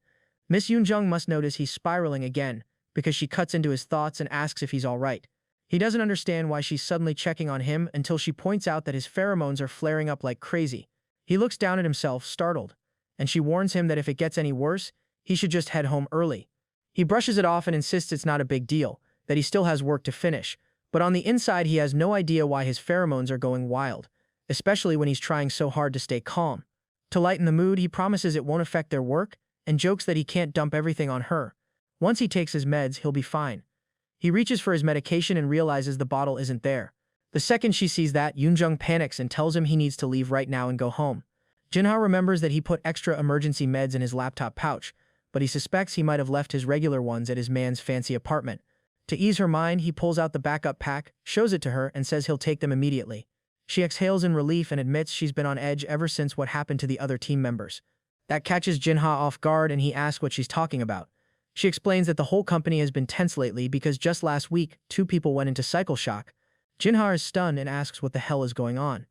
[SPEAKER 1] Miss Yoonjung must notice he's spiraling again, because she cuts into his thoughts and asks if he's all right. He doesn't understand why she's suddenly checking on him until she points out that his pheromones are flaring up like crazy. He looks down at himself, startled, and she warns him that if it gets any worse, he should just head home early. He brushes it off and insists it's not a big deal, that he still has work to finish, but on the inside he has no idea why his pheromones are going wild, especially when he's trying so hard to stay calm. To lighten the mood, he promises it won't affect their work and jokes that he can't dump everything on her. Once he takes his meds, he'll be fine. He reaches for his medication and realizes the bottle isn't there. The second she sees that, Yoonjung panics and tells him he needs to leave right now and go home. Jinha remembers that he put extra emergency meds in his laptop pouch, but he suspects he might have left his regular ones at his man's fancy apartment. To ease her mind, he pulls out the backup pack, shows it to her, and says he'll take them immediately. She exhales in relief and admits she's been on edge ever since what happened to the other team members. That catches Jinha off guard and he asks what she's talking about. She explains that the whole company has been tense lately because just last week, 2 people went into cycle shock. Jinha is stunned and asks what the hell is going on.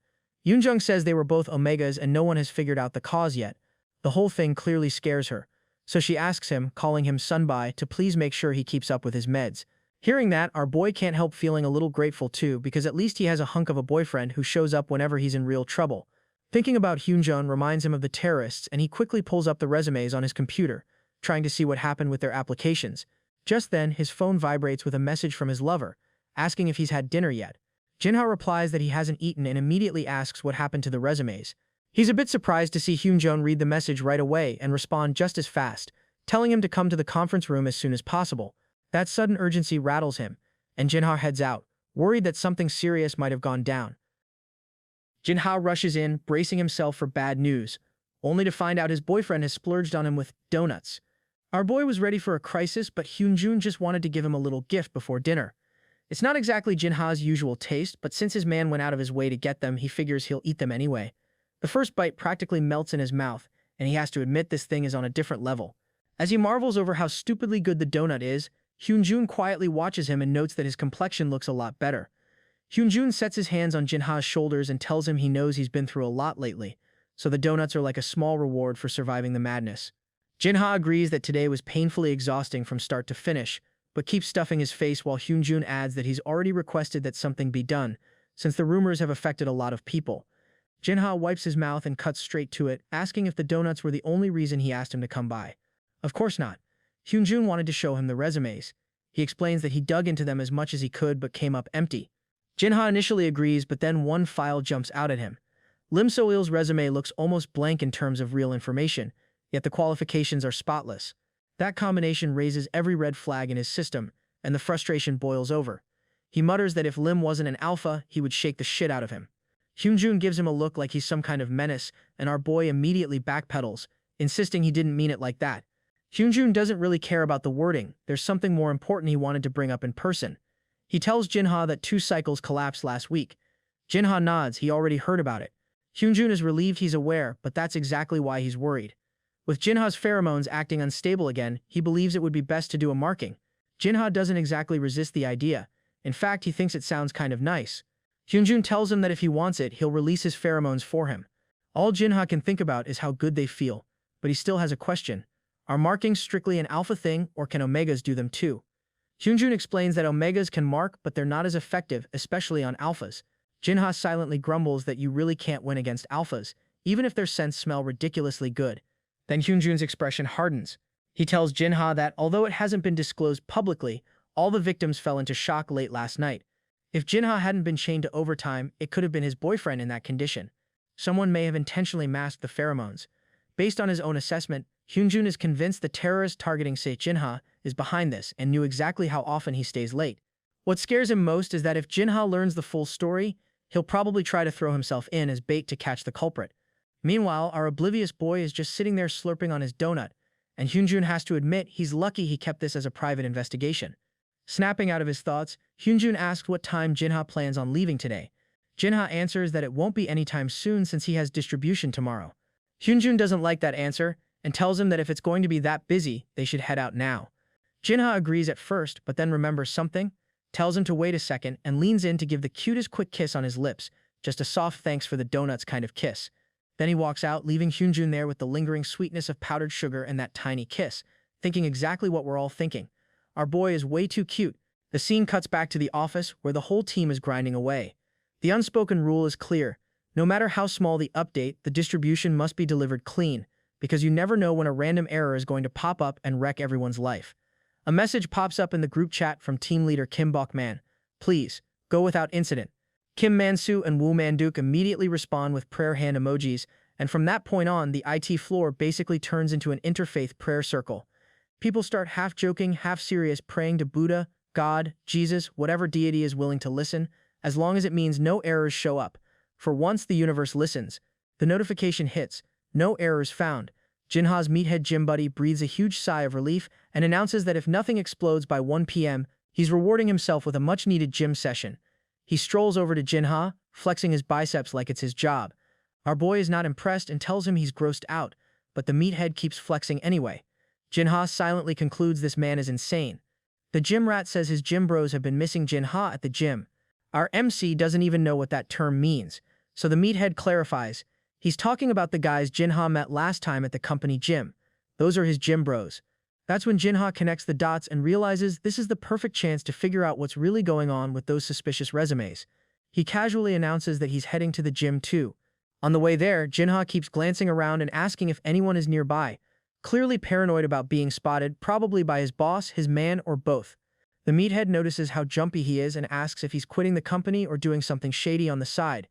[SPEAKER 1] Yoonjung says they were both Omegas and no one has figured out the cause yet. The whole thing clearly scares her, so she asks him, calling him Sunbai, to please make sure he keeps up with his meds. Hearing that, our boy can't help feeling a little grateful too, because at least he has a hunk of a boyfriend who shows up whenever he's in real trouble. Thinking about Hyunjun reminds him of the terrorists, and he quickly pulls up the resumes on his computer, trying to see what happened with their applications. Just then, his phone vibrates with a message from his lover, asking if he's had dinner yet. Jinha replies that he hasn't eaten and immediately asks what happened to the resumes. He's a bit surprised to see Hyunjun read the message right away and respond just as fast, telling him to come to the conference room as soon as possible. That sudden urgency rattles him, and Jinha heads out, worried that something serious might have gone down. Jinha rushes in, bracing himself for bad news, only to find out his boyfriend has splurged on him with donuts. Our boy was ready for a crisis, but Hyunjun just wanted to give him a little gift before dinner. It's not exactly Jinha's usual taste, but since his man went out of his way to get them, he figures he'll eat them anyway. The first bite practically melts in his mouth, and he has to admit this thing is on a different level. As he marvels over how stupidly good the donut is, Hyunjun quietly watches him and notes that his complexion looks a lot better. Hyunjun sets his hands on Jinha's shoulders and tells him he knows he's been through a lot lately, so the donuts are like a small reward for surviving the madness. Jinha agrees that today was painfully exhausting from start to finish, but keeps stuffing his face while Hyunjun adds that he's already requested that something be done, since the rumors have affected a lot of people. Jinha wipes his mouth and cuts straight to it, asking if the donuts were the only reason he asked him to come by. Of course not. Hyunjun wanted to show him the resumes. He explains that he dug into them as much as he could but came up empty. Jinha initially agrees, but then one file jumps out at him. Lim So-il's resume looks almost blank in terms of real information, yet the qualifications are spotless. That combination raises every red flag in his system, and the frustration boils over. He mutters that if Lim wasn't an alpha, he would shake the shit out of him. Hyunjun gives him a look like he's some kind of menace, and our boy immediately backpedals, insisting he didn't mean it like that. Hyunjun doesn't really care about the wording. There's something more important he wanted to bring up in person. He tells Jinha that 2 cycles collapsed last week. Jinha nods, he already heard about it. Hyunjun is relieved he's aware, but that's exactly why he's worried. With Jinha's pheromones acting unstable again, he believes it would be best to do a marking. Jinha doesn't exactly resist the idea. In fact, he thinks it sounds kind of nice. Hyunjun tells him that if he wants it, he'll release his pheromones for him. All Jinha can think about is how good they feel, but he still has a question. Are markings strictly an alpha thing, or can omegas do them too? Hyunjun explains that omegas can mark, but they're not as effective, especially on alphas. Jinha silently grumbles that you really can't win against alphas, even if their scents smell ridiculously good. Then Hyunjun's expression hardens. He tells Jinha that, although it hasn't been disclosed publicly, all the victims fell into shock late last night. If Jinha hadn't been chained to overtime, it could have been his boyfriend in that condition. Someone may have intentionally masked the pheromones. Based on his own assessment, Hyunjun is convinced the terrorist targeting Seo Jinha is behind this and knew exactly how often he stays late. What scares him most is that if Jinha learns the full story, he'll probably try to throw himself in as bait to catch the culprit. Meanwhile, our oblivious boy is just sitting there slurping on his donut, and Hyunjun has to admit he's lucky he kept this as a private investigation. Snapping out of his thoughts, Hyunjun asks what time Jinha plans on leaving today. Jinha answers that it won't be anytime soon since he has distribution tomorrow. Hyunjun doesn't like that answer and tells him that if it's going to be that busy, they should head out now. Jinha agrees at first, but then remembers something, tells him to wait a second, and leans in to give the cutest quick kiss on his lips, just a soft thanks for the donuts kind of kiss. Then he walks out, leaving Hyunjun there with the lingering sweetness of powdered sugar and that tiny kiss, thinking exactly what we're all thinking. Our boy is way too cute, The scene cuts back to the office where the whole team is grinding away. The unspoken rule is clear. No matter how small the update, the distribution must be delivered clean, because you never know when a random error is going to pop up and wreck everyone's life. A message pops up in the group chat from team leader Kim Bok-man. Please, go without incident. Kim Man-soo and Woo Man-duk immediately respond with prayer hand emojis, and from that point on, the IT floor basically turns into an interfaith prayer circle. People start half-joking, half-serious praying to Buddha, God, Jesus, whatever deity is willing to listen, as long as it means no errors show up. For once the universe listens. The notification hits. No errors found. Jinha's meathead gym buddy breathes a huge sigh of relief and announces that if nothing explodes by 1 p.m., he's rewarding himself with a much-needed gym session. He strolls over to Jinha, flexing his biceps like it's his job. Our boy is not impressed and tells him he's grossed out, but the meathead keeps flexing anyway. Jinha silently concludes this man is insane. The gym rat says his gym bros have been missing Jinha at the gym. Our MC doesn't even know what that term means, so the meathead clarifies. He's talking about the guys Jinha met last time at the company gym. Those are his gym bros. That's when Jinha connects the dots and realizes this is the perfect chance to figure out what's really going on with those suspicious resumes. He casually announces that he's heading to the gym too. On the way there, Jinha keeps glancing around and asking if anyone is nearby, clearly paranoid about being spotted, probably by his boss, his man, or both. The meathead notices how jumpy he is and asks if he's quitting the company or doing something shady on the side.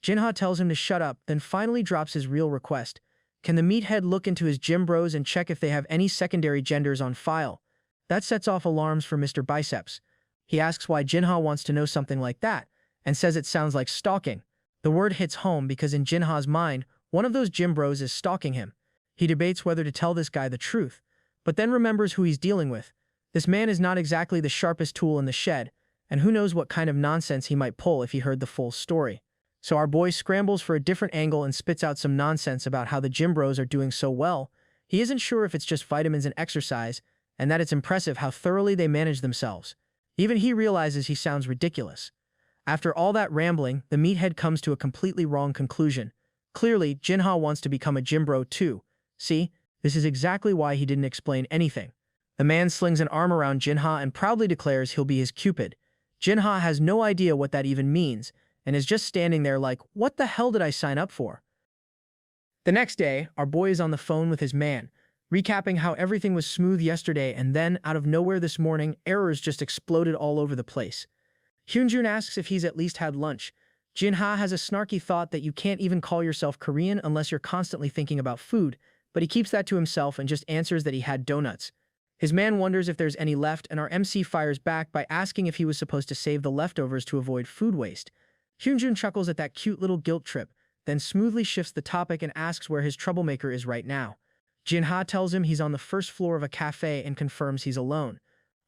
[SPEAKER 1] Jinha tells him to shut up, then finally drops his real request. Can the meathead look into his gym bros and check if they have any secondary genders on file? That sets off alarms for Mr. Biceps. He asks why Jinha wants to know something like that, and says it sounds like stalking. The word hits home because in Jinha's mind, one of those gym bros is stalking him. He debates whether to tell this guy the truth, but then remembers who he's dealing with. This man is not exactly the sharpest tool in the shed, and who knows what kind of nonsense he might pull if he heard the full story. So our boy scrambles for a different angle and spits out some nonsense about how the gym bros are doing so well. He isn't sure if it's just vitamins and exercise, and that it's impressive how thoroughly they manage themselves. Even he realizes he sounds ridiculous. After all that rambling, the meathead comes to a completely wrong conclusion. Clearly, Jinha wants to become a gym bro too. See, this is exactly why he didn't explain anything. The man slings an arm around Jinha and proudly declares he'll be his Cupid. Jinha has no idea what that even means, and is just standing there like, what the hell did I sign up for? The next day, our boy is on the phone with his man, recapping how everything was smooth yesterday, and then, out of nowhere this morning, errors just exploded all over the place. Hyunjun asks if he's at least had lunch. Jinha has a snarky thought that you can't even call yourself Korean unless you're constantly thinking about food, but he keeps that to himself and just answers that he had donuts. His man wonders if there's any left, and our MC fires back by asking if he was supposed to save the leftovers to avoid food waste. Hyunjun chuckles at that cute little guilt trip, then smoothly shifts the topic and asks where his troublemaker is right now. Jinha tells him he's on the first floor of a cafe and confirms he's alone.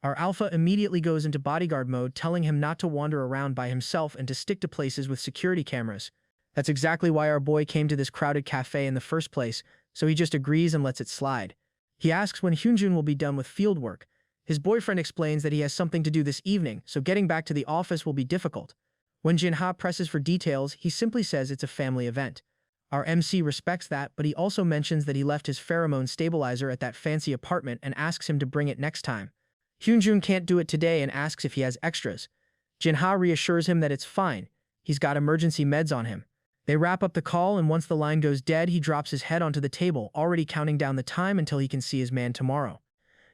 [SPEAKER 1] Our alpha immediately goes into bodyguard mode, telling him not to wander around by himself and to stick to places with security cameras. That's exactly why our boy came to this crowded cafe in the first place, so he just agrees and lets it slide. He asks when Hyunjun will be done with field work. His boyfriend explains that he has something to do this evening, so getting back to the office will be difficult. When Jinha presses for details, he simply says it's a family event. Our MC respects that, but he also mentions that he left his pheromone stabilizer at that fancy apartment and asks him to bring it next time. Hyunjun can't do it today and asks if he has extras. Jinha reassures him that it's fine. He's got emergency meds on him. They wrap up the call, and once the line goes dead, he drops his head onto the table, already counting down the time until he can see his man tomorrow.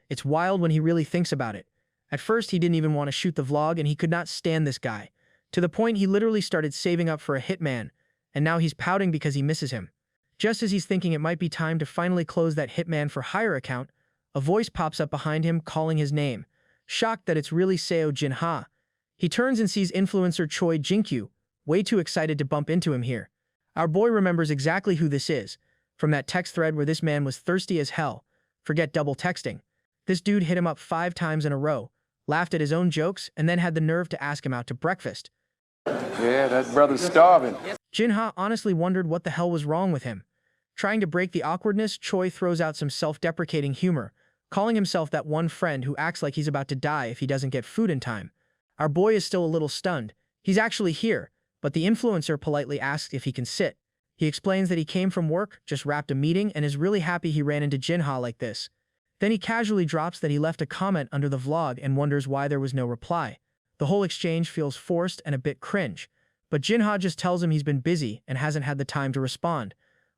[SPEAKER 1] It's wild when he really thinks about it. At first, he didn't even want to shoot the vlog, and he could not stand this guy. To the point he literally started saving up for a hitman, and now he's pouting because he misses him. Just as he's thinking it might be time to finally close that hitman for hire account, a voice pops up behind him calling his name. Shocked that it's really Seo Jinha, he turns and sees influencer Choi Jinkyu, way too excited to bump into him here. Our boy remembers exactly who this is, from that text thread where this man was thirsty as hell. Forget double texting. This dude hit him up 5 times in a row, laughed at his own jokes, and then had the nerve to ask him out to breakfast.
[SPEAKER 3] Yeah, that brother's starving.
[SPEAKER 1] Jinha honestly wondered what the hell was wrong with him. Trying to break the awkwardness, Choi throws out some self-deprecating humor, calling himself that one friend who acts like he's about to die if he doesn't get food in time. Our boy is still a little stunned. He's actually here, but the influencer politely asks if he can sit. He explains that he came from work, just wrapped a meeting, and is really happy he ran into Jinha like this. Then he casually drops that he left a comment under the vlog and wonders why there was no reply. The whole exchange feels forced and a bit cringe, but Jinha just tells him he's been busy and hasn't had the time to respond,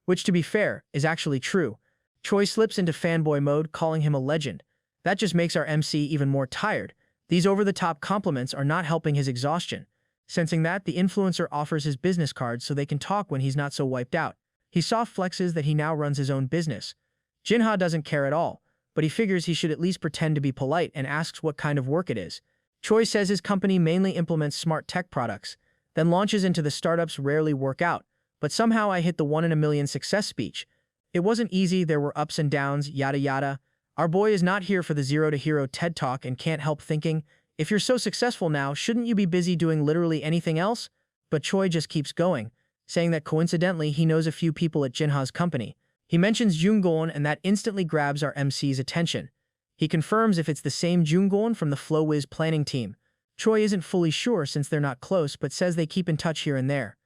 [SPEAKER 1] which, to be fair, is actually true. Choi slips into fanboy mode, calling him a legend. That just makes our MC even more tired. These over-the-top compliments are not helping his exhaustion. Sensing that, the influencer offers his business cards so they can talk when he's not so wiped out. He soft flexes that he now runs his own business. Jinha doesn't care at all, but he figures he should at least pretend to be polite and asks what kind of work it is. Choi says his company mainly implements smart tech products, then launches into the startups rarely work out, but somehow I hit the 1 in a million success speech. It wasn't easy, there were ups and downs, yada yada. Our boy is not here for the zero to hero TED Talk and can't help thinking, if you're so successful now, shouldn't you be busy doing literally anything else? But Choi just keeps going, saying that coincidentally he knows a few people at Jinha's company. He mentions Jungon and that instantly grabs our MC's attention. He confirms if it's the same Jungon from the FlowWiz planning team. Choi isn't fully sure since they're not close, but says they keep in touch here and there.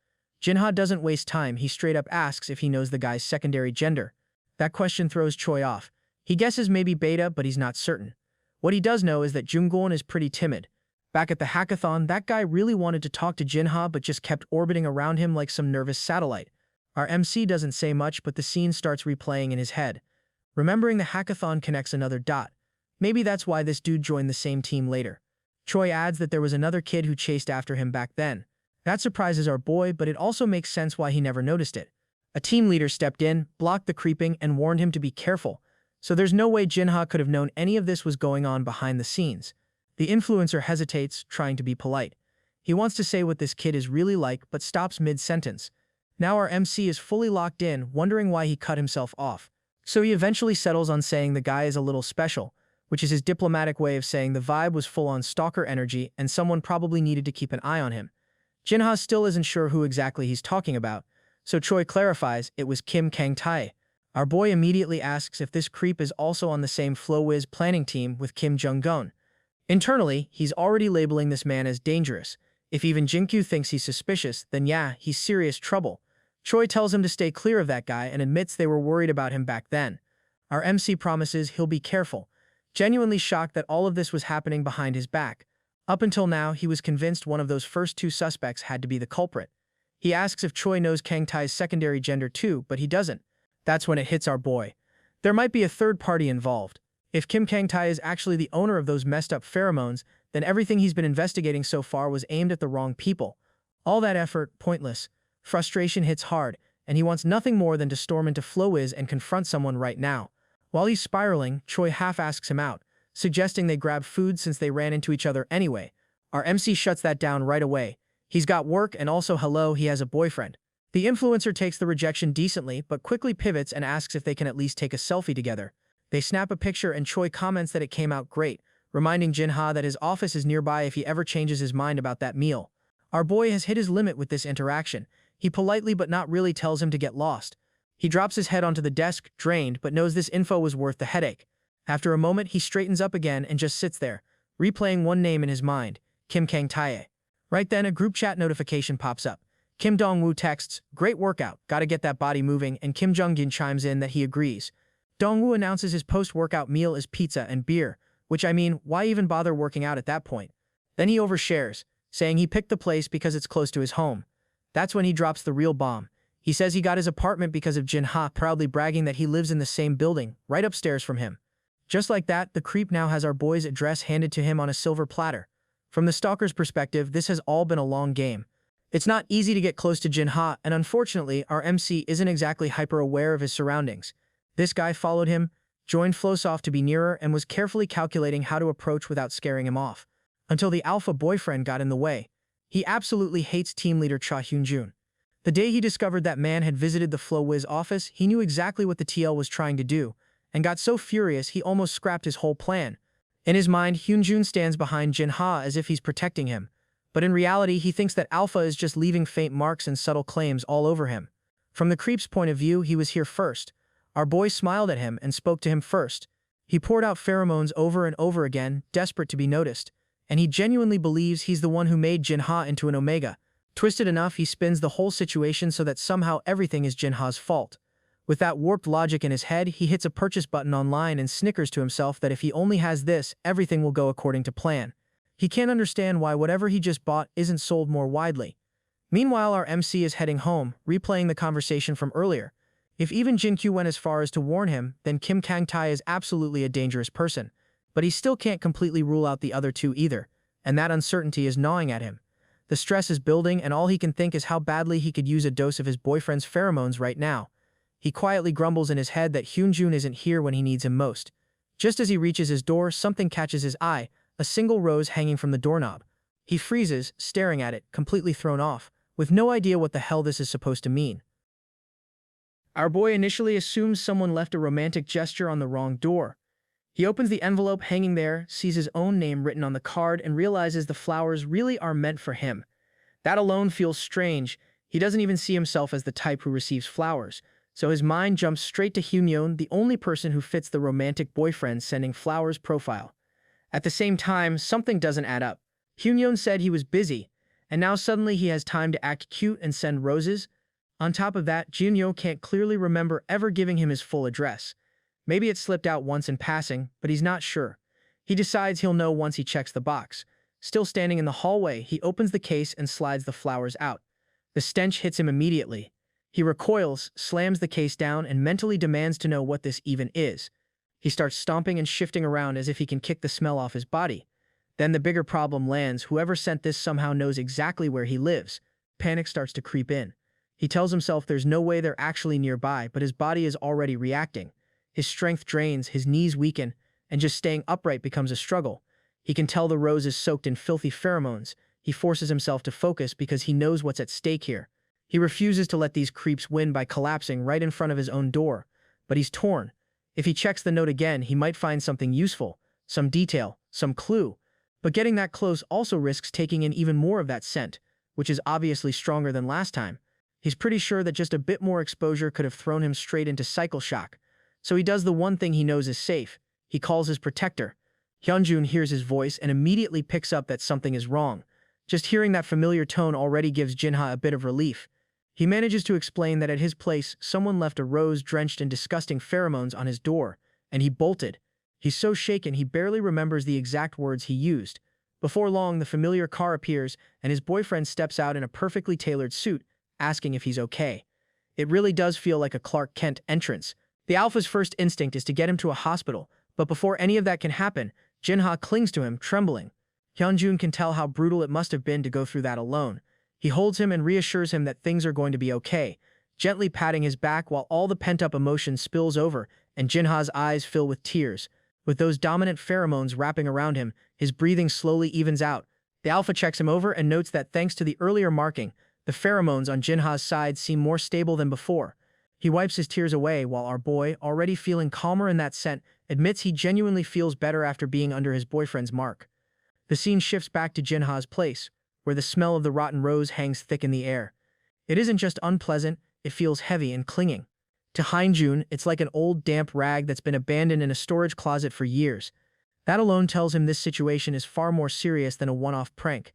[SPEAKER 1] Jinha doesn't waste time, he straight up asks if he knows the guy's secondary gender. That question throws Choi off. He guesses maybe beta, but he's not certain. What he does know is that Jungon is pretty timid. Back at the hackathon, that guy really wanted to talk to Jinha but just kept orbiting around him like some nervous satellite. Our MC doesn't say much, but the scene starts replaying in his head. Remembering the hackathon connects another dot. Maybe that's why this dude joined the same team later. Choi adds that there was another kid who chased after him back then. That surprises our boy, but it also makes sense why he never noticed it. A team leader stepped in, blocked the creeping, and warned him to be careful. So there's no way Jinha could have known any of this was going on behind the scenes. The influencer hesitates, trying to be polite. He wants to say what this kid is really like, but stops mid-sentence. Now our MC is fully locked in, wondering why he cut himself off. So he eventually settles on saying the guy is a little special, which is his diplomatic way of saying the vibe was full on stalker energy and someone probably needed to keep an eye on him. Jinha still isn't sure who exactly he's talking about, so Choi clarifies it was Kim Kang-tae. Our boy immediately asks if this creep is also on the same FlowWiz planning team with Kim Jong-gon. Internally, he's already labeling this man as dangerous. If even Jinkyu thinks he's suspicious, then yeah, he's serious trouble. Choi tells him to stay clear of that guy and admits they were worried about him back then. Our MC promises he'll be careful, genuinely shocked that all of this was happening behind his back. Up until now, he was convinced one of those first two suspects had to be the culprit. He asks if Choi knows Kang-tae's secondary gender too, but he doesn't. That's when it hits our boy. There might be a third party involved. If Kim Kang-tae is actually the owner of those messed up pheromones, then everything he's been investigating so far was aimed at the wrong people. All that effort, pointless. Frustration hits hard, and he wants nothing more than to storm into FlowWiz and confront someone right now. While he's spiraling, Choi half asks him out, suggesting they grab food since they ran into each other anyway. Our MC shuts that down right away. He's got work and also hello, he has a boyfriend. The influencer takes the rejection decently, but quickly pivots and asks if they can at least take a selfie together. They snap a picture and Choi comments that it came out great, reminding Jinha that his office is nearby if he ever changes his mind about that meal. Our boy has hit his limit with this interaction. He politely but not really tells him to get lost. He drops his head onto the desk, drained, but knows this info was worth the headache. After a moment, he straightens up again and just sits there, replaying one name in his mind, Kim Kang-tae. Right then, a group chat notification pops up. Kim Dong-woo texts, "Great workout, gotta get that body moving," and Kim Jong-un chimes in that he agrees. Dong-woo announces his post-workout meal is pizza and beer, which I mean, why even bother working out at that point? Then he overshares, saying he picked the place because it's close to his home. That's when he drops the real bomb. He says he got his apartment because of Jinha, proudly bragging that he lives in the same building, right upstairs from him. Just like that, the creep now has our boy's address handed to him on a silver platter. From the stalker's perspective, this has all been a long game. It's not easy to get close to Jinha, and unfortunately, our MC isn't exactly hyper-aware of his surroundings. This guy followed him, joined Flowsoft to be nearer, and was carefully calculating how to approach without scaring him off. Until the alpha boyfriend got in the way. He absolutely hates team leader Cha Hyun-jun. The day he discovered that man had visited the FlowWiz office, he knew exactly what the TL was trying to do, and got so furious he almost scrapped his whole plan. In his mind, Hyun-jun stands behind Jinha as if he's protecting him, but in reality he thinks that Alpha is just leaving faint marks and subtle claims all over him. From the creep's point of view, he was here first. Our boy smiled at him and spoke to him first. He poured out pheromones over and over again, desperate to be noticed, and he genuinely believes he's the one who made Jinha into an Omega. Twisted enough, he spins the whole situation so that somehow everything is Jinha's fault. With that warped logic in his head, he hits a purchase button online and snickers to himself that if he only has this, everything will go according to plan. He can't understand why whatever he just bought isn't sold more widely. Meanwhile, our MC is heading home, replaying the conversation from earlier. If even Jin-Kyu went as far as to warn him, then Kim Kang-tae is absolutely a dangerous person. But he still can't completely rule out the other two either, and that uncertainty is gnawing at him. The stress is building, and all he can think is how badly he could use a dose of his boyfriend's pheromones right now. He quietly grumbles in his head that Hyunjun isn't here when he needs him most. Just as he reaches his door, something catches his eye, a single rose hanging from the doorknob. He freezes, staring at it, completely thrown off, with no idea what the hell this is supposed to mean. Our boy initially assumes someone left a romantic gesture on the wrong door. He opens the envelope hanging there, sees his own name written on the card, and realizes the flowers really are meant for him. That alone feels strange. He doesn't even see himself as the type who receives flowers, so his mind jumps straight to Hyunyeon, the only person who fits the romantic boyfriend sending flowers profile. At the same time, something doesn't add up. Hyunyeon said he was busy, and now suddenly he has time to act cute and send roses? On top of that, Junyo can't clearly remember ever giving him his full address. Maybe it slipped out once in passing, but he's not sure. He decides he'll know once he checks the box. Still standing in the hallway, he opens the case and slides the flowers out. The stench hits him immediately. He recoils, slams the case down, and mentally demands to know what this even is. He starts stomping and shifting around as if he can kick the smell off his body. Then the bigger problem lands. Whoever sent this somehow knows exactly where he lives. Panic starts to creep in. He tells himself there's no way they're actually nearby, but his body is already reacting. His strength drains, his knees weaken, and just staying upright becomes a struggle. He can tell the rose is soaked in filthy pheromones. He forces himself to focus because he knows what's at stake here. He refuses to let these creeps win by collapsing right in front of his own door. But he's torn. If he checks the note again, he might find something useful, some detail, some clue. But getting that close also risks taking in even more of that scent, which is obviously stronger than last time. He's pretty sure that just a bit more exposure could have thrown him straight into cycle shock. So he does the one thing he knows is safe. He calls his protector. Hyunjun hears his voice and immediately picks up that something is wrong. Just hearing that familiar tone already gives Jinha a bit of relief. He manages to explain that at his place, someone left a rose drenched in disgusting pheromones on his door, and he bolted. He's so shaken he barely remembers the exact words he used. Before long, the familiar car appears, and his boyfriend steps out in a perfectly tailored suit, asking if he's okay. It really does feel like a Clark Kent entrance. The Alpha's first instinct is to get him to a hospital, but before any of that can happen, Jinha clings to him, trembling. Hyunjun can tell how brutal it must have been to go through that alone. He holds him and reassures him that things are going to be okay, gently patting his back while all the pent-up emotion spills over and Jinha's eyes fill with tears. With those dominant pheromones wrapping around him, his breathing slowly evens out. The Alpha checks him over and notes that thanks to the earlier marking, the pheromones on Jinha's side seem more stable than before. He wipes his tears away while our boy, already feeling calmer in that scent, admits he genuinely feels better after being under his boyfriend's mark. The scene shifts back to Jinha's place, where the smell of the rotten rose hangs thick in the air. It isn't just unpleasant, it feels heavy and clinging. To Hyunjun, it's like an old damp rag that's been abandoned in a storage closet for years. That alone tells him this situation is far more serious than a one-off prank.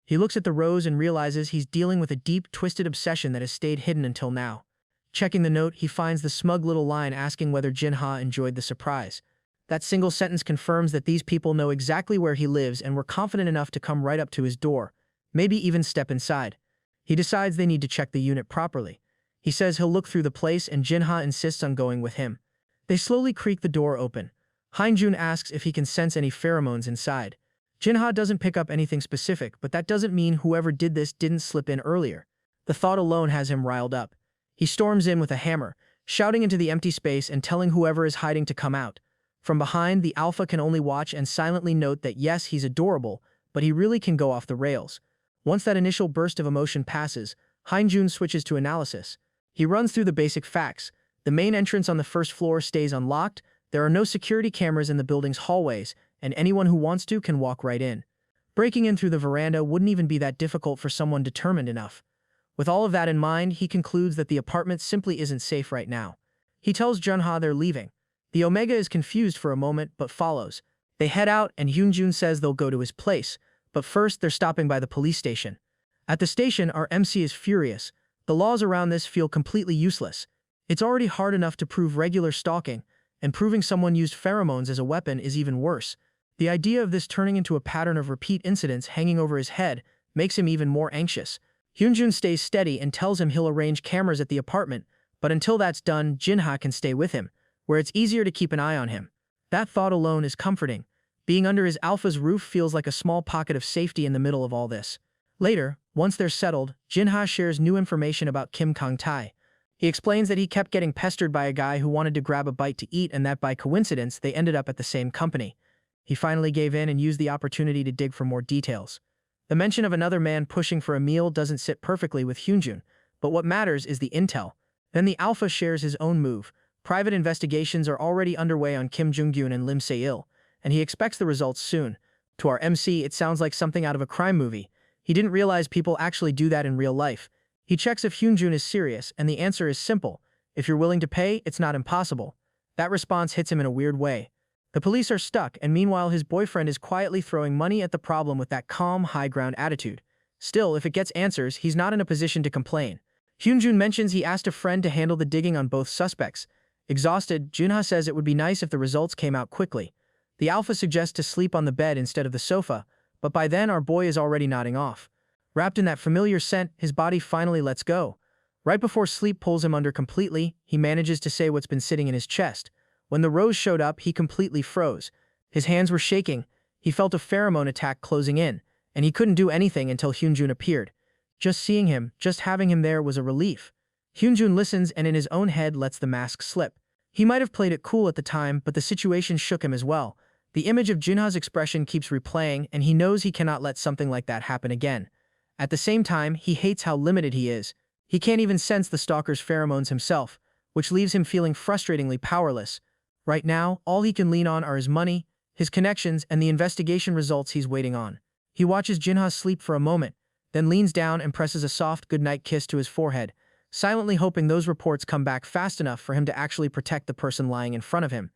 [SPEAKER 1] He looks at the rose and realizes he's dealing with a deep, twisted obsession that has stayed hidden until now. Checking the note, he finds the smug little line asking whether Jinha enjoyed the surprise. That single sentence confirms that these people know exactly where he lives and were confident enough to come right up to his door, maybe even step inside. He decides they need to check the unit properly. He says he'll look through the place and Jinha insists on going with him. They slowly creak the door open. Hyunjun asks if he can sense any pheromones inside. Jinha doesn't pick up anything specific, but that doesn't mean whoever did this didn't slip in earlier. The thought alone has him riled up. He storms in with a hammer, shouting into the empty space and telling whoever is hiding to come out. From behind, the Alpha can only watch and silently note that yes, he's adorable, but he really can go off the rails. Once that initial burst of emotion passes, Hyunjun switches to analysis. He runs through the basic facts. The main entrance on the first floor stays unlocked, there are no security cameras in the building's hallways, and anyone who wants to can walk right in. Breaking in through the veranda wouldn't even be that difficult for someone determined enough. With all of that in mind, he concludes that the apartment simply isn't safe right now. He tells Junha they're leaving. The Omega is confused for a moment, but follows. They head out, and Hyunjun says they'll go to his place, but first they're stopping by the police station. At the station, our MC is furious. The laws around this feel completely useless. It's already hard enough to prove regular stalking, and proving someone used pheromones as a weapon is even worse. The idea of this turning into a pattern of repeat incidents hanging over his head makes him even more anxious. Hyunjun stays steady and tells him he'll arrange cameras at the apartment, but until that's done, Jinha can stay with him, where it's easier to keep an eye on him. That thought alone is comforting. Being under his alpha's roof feels like a small pocket of safety in the middle of all this. Later, once they're settled, Jinha shares new information about Kim Kang-tae. He explains that he kept getting pestered by a guy who wanted to grab a bite to eat and that by coincidence they ended up at the same company. He finally gave in and used the opportunity to dig for more details. The mention of another man pushing for a meal doesn't sit perfectly with Hyunjun, but what matters is the intel. Then the alpha shares his own move. Private investigations are already underway on Kim Jung-gyun and Lim Se-il, and he expects the results soon. To our MC, it sounds like something out of a crime movie. He didn't realize people actually do that in real life. He checks if Hyunjun is serious, and the answer is simple. If you're willing to pay, it's not impossible. That response hits him in a weird way. The police are stuck, and meanwhile his boyfriend is quietly throwing money at the problem with that calm, high-ground attitude. Still, if it gets answers, he's not in a position to complain. Hyunjun mentions he asked a friend to handle the digging on both suspects. Exhausted, Junha says it would be nice if the results came out quickly. The alpha suggests to sleep on the bed instead of the sofa, but by then our boy is already nodding off. Wrapped in that familiar scent, his body finally lets go. Right before sleep pulls him under completely, he manages to say what's been sitting in his chest. When the rose showed up, he completely froze. His hands were shaking. He felt a pheromone attack closing in, and he couldn't do anything until Hyunjun appeared. Just seeing him, just having him there was a relief. Hyunjun listens and in his own head lets the mask slip. He might have played it cool at the time, but the situation shook him as well. The image of Junha's expression keeps replaying, and he knows he cannot let something like that happen again. At the same time, he hates how limited he is. He can't even sense the stalker's pheromones himself, which leaves him feeling frustratingly powerless. Right now, all he can lean on are his money, his connections, and the investigation results he's waiting on. He watches Jinha sleep for a moment, then leans down and presses a soft goodnight kiss to his forehead, silently hoping those reports come back fast enough for him to actually protect the person lying in front of him.